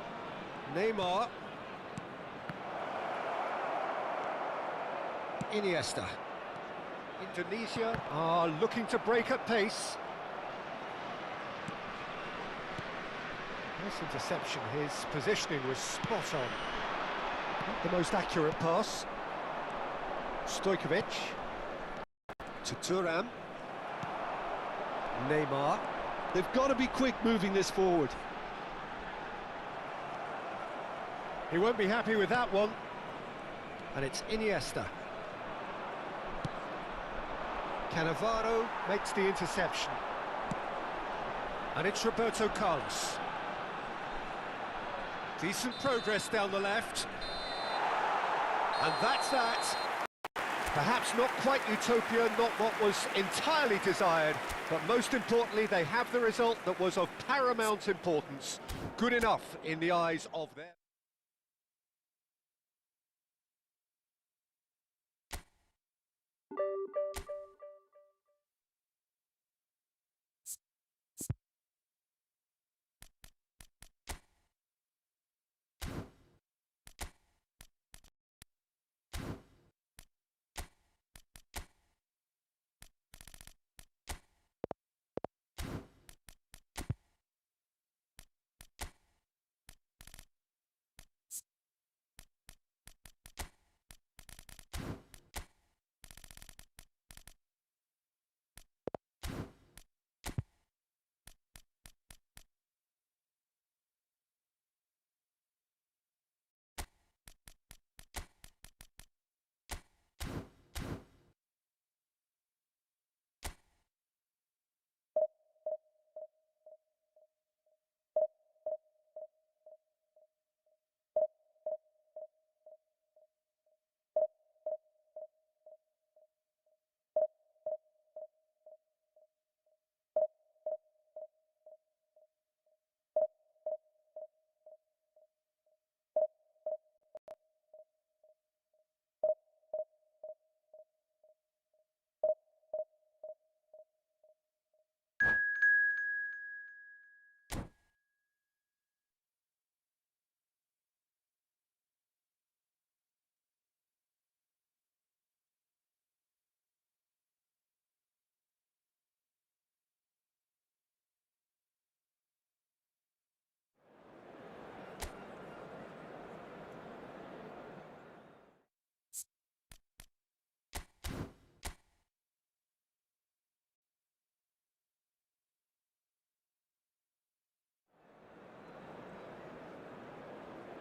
Neymar. Iniesta. Indonesia are looking to break at pace. Nice interception. His positioning was spot on. Not the most accurate pass. Stojkovic. To Thuram. Neymar. They've got to be quick moving this forward. He won't be happy with that one. And it's Iniesta. Cannavaro makes the interception. And it's Roberto Carlos. Decent progress down the left. And that's that. Perhaps not quite utopia, not what was entirely desired, but most importantly, they have the result that was of paramount importance. Good enough in the eyes of their...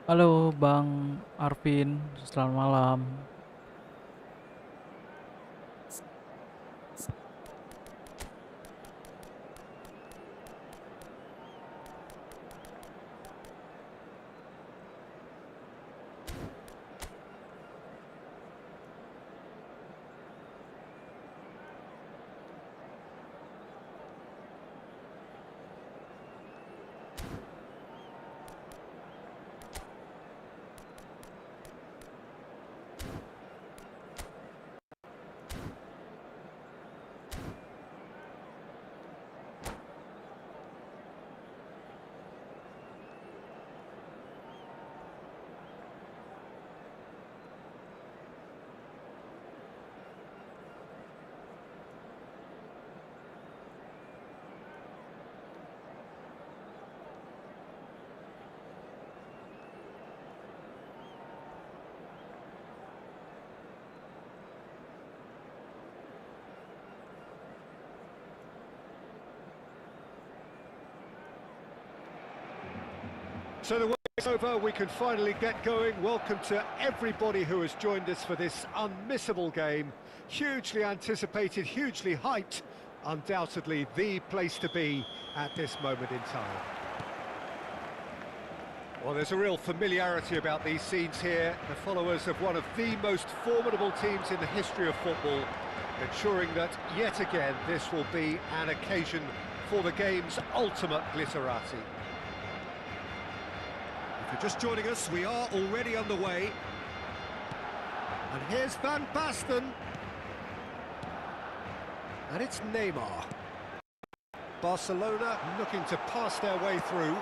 Halo Bang Arvin, selamat malam. So the wait is over, we can finally get going. Welcome to everybody who has joined us for this unmissable game. Hugely anticipated, hugely hyped. Undoubtedly the place to be at this moment in time. Well, there's a real familiarity about these scenes here. The followers of one of the most formidable teams in the history of football, ensuring that yet again this will be an occasion for the game's ultimate glitterati. If you're just joining us, we are already underway. And here's Van Basten. And it's Neymar. Barcelona looking to pass their way through.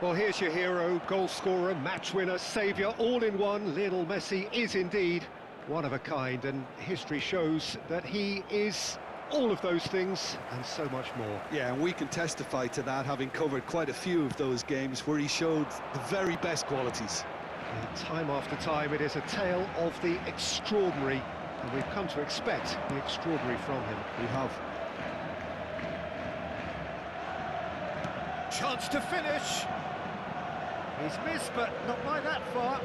Well, here's your hero, goal scorer, match winner, saviour, all in one. Lionel Messi is indeed one of a kind, and history shows that he is all of those things and so much more. Yeah, and we can testify to that, having covered quite a few of those games where he showed the very best qualities. And time after time, it is a tale of the extraordinary, and we've come to expect the extraordinary from him. We have. Chance to finish. He's missed, but not by that far.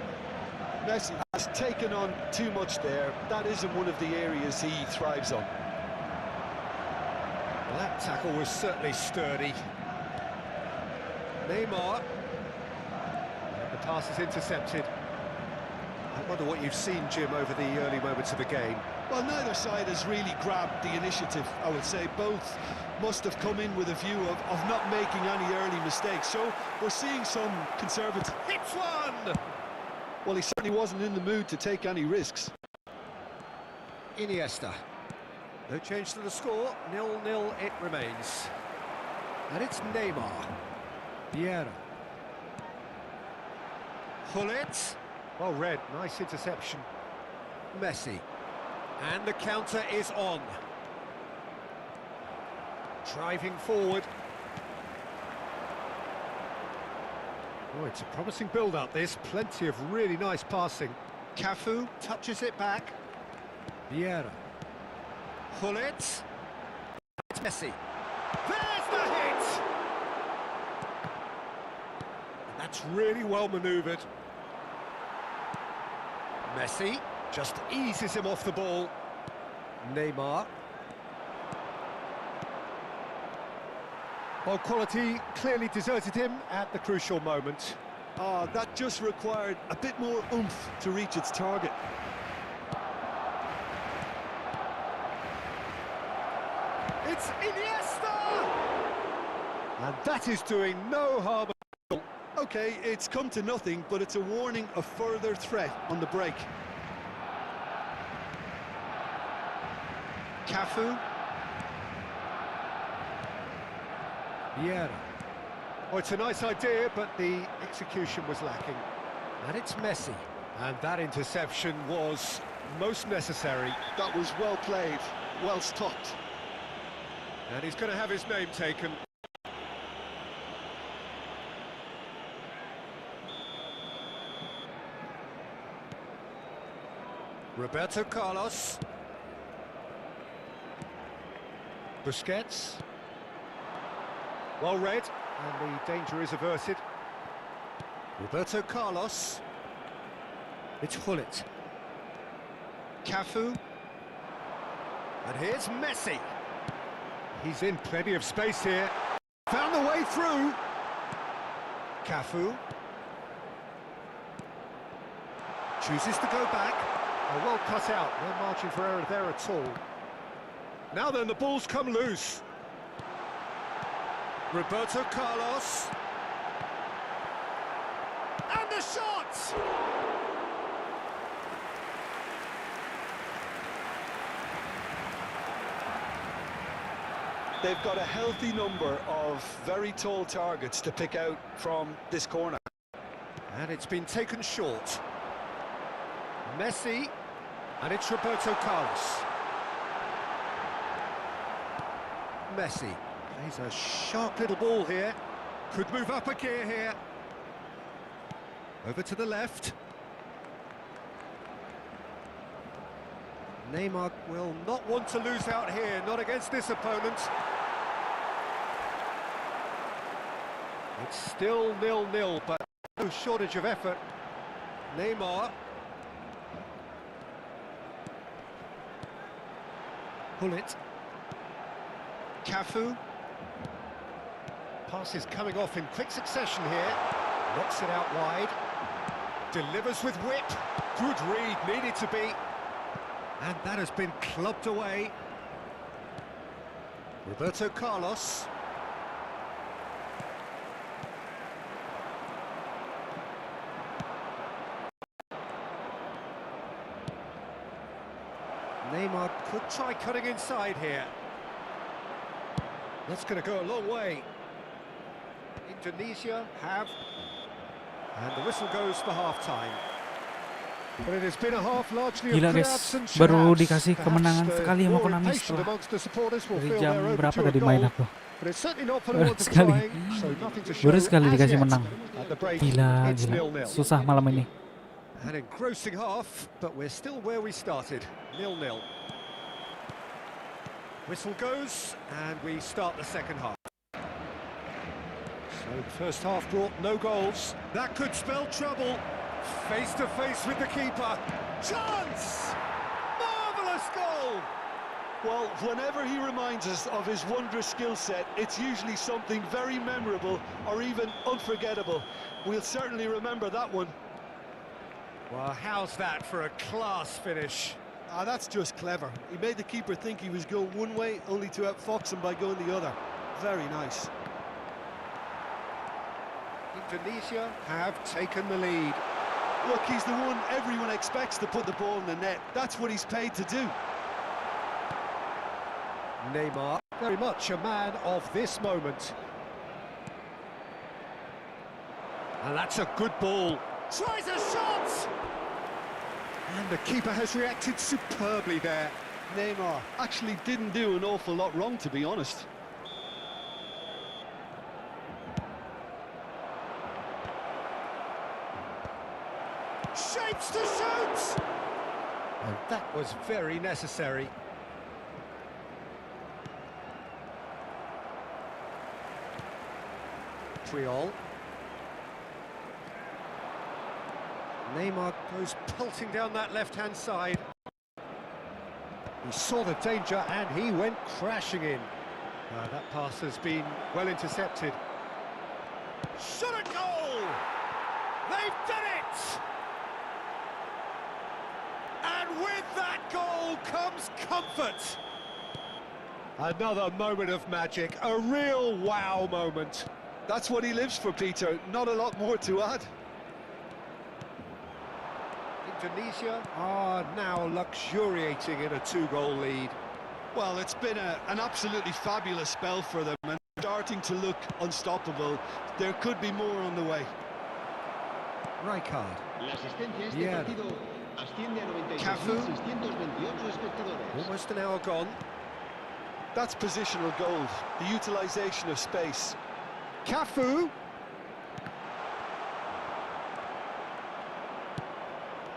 Messi has taken on too much there. That isn't one of the areas he thrives on. Well, that tackle was certainly sturdy. Neymar. And the pass is intercepted. I wonder what you've seen, Jim, over the early moments of the game. Well, neither side has really grabbed the initiative, I would say. Both must have come in with a view of not making any early mistakes. So we're seeing some conservative... Hits one! Well, he certainly wasn't in the mood to take any risks. Iniesta. No change to the score, 0-0 it remains. And it's Neymar. Vieira. Hullet. Well read, nice interception. Messi. And the counter is on. Driving forward. Oh, it's a promising build-up, this. Plenty of really nice passing. Cafu touches it back. Vieira. Hullet. Messi. There's the hit! And that's really well manoeuvred. Messi just eases him off the ball. Neymar. Well, quality clearly deserted him at the crucial moment. That just required a bit more oomph to reach its target. It's Iniesta! And that is doing no harm. Okay, it's come to nothing, but it's a warning of further threat on the break. Cafu. Vieira. Oh, it's a nice idea, but the execution was lacking. And it's Messi. And that interception was most necessary. That was well played, well stopped. And he's going to have his name taken. Roberto Carlos. Busquets. Well read, and the danger is averted. Roberto Carlos. It's Hullet. Cafu. And here's Messi. He's in plenty of space here. Found the way through. Cafu. Chooses to go back. Oh, well cut out. No margin for error there at all. Now then, the ball's come loose. Roberto Carlos. And the shot! They've got a healthy number of very tall targets to pick out from this corner. And it's been taken short. Messi, and it's Roberto Carlos. Messi plays a sharp little ball here. Could move up a gear here. Over to the left. Neymar will not want to lose out here, not against this opponent. It's still 0-0, but no shortage of effort. Neymar. Hullet. Cafu. Pass is coming off in quick succession here. Knocks it out wide. Delivers with whip. Good read, needed to be. And that has been clubbed away. Roberto Carlos. Neymar could try cutting inside here. That's going to go a long way. Indonesia have... And the whistle goes for half-time. But it has been a half largely of Gila good guys, abs and baru shouts. dikasih Perhaps kemenangan the sekali sama more Konami impatient setelah amongst the supporters will dari feel jam they're berapa overdue a tadi main goal. aku. But it's certainly not for the Baru want of sekali. trying, so nothing to show Baru sekali as dikasih yet. menang. At the break, Gila, it's gila. 0-0. Susah malam ini. An engrossing half, but we're still where we started, 0-0. Whistle goes, and we start the second half. So the first half brought no goals. That could spell trouble. Face to face with the keeper. Chance! Marvellous goal! Well, whenever he reminds us of his wondrous skill set, it's usually something very memorable or even unforgettable. We'll certainly remember that one. Well, how's that for a class finish? Ah, that's just clever. He made the keeper think he was going one way, only to outfox him by going the other. Very nice. Indonesia have taken the lead. Look, he's the one everyone expects to put the ball in the net. That's what he's paid to do. Neymar, very much a man of this moment. And that's a good ball. Tries a shot! And the keeper has reacted superbly there. Neymar actually didn't do an awful lot wrong, to be honest. Shapes to shoot! And that was very necessary. Triol. Neymar goes pelting down that left-hand side. He saw the danger and he went crashing in. That pass has been well intercepted. Shot a goal! They've done it! And with that goal comes comfort. Another moment of magic, a real wow moment. That's what he lives for, Peter. Not a lot more to add. Indonesia are now luxuriating in a two-goal lead. Well, it's been an absolutely fabulous spell for them and starting to look unstoppable. There could be more on the way. Rijkaard. La asistencia a este Bien. partido asciende a Cafu. 96.628 espectadores. Almost an hour gone. That's positional gold, the utilisation of space. Cafu.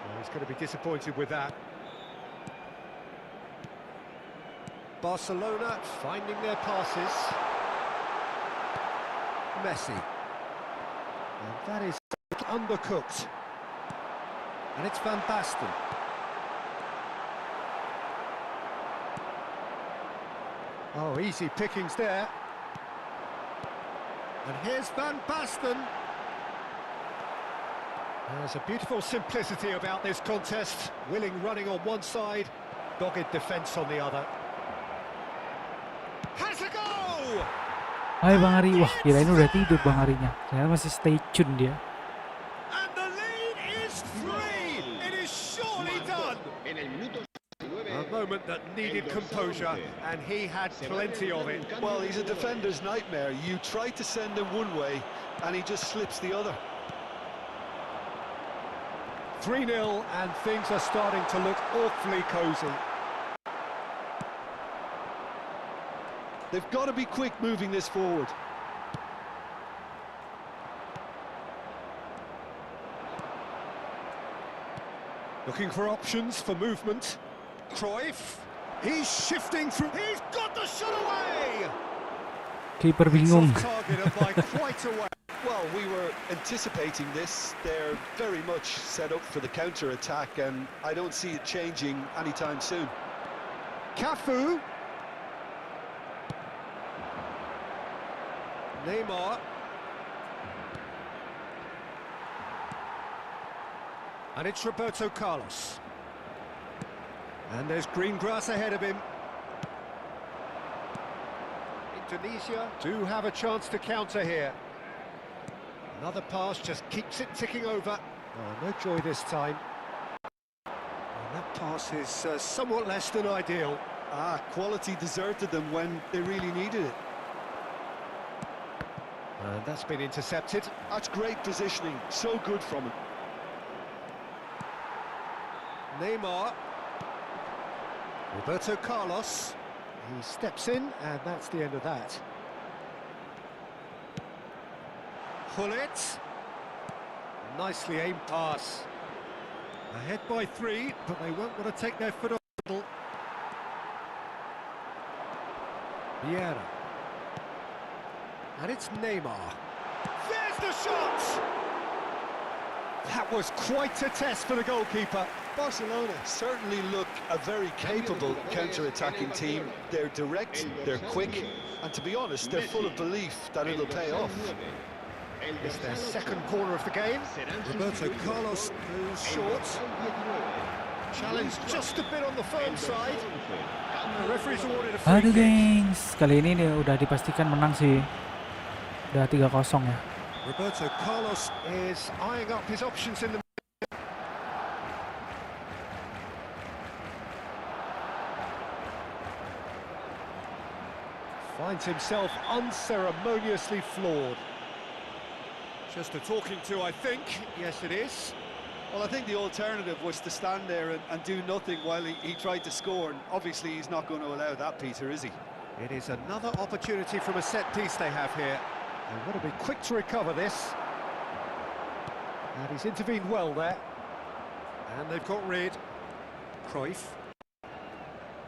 Well, he's going to be disappointed with that. Barcelona finding their passes. Messi. And that is undercooked. And it's Van Basten. Oh, easy pickings there. And here's Van Basten. There's a beautiful simplicity about this contest. Willing running on one side, dogged defence on the other. Has a go! Hai Bang Ari, wah kirain udah tidur Bang Arinya. Saya masih stay tune dia. And the lead is free! It is surely done! A moment that needed composure, and he had plenty of it. Well, he's a defender's nightmare. You try to send him one way, and he just slips the other. 3-0, and things are starting to look awfully cosy. They've got to be quick moving this forward. Looking for options for movement. Cruyff, he's shifting through. He's got the shot away. Keeper It's bingung. off target and by quite a way. Well, we were anticipating this. They're very much set up for the counter-attack, and I don't see it changing anytime soon. Cafu. Neymar. And it's Roberto Carlos. And there's green grass ahead of him. Indonesia do have a chance to counter here. Another pass just keeps it ticking over. Oh, no joy this time. And that pass is somewhat less than ideal. Quality deserted them when they really needed it. And that's been intercepted. That's great positioning, so good from him. Neymar. Roberto Carlos. He steps in, and that's the end of that. Hullet. Nicely aimed pass. Ahead by 3, but they won't want to take their foot off the pedal. Vieira. And it's Neymar. There's the shot! That was quite a test for the goalkeeper. Barcelona certainly look a very capable counter-attacking team. They're direct, they're quick, and to be honest, they're full of belief that it'll pay off. It's their second corner of the game. Roberto Carlos goes short. Challenge just a bit on the firm side. The referee's awarded a free Aduh kick. gengs, kali ini nih udah dipastikan menang sih. Udah 3-0 ya. Roberto Carlos is eyeing up his options in the... Finds himself unceremoniously floored. Just a talking to, I think. Yes, it is. Well, I think the alternative was to stand there and do nothing while he tried to score, and obviously he's not going to allow that, Peter, is he? It is another opportunity from a set piece they have here. They want to be quick to recover this. And he's intervened well there. And they've got rid. Cruyff.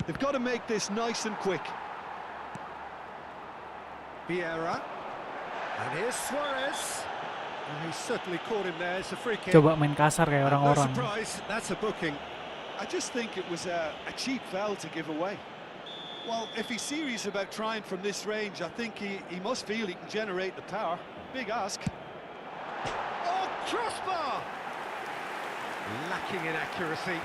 They've got to make this nice and quick. Vieira. And here's Suarez. And he certainly caught him there. It's a free kick. Coba main kasar kayak And no orang-orang. surprise, that's a booking. I just think it was a cheap foul to give away. Well, if he's serious about trying from this range, I think he must feel he can generate the power. Big ask. Oh, crossbar! Lacking in accuracy.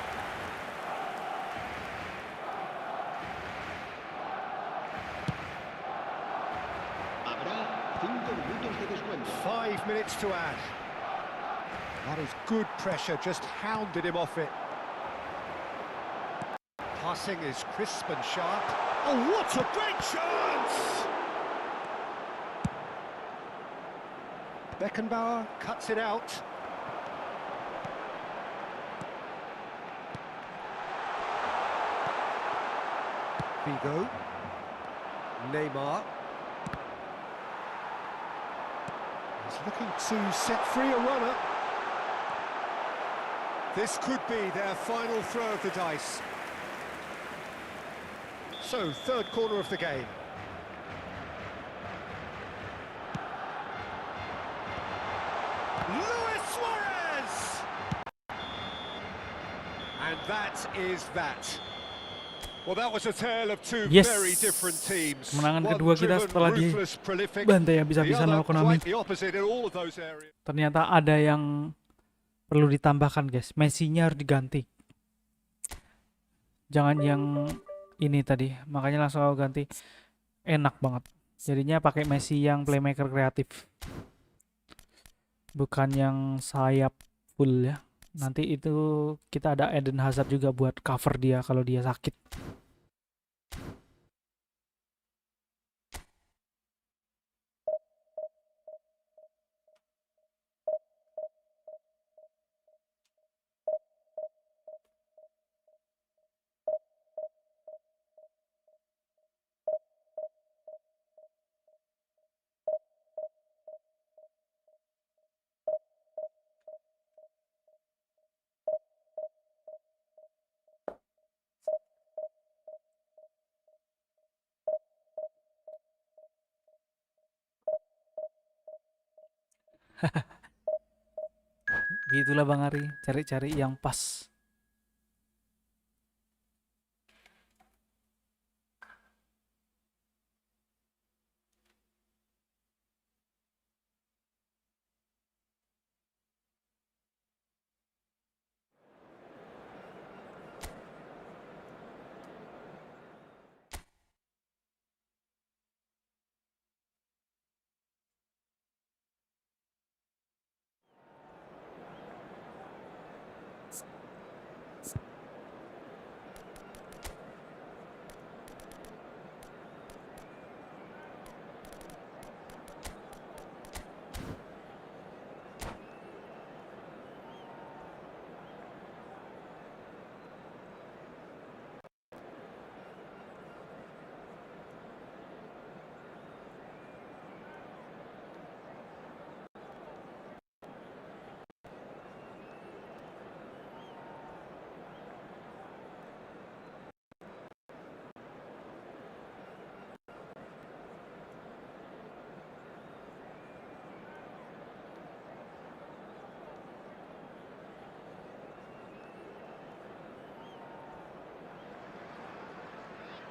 Habrá 5 minutos de descuento. 5 minutes to add. That is good pressure, just hounded him off it. Passing is crisp and sharp. Oh, what a great chance! Beckenbauer cuts it out. Figo. Neymar. He's looking to set free a runner. This could be their final throw of the dice. So, third corner of the game. Luis Suarez! And that is that. Well, that was a tale of two Yes. very different teams. Kemenangan One kedua kita driven, setelah ruthless, prolific. dibantai The habis-habisan other sama Konami. quite the opposite in all of those areas. Ternyata ada yang perlu ditambahkan, guys. Messi-nya harus diganti. Jangan yang ini tadi. Makanya langsung aku ganti. Enak banget. Jadinya pakai Messi yang playmaker kreatif. Bukan yang sayap full ya. Nanti itu kita ada Eden Hazard juga buat cover dia kalau dia sakit. Gitulah Bang Ari, cari-cari yang pas.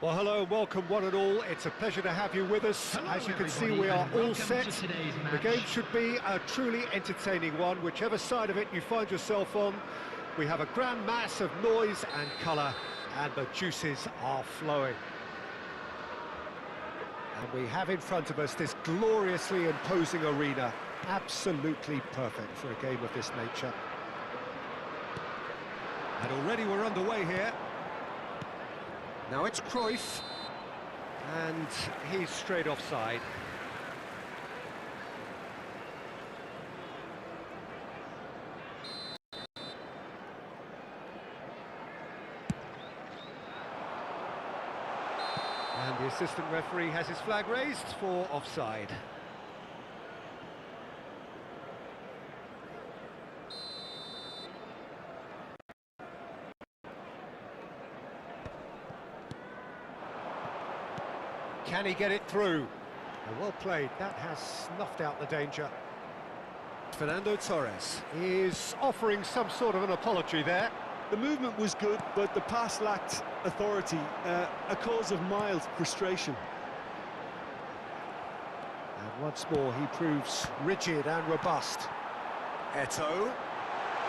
Well, hello and welcome one and all. It's a pleasure to have you with us. Hello, As you can see, everybody, we are and all welcome set. to today's The match. game should be a truly entertaining one, whichever side of it you find yourself on. We have a grand mass of noise and colour, and the juices are flowing. And we have in front of us this gloriously imposing arena, absolutely perfect for a game of this nature. And already we're underway here. Now it's Cruyff, and he's straight offside. And the assistant referee has his flag raised for offside. Can he get it through? Oh, well played. That has snuffed out the danger. Fernando Torres is offering some sort of an apology there. The movement was good, but the pass lacked authority, a cause of mild frustration. And once more, he proves rigid and robust. Eto'o.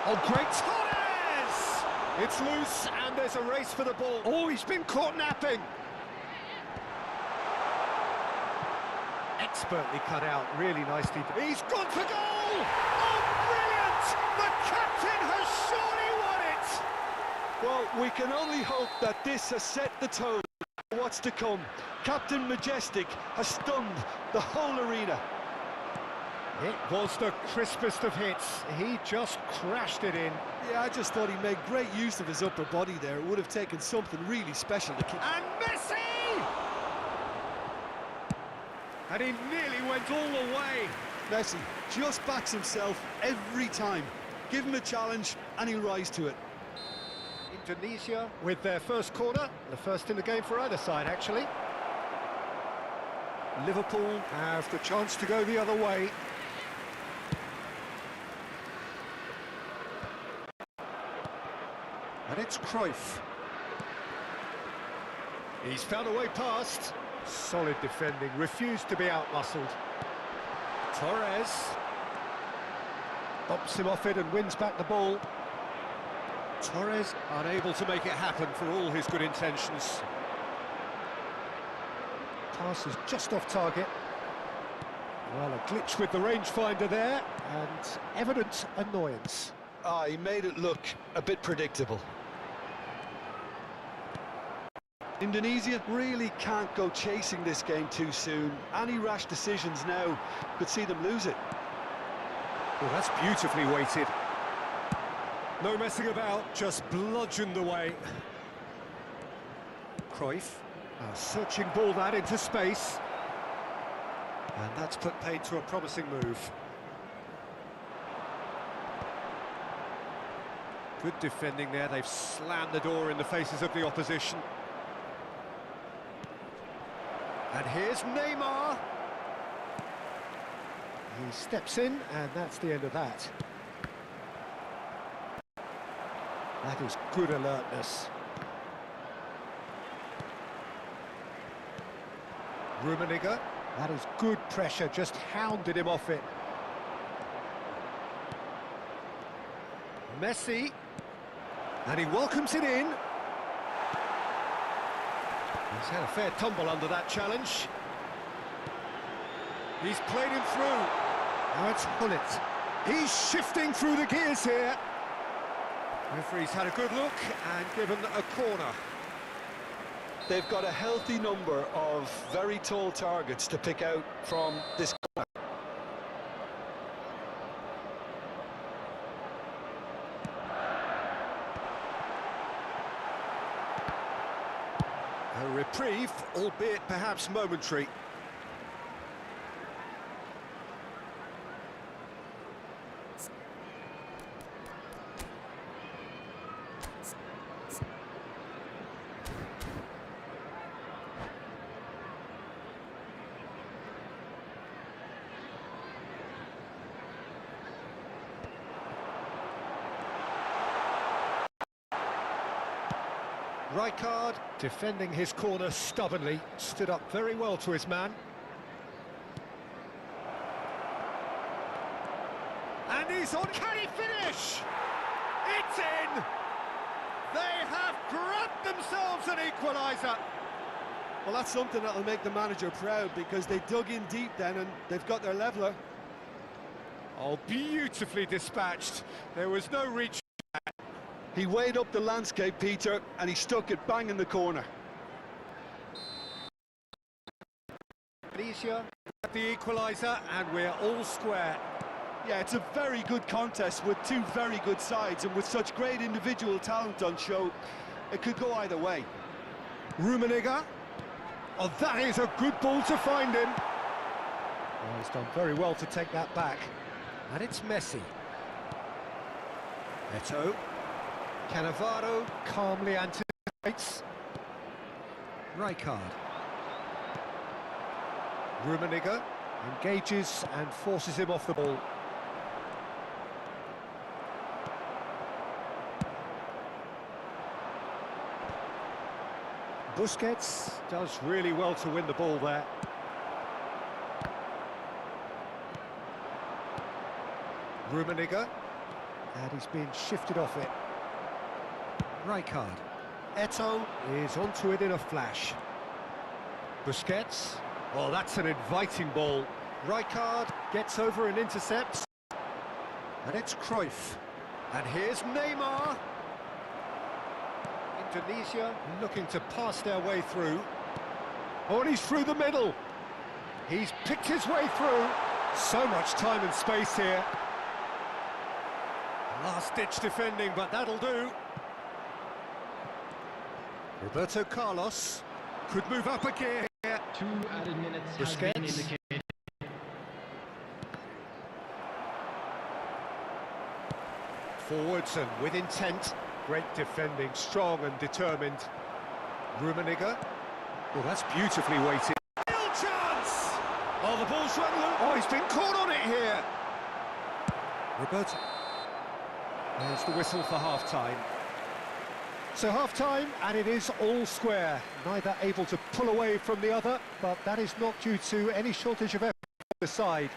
Oh, great Torres! It's loose, and there's a race for the ball. Oh, he's been caught napping. Expertly cut out, really nicely. He's gone for goal! Oh, brilliant! The captain has surely won it! Well, we can only hope that this has set the tone for what's to come. Captain Majestic has stunned the whole arena. It was the crispest of hits. He just crashed it in. Yeah, I just thought he made great use of his upper body there. It would have taken something really special to keep. And Messi! And he nearly went all the way. Messi just backs himself every time. Give him a challenge and he'll rise to it. Indonesia with their first corner, the first in the game for either side actually. Liverpool have the chance to go the other way. And it's Cruyff. He's found a way past. Solid defending, refused to be out-muscled. Torres bumps him off it and wins back the ball. Torres unable to make it happen for all his good intentions. Pass is just off target. Well, a glitch with the rangefinder there, and evident annoyance. He made it look a bit predictable. Indonesia really can't go chasing this game too soon. Any rash decisions now could see them lose it. Well, that's beautifully weighted. No messing about, just bludgeoned away. Cruyff, a searching ball that into space. And that's put paid to a promising move. Good defending there, they've slammed the door in the faces of the opposition. And here's Neymar. He steps in, and that's the end of that. That is good alertness. Rummenigge, that is good pressure, just hounded him off it. Messi, and he welcomes it in. He's had a fair tumble under that challenge. He's played him through. Now it's Hullet. He's shifting through the gears here. Referee's had a good look and given a corner. They've got a healthy number of very tall targets to pick out from this corner. A reprieve, albeit perhaps momentary. Rijkaard, defending his corner stubbornly, stood up very well to his man. And he's on, can he finish? It's in! They have grabbed themselves an equaliser. Well, that's something that'll make the manager proud, because they dug in deep then and they've got their leveller. Oh, beautifully dispatched. There was no reach. He weighed up the landscape, Peter, and he stuck it bang in the corner. Indonesia, the equaliser, and we're all square. Yeah, it's a very good contest with two very good sides, and with such great individual talent on show, it could go either way. Rummenigge. Oh, that is a good ball to find him. Oh, he's done very well to take that back. And it's Messi. Eto'o. Cannavaro calmly anticipates. Rijkaard. Rummenigge engages and forces him off the ball. Busquets does really well to win the ball there. Rummenigge, and he's being shifted off it. Rijkaard. Eto'o is onto it in a flash. Busquets. Oh, that's an inviting ball. Rijkaard gets over and intercepts. And it's Cruyff. And here's Neymar. Indonesia looking to pass their way through. Oh, and he's through the middle. He's picked his way through. So much time and space here. Last-ditch defending, but that'll do. Roberto Carlos could move up a gear here. 2 added minutes has Busquets. been indicated. Forwards and with intent. Great defending, strong and determined. Rummenigge. Well, that's beautifully weighted. Real chance! Oh, the ball's run loose. Oh, he's been caught on it here. Roberto. There's the whistle for half-time. So half-time, and it is all square. Neither able to pull away from the other, but that is not due to any shortage of effort on the side.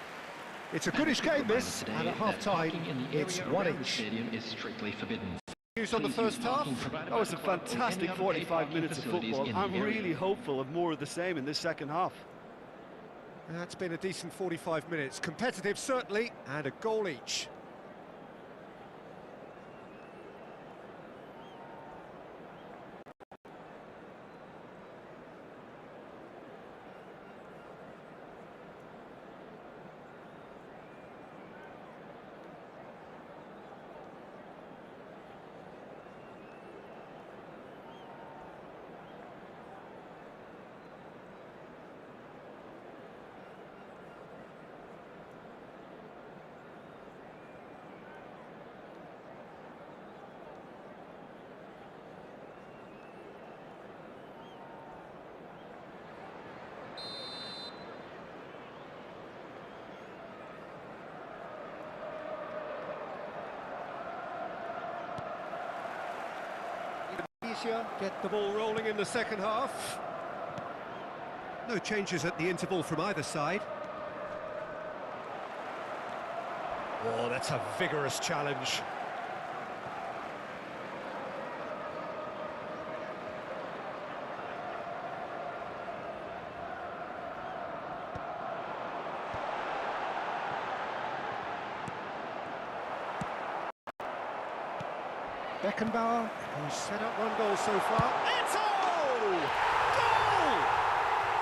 It's a goodish game, this, and at half-time, it's one each. Is strictly forbidden. Views on the first half? That was a fantastic 45 minutes of football. I'm really hopeful of more of the same in this second half. That's been a decent 45 minutes. Competitive, certainly, and a goal each. Get the ball rolling in the second half. No changes at the interval from either side. Oh, that's a vigorous challenge. Beckenbauer, who's set up one goal so far. Goal!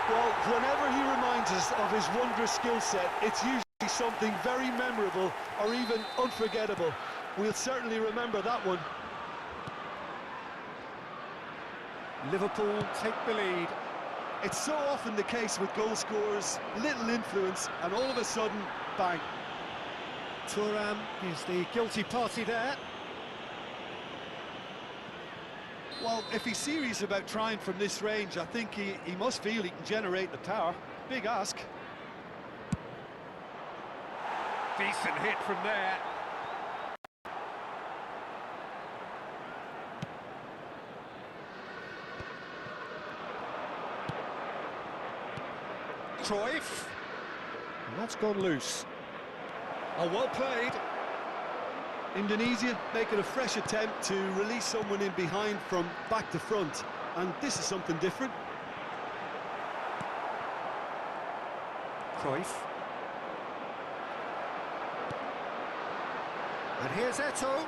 Well, whenever he reminds us of his wondrous skill set, it's usually something very memorable or even unforgettable. We'll certainly remember that one. Liverpool take the lead. It's so often the case with goal scorers, little influence, and all of a sudden, bang. Thuram is the guilty party there. Well, if he's serious about trying from this range, I think he must feel he can generate the power. Big ask. Decent hit from there. Cruyff. And that's gone loose. Oh, well played. Indonesia making a fresh attempt to release someone in behind from back to front, and this is something different. Cruyff. And here's Eto'o.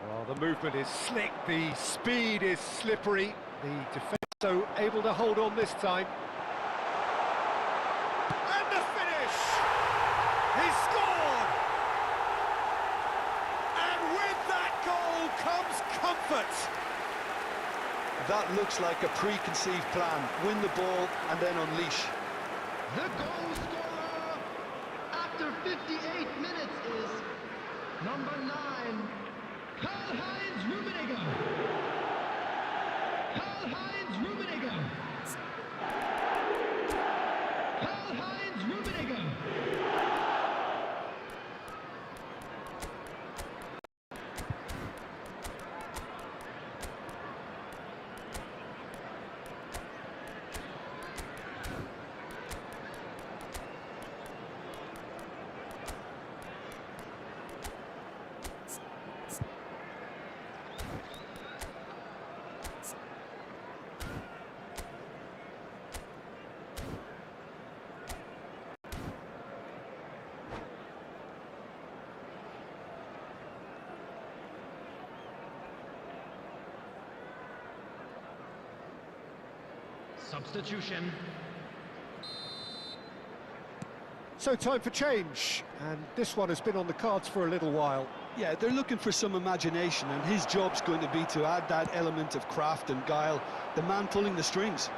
Well, the movement is slick, the speed is slippery, the defence so able to hold on this time. And the finish! He scored! And with that goal comes comfort! That looks like a preconceived plan. Win the ball and then unleash. The goal scorer after 58 minutes is number 9, Karl-Heinz Rummenigge. Karl-Heinz Rummenigge. Karl-Heinz Rummenigge. Substitution. So time for change, and this one has been on the cards for a little while. Yeah, they're looking for some imagination, and his job's going to be to add that element of craft and guile, the man pulling the strings.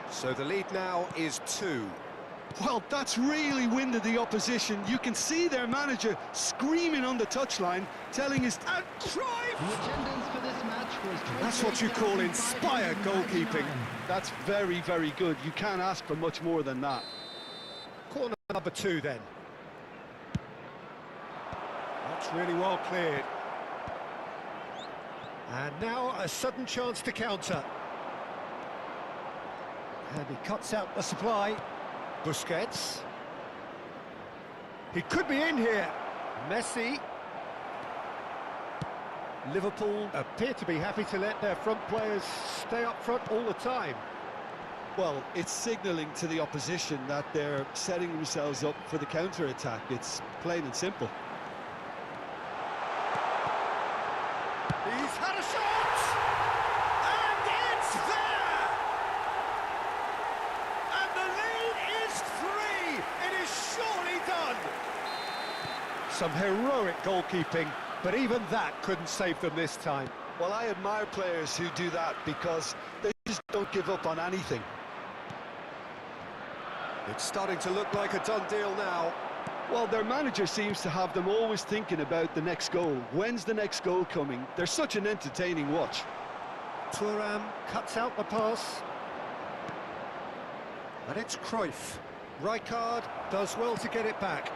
So the lead now is 2. Well, that's really winded the opposition. You can see their manager screaming on the touchline, telling his... And Cruyff! The attendance for this match was That's what you call inspired goalkeeping. That's very, very good. You can't ask for much more than that. Corner Number 2 then. That's really well cleared. And now a sudden chance to counter. And he cuts out the supply. Busquets. He could be in here. Messi. Liverpool appear to be happy to let their front players stay up front all the time. Well, it's signalling to the opposition that they're setting themselves up for the counter-attack. It's plain and simple. He's had a shot! And it's there! And the lead is 3! It is surely done! Some heroic goalkeeping, but even that couldn't save them this time. Well, I admire players who do that because they just don't give up on anything. It's starting to look like a done deal now. Well, their manager seems to have them always thinking about the next goal. When's the next goal coming? They're such an entertaining watch. Thuram cuts out the pass. And it's Cruyff. Rijkaard does well to get it back.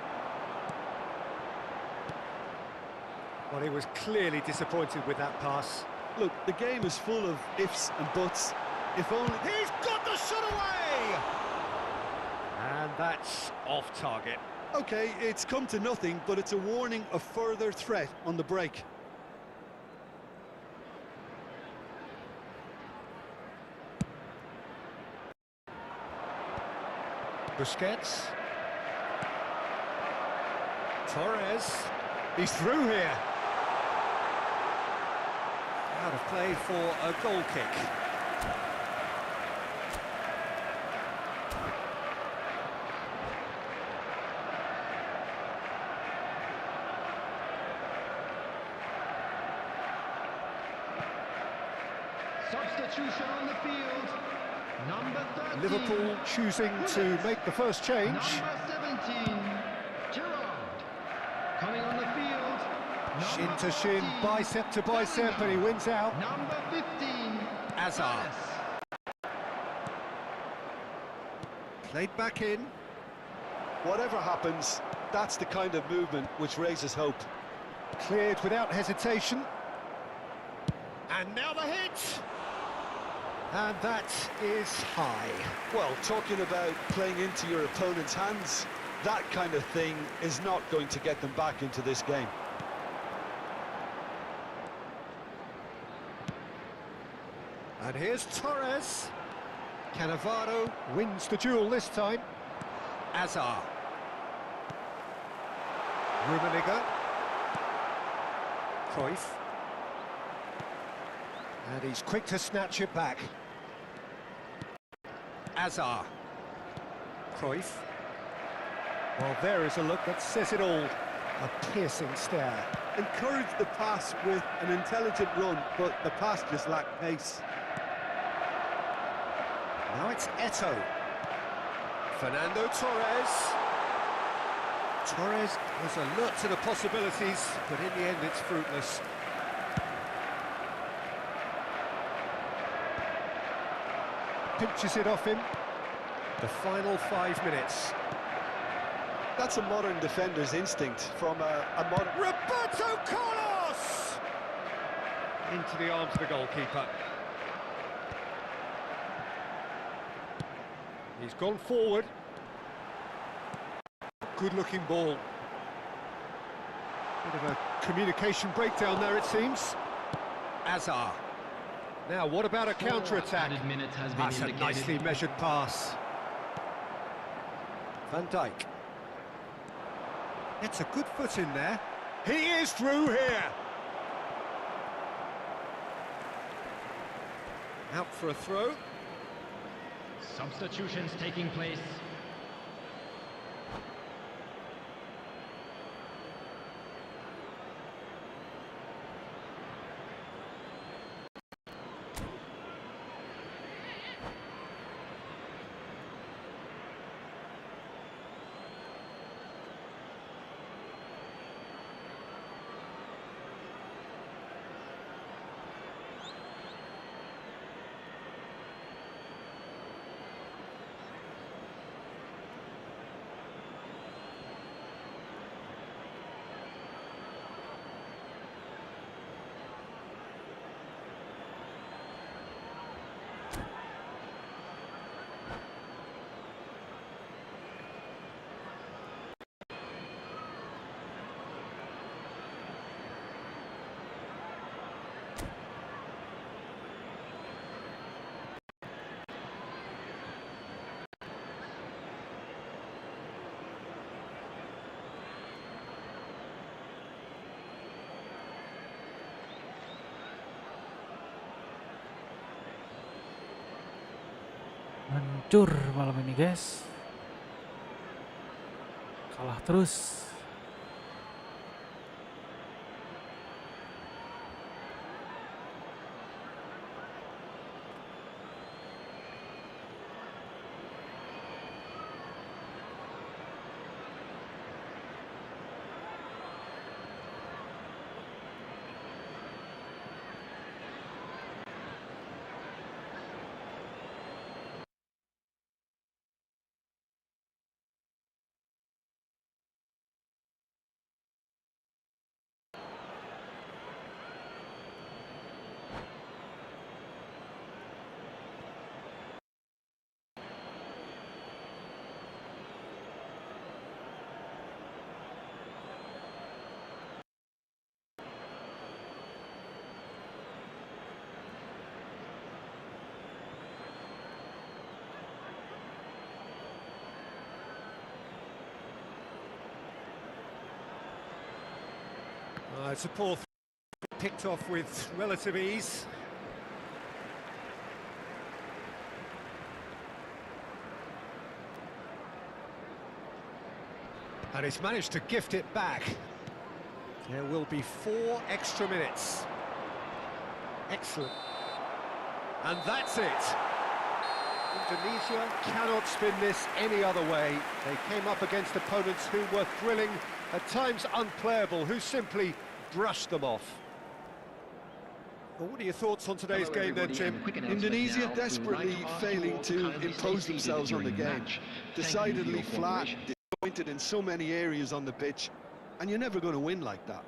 Well, he was clearly disappointed with that pass. Look, the game is full of ifs and buts. If only... He's got the shot away! And that's off target. Okay, it's come to nothing, but it's a warning of further threat on the break. Busquets. Torres. He's through here. Out of play for a goal kick. Substitution on the field. Number 13. Liverpool choosing to make the first change. Number 17. Gerrard. Coming on the field. Shin Number to shin, 14, bicep to bicep, and he wins out. Number 15. Hazard. Played back in. Whatever happens, that's the kind of movement which raises hope. Cleared without hesitation. And now the hit! And that is high. Well, talking about playing into your opponent's hands, that kind of thing is not going to get them back into this game. And here's Torres. Cannavaro wins the duel this time. Azar. Rummenigge. Cruyff. And he's quick to snatch it back. Azar. Cruyff. Well, there is a look that says it all. A piercing stare. Encourage the pass with an intelligent run, but the pass just lacked pace. Now it's Eto'o. Fernando Torres. Torres was alert to the possibilities, but in the end it's fruitless. Pinches it off him. The final 5 minutes. That's a modern defender's instinct from a modern... Roberto Carlos! Into the arms of the goalkeeper. He's gone forward. Good-looking ball. Bit of a communication breakdown there, it seems. Azar. Now, what about a counter-attack? Added minutes has been That's a indicated. nicely measured pass. Van Dijk. Gets a good foot in there. He is through here. Out for a throw. Substitutions taking place. hancur malam ini guys. Kalah terus. It's a poor picked off with relative ease. And he's managed to gift it back. There will be 4 extra minutes. Excellent. And that's it. Indonesia cannot spin this any other way. They came up against opponents who were thrilling, at times unplayable, who simply brushed them off. Well, what are your thoughts on today's game then, Jim? Indonesia desperately failing to impose themselves on the game. Decidedly flat, disappointed in so many areas on the pitch, and you're never going to win like that.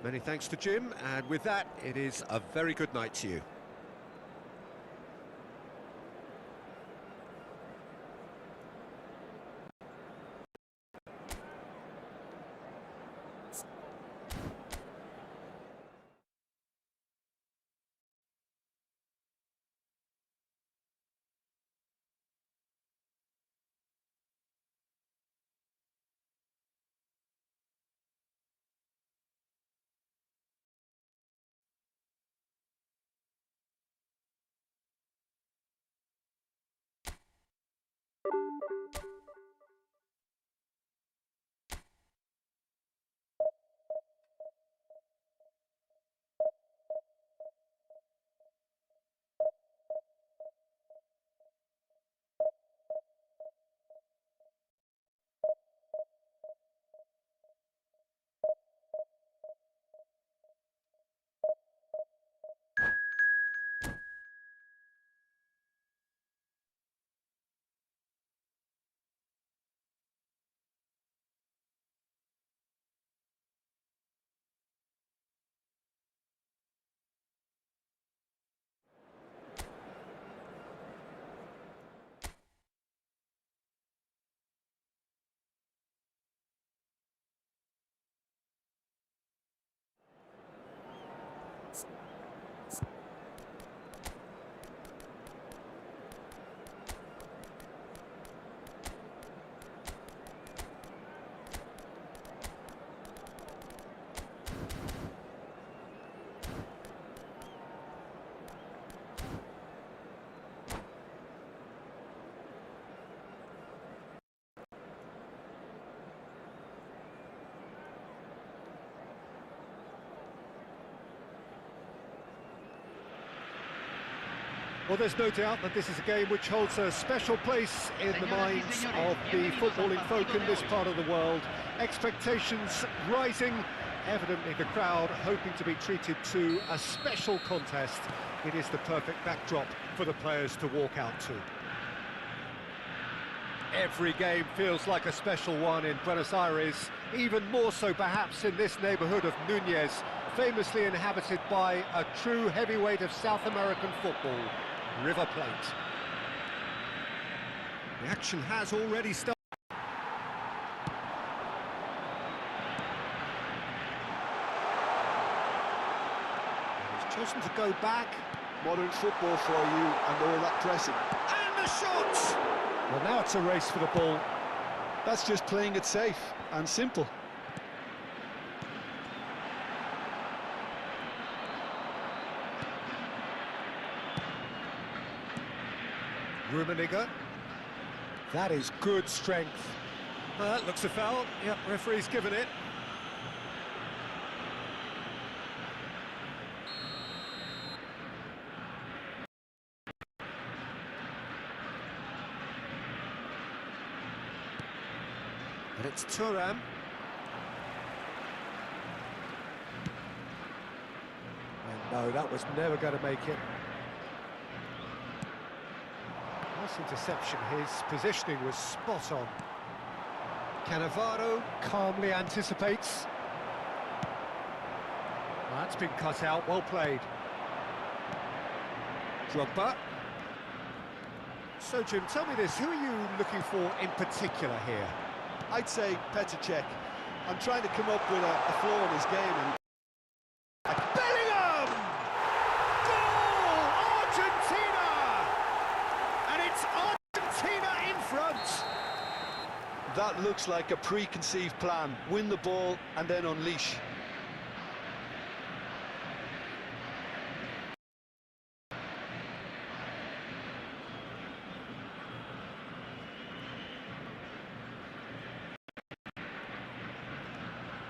Many thanks to Jim, and with that, it is a very good night to you. Well, there's no doubt that this is a game which holds a special place in the minds of the footballing folk in this part of the world. Expectations rising, evidently the crowd hoping to be treated to a special contest. It is the perfect backdrop for the players to walk out to. Every game feels like a special one in Buenos Aires, even more so perhaps in this neighbourhood of Núñez, famously inhabited by a true heavyweight of South American football, River Plate. The action has already started. He's chosen to go back. Modern football for you and all that pressing. And the shot! Well, now it's a race for the ball. That's just playing it safe and simple. Rummenigge. That is good strength. That looks a foul. Yep, referee's given it. And it's Thuram. And no, that was never going to make it. Nice interception. His positioning was spot on. Cannavaro calmly anticipates. Well, that's been cut out. Well played. Drogba. So, Jim, tell me this. Who are you looking for in particular here? I'd say Petr Cech. I'm trying to come up with a flaw in his game. And Bellingham! Goal! Argentina! And it's Argentina in front. That looks like a preconceived plan. Win the ball and then unleash.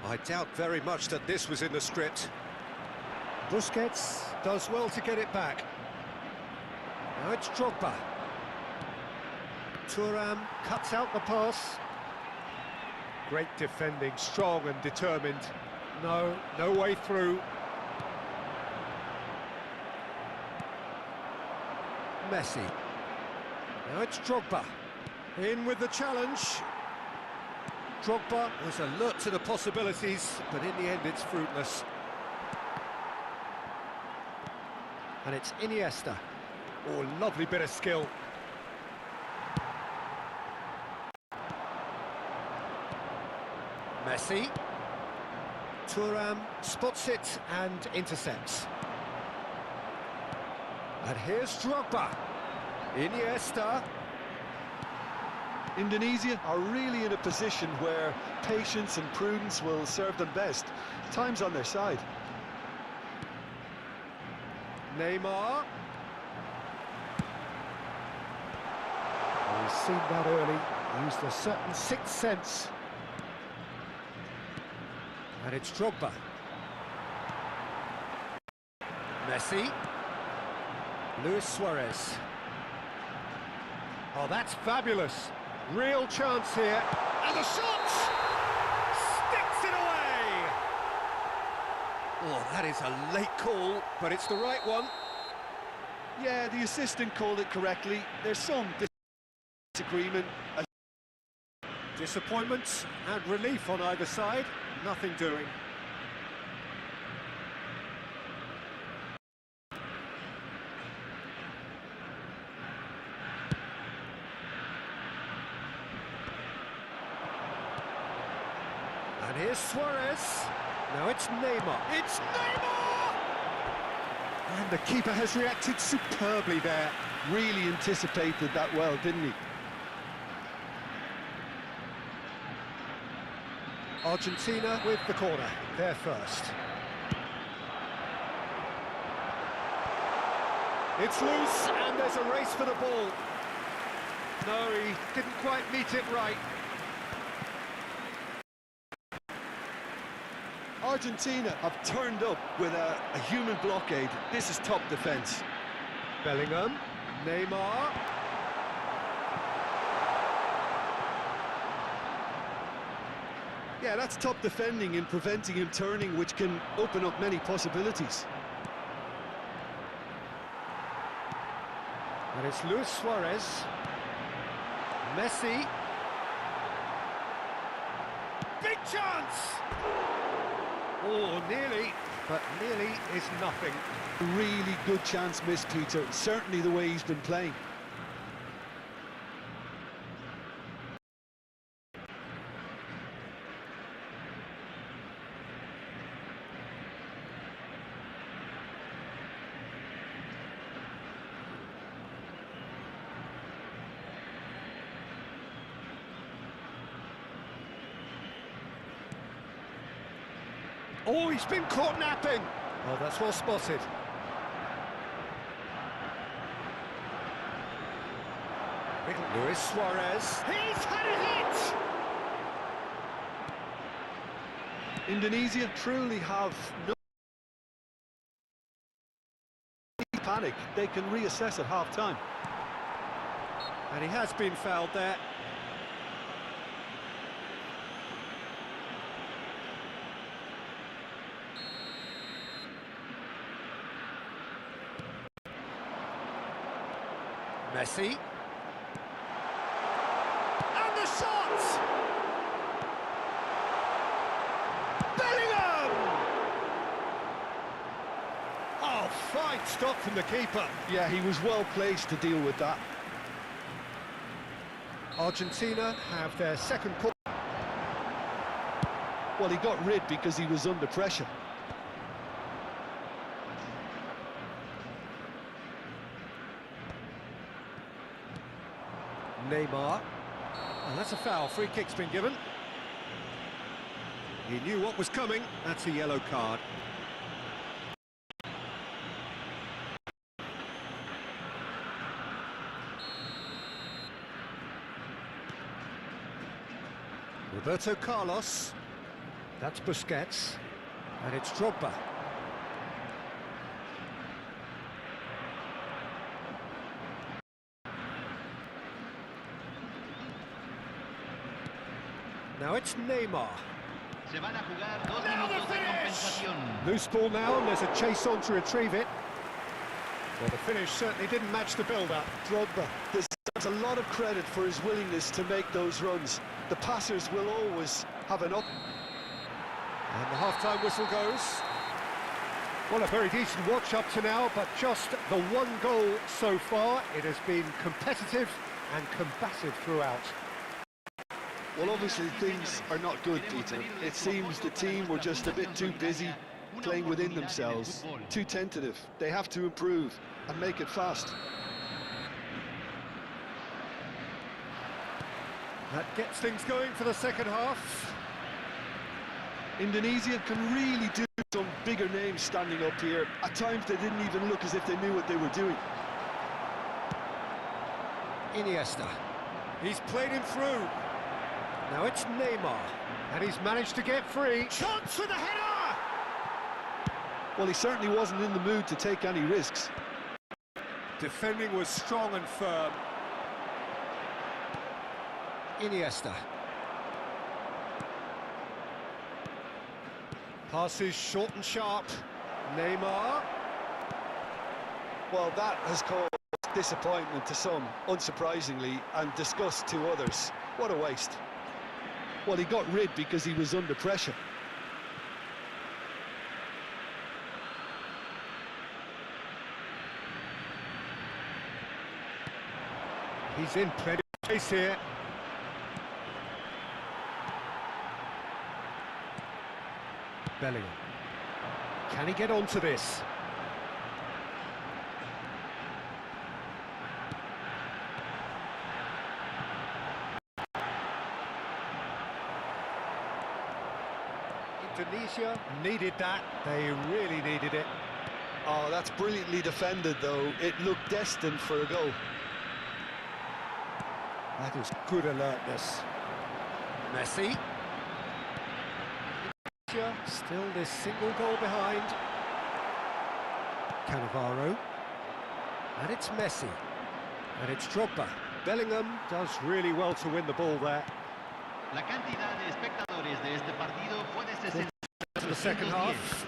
I doubt very much that this was in the script. Busquets does well to get it back. Now it's Drogba. Thuram cuts out the pass. Great defending, strong and determined. No way through. Messi. Now it's Drogba. In with the challenge. Drogba was alert to the possibilities, but in the end it's fruitless. And it's Iniesta. Oh, lovely bit of skill. Messi. Thuram spots it and intercepts. And here's Drogba. Iniesta. Indonesia are really in a position where patience and prudence will serve them best. Time's on their side. Neymar. He's seen that early, used a certain sixth sense. And it's Drogba. Messi. Luis Suarez. Oh, that's fabulous. Real chance here. And the shot! Sticks it away! Oh, that is a late call, but it's the right one. Yeah, the assistant called it correctly. There's some disagreement. Disappointment and relief on either side. Nothing doing. And here's Suarez. Now it's Neymar. It's Neymar! And the keeper has reacted superbly there. Really anticipated that well, didn't he? Argentina with the corner, they're first. It's loose, and there's a race for the ball. No, he didn't quite meet it right. Argentina have turned up with a human blockade. This is top defence. Bellingham, Neymar. Yeah, that's top defending in preventing him turning, which can open up many possibilities. And it's Luis Suarez. Messi. Big chance! Oh, nearly, but nearly is nothing. Really good chance missed, Peter. Certainly the way he's been playing. Oh, he's been caught napping. Oh, that's well spotted. Luis Suarez. He's had a hit! Indonesia truly have no panic. They can reassess at half-time. And he has been fouled there. Messi. And the shot! Bellingham! Oh, fine stop from the keeper. Yeah, he was well placed to deal with that. Argentina have their second call. Well, he got rid because he was under pressure. Neymar. And that's a foul. Free kick's been given. He knew what was coming. That's a yellow card. Roberto Carlos. That's Busquets. And it's Drogba. Now it's Neymar. Se van a jugar 2 minutos de compensación. Loose ball now, and there's a chase on to retrieve it. Well, the finish certainly didn't match the build-up. Drogba deserves a lot of credit for his willingness to make those runs. The passers will always have an up. And the half-time whistle goes. Well, a very decent watch up to now, but just the one goal so far. It has been competitive and combative throughout. Well, obviously things are not good, Peter. It seems the team were just a bit too busy playing within themselves, too tentative. They have to improve and make it fast. That gets things going for the second half. Indonesia can really do some bigger names standing up here. At times they didn't even look as if they knew what they were doing. Iniesta. He's played him through. Now it's Neymar, and he's managed to get free. Chance with a header! Well, he certainly wasn't in the mood to take any risks. Defending was strong and firm. Iniesta. Passes short and sharp. Neymar. Well, that has caused disappointment to some, unsurprisingly, and disgust to others. What a waste. Well, he got rid because he was under pressure. He's in plenty of space here. Bellingham. Can he get onto this? Indonesia needed that. They really needed it. Oh, that's brilliantly defended, though. It looked destined for a goal. That is good alertness. Messi. Still this single goal behind. Cannavaro. And it's Messi. And it's Drogba. Bellingham does really well to win the ball there. La cantidad de espectadores de este partido fue de 60. To the second half.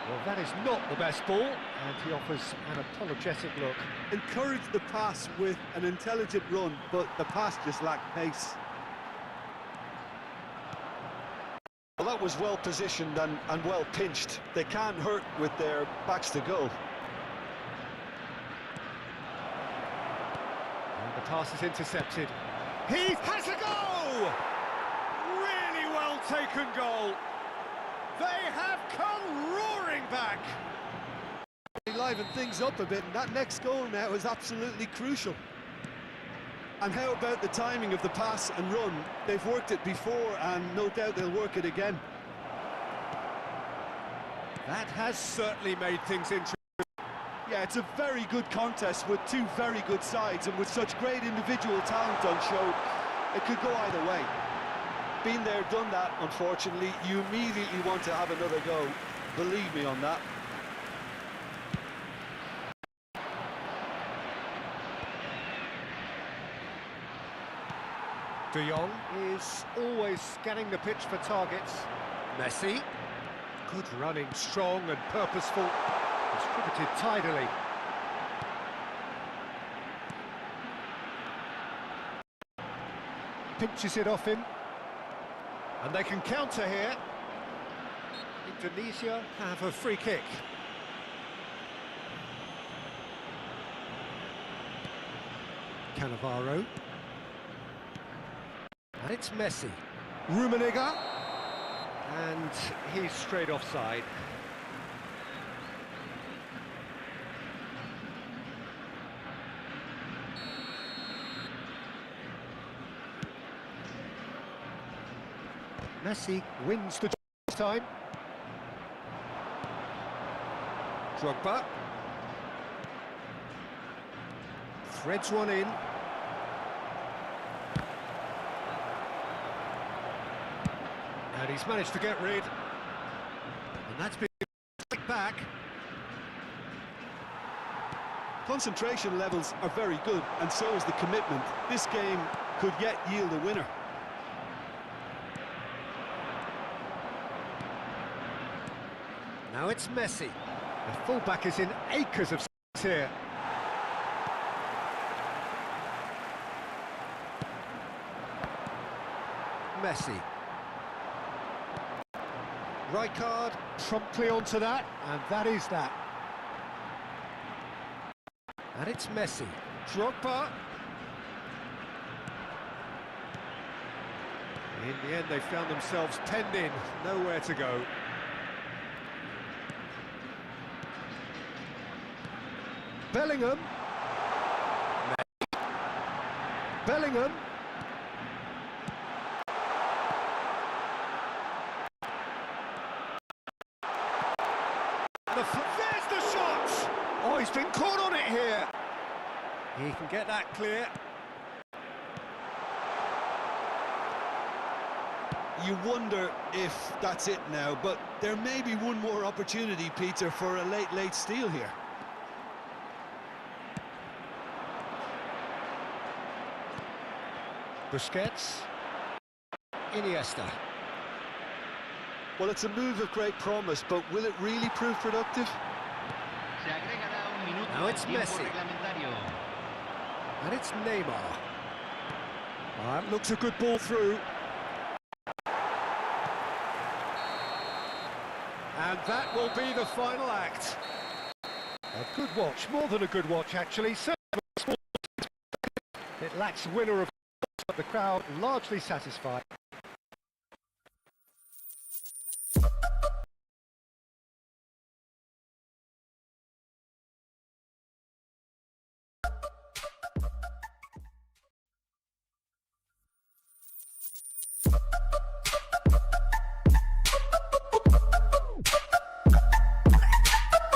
Well, that is not the best ball, and he offers an apologetic look. Encouraged the pass with an intelligent run, but the pass just lacked pace. Well, that was well positioned and well pinched. They can't hurt with their backs to goal. And the pass is intercepted. He has a goal! Really well taken goal. They have come roaring back. They livened things up a bit, and that next goal now is absolutely crucial. And how about the timing of the pass and run? They've worked it before, and no doubt they'll work it again. That has certainly made things interesting. Yeah, it's a very good contest with two very good sides, and with such great individual talent on show, it could go either way. Been there, done that, unfortunately. You immediately want to have another go. Believe me on that. De Jong is always scanning the pitch for targets. Messi, good running, strong and purposeful. Distributed tidily. Pinches it off him. And they can counter here. Indonesia have a free kick. Cannavaro. And it's Messi. Rummenigge. And he's straight offside. Messi wins the time. Drogba. Threads one in. And he's managed to get rid. And that's been back. Concentration levels are very good, and so is the commitment. This game could yet yield a winner. Now it's Messi. The fullback is in acres of space here. Messi. Rijkaard promptly onto that, and that is that. And it's Messi. Drogba. In the end, they found themselves penned in, nowhere to go. Bellingham. Bellingham. There's the shot! Oh, he's been caught on it here. He can get that clear. You wonder if that's it now, but there may be one more opportunity, Peter, for a late steal here. Busquets. Iniesta. Well, it's a move of great promise, but will it really prove productive? Now it's Messi. And it's Neymar. That looks a good ball through. And that will be the final act. A good watch, more than a good watch actually. It lacks winner of, but the crowd largely satisfied.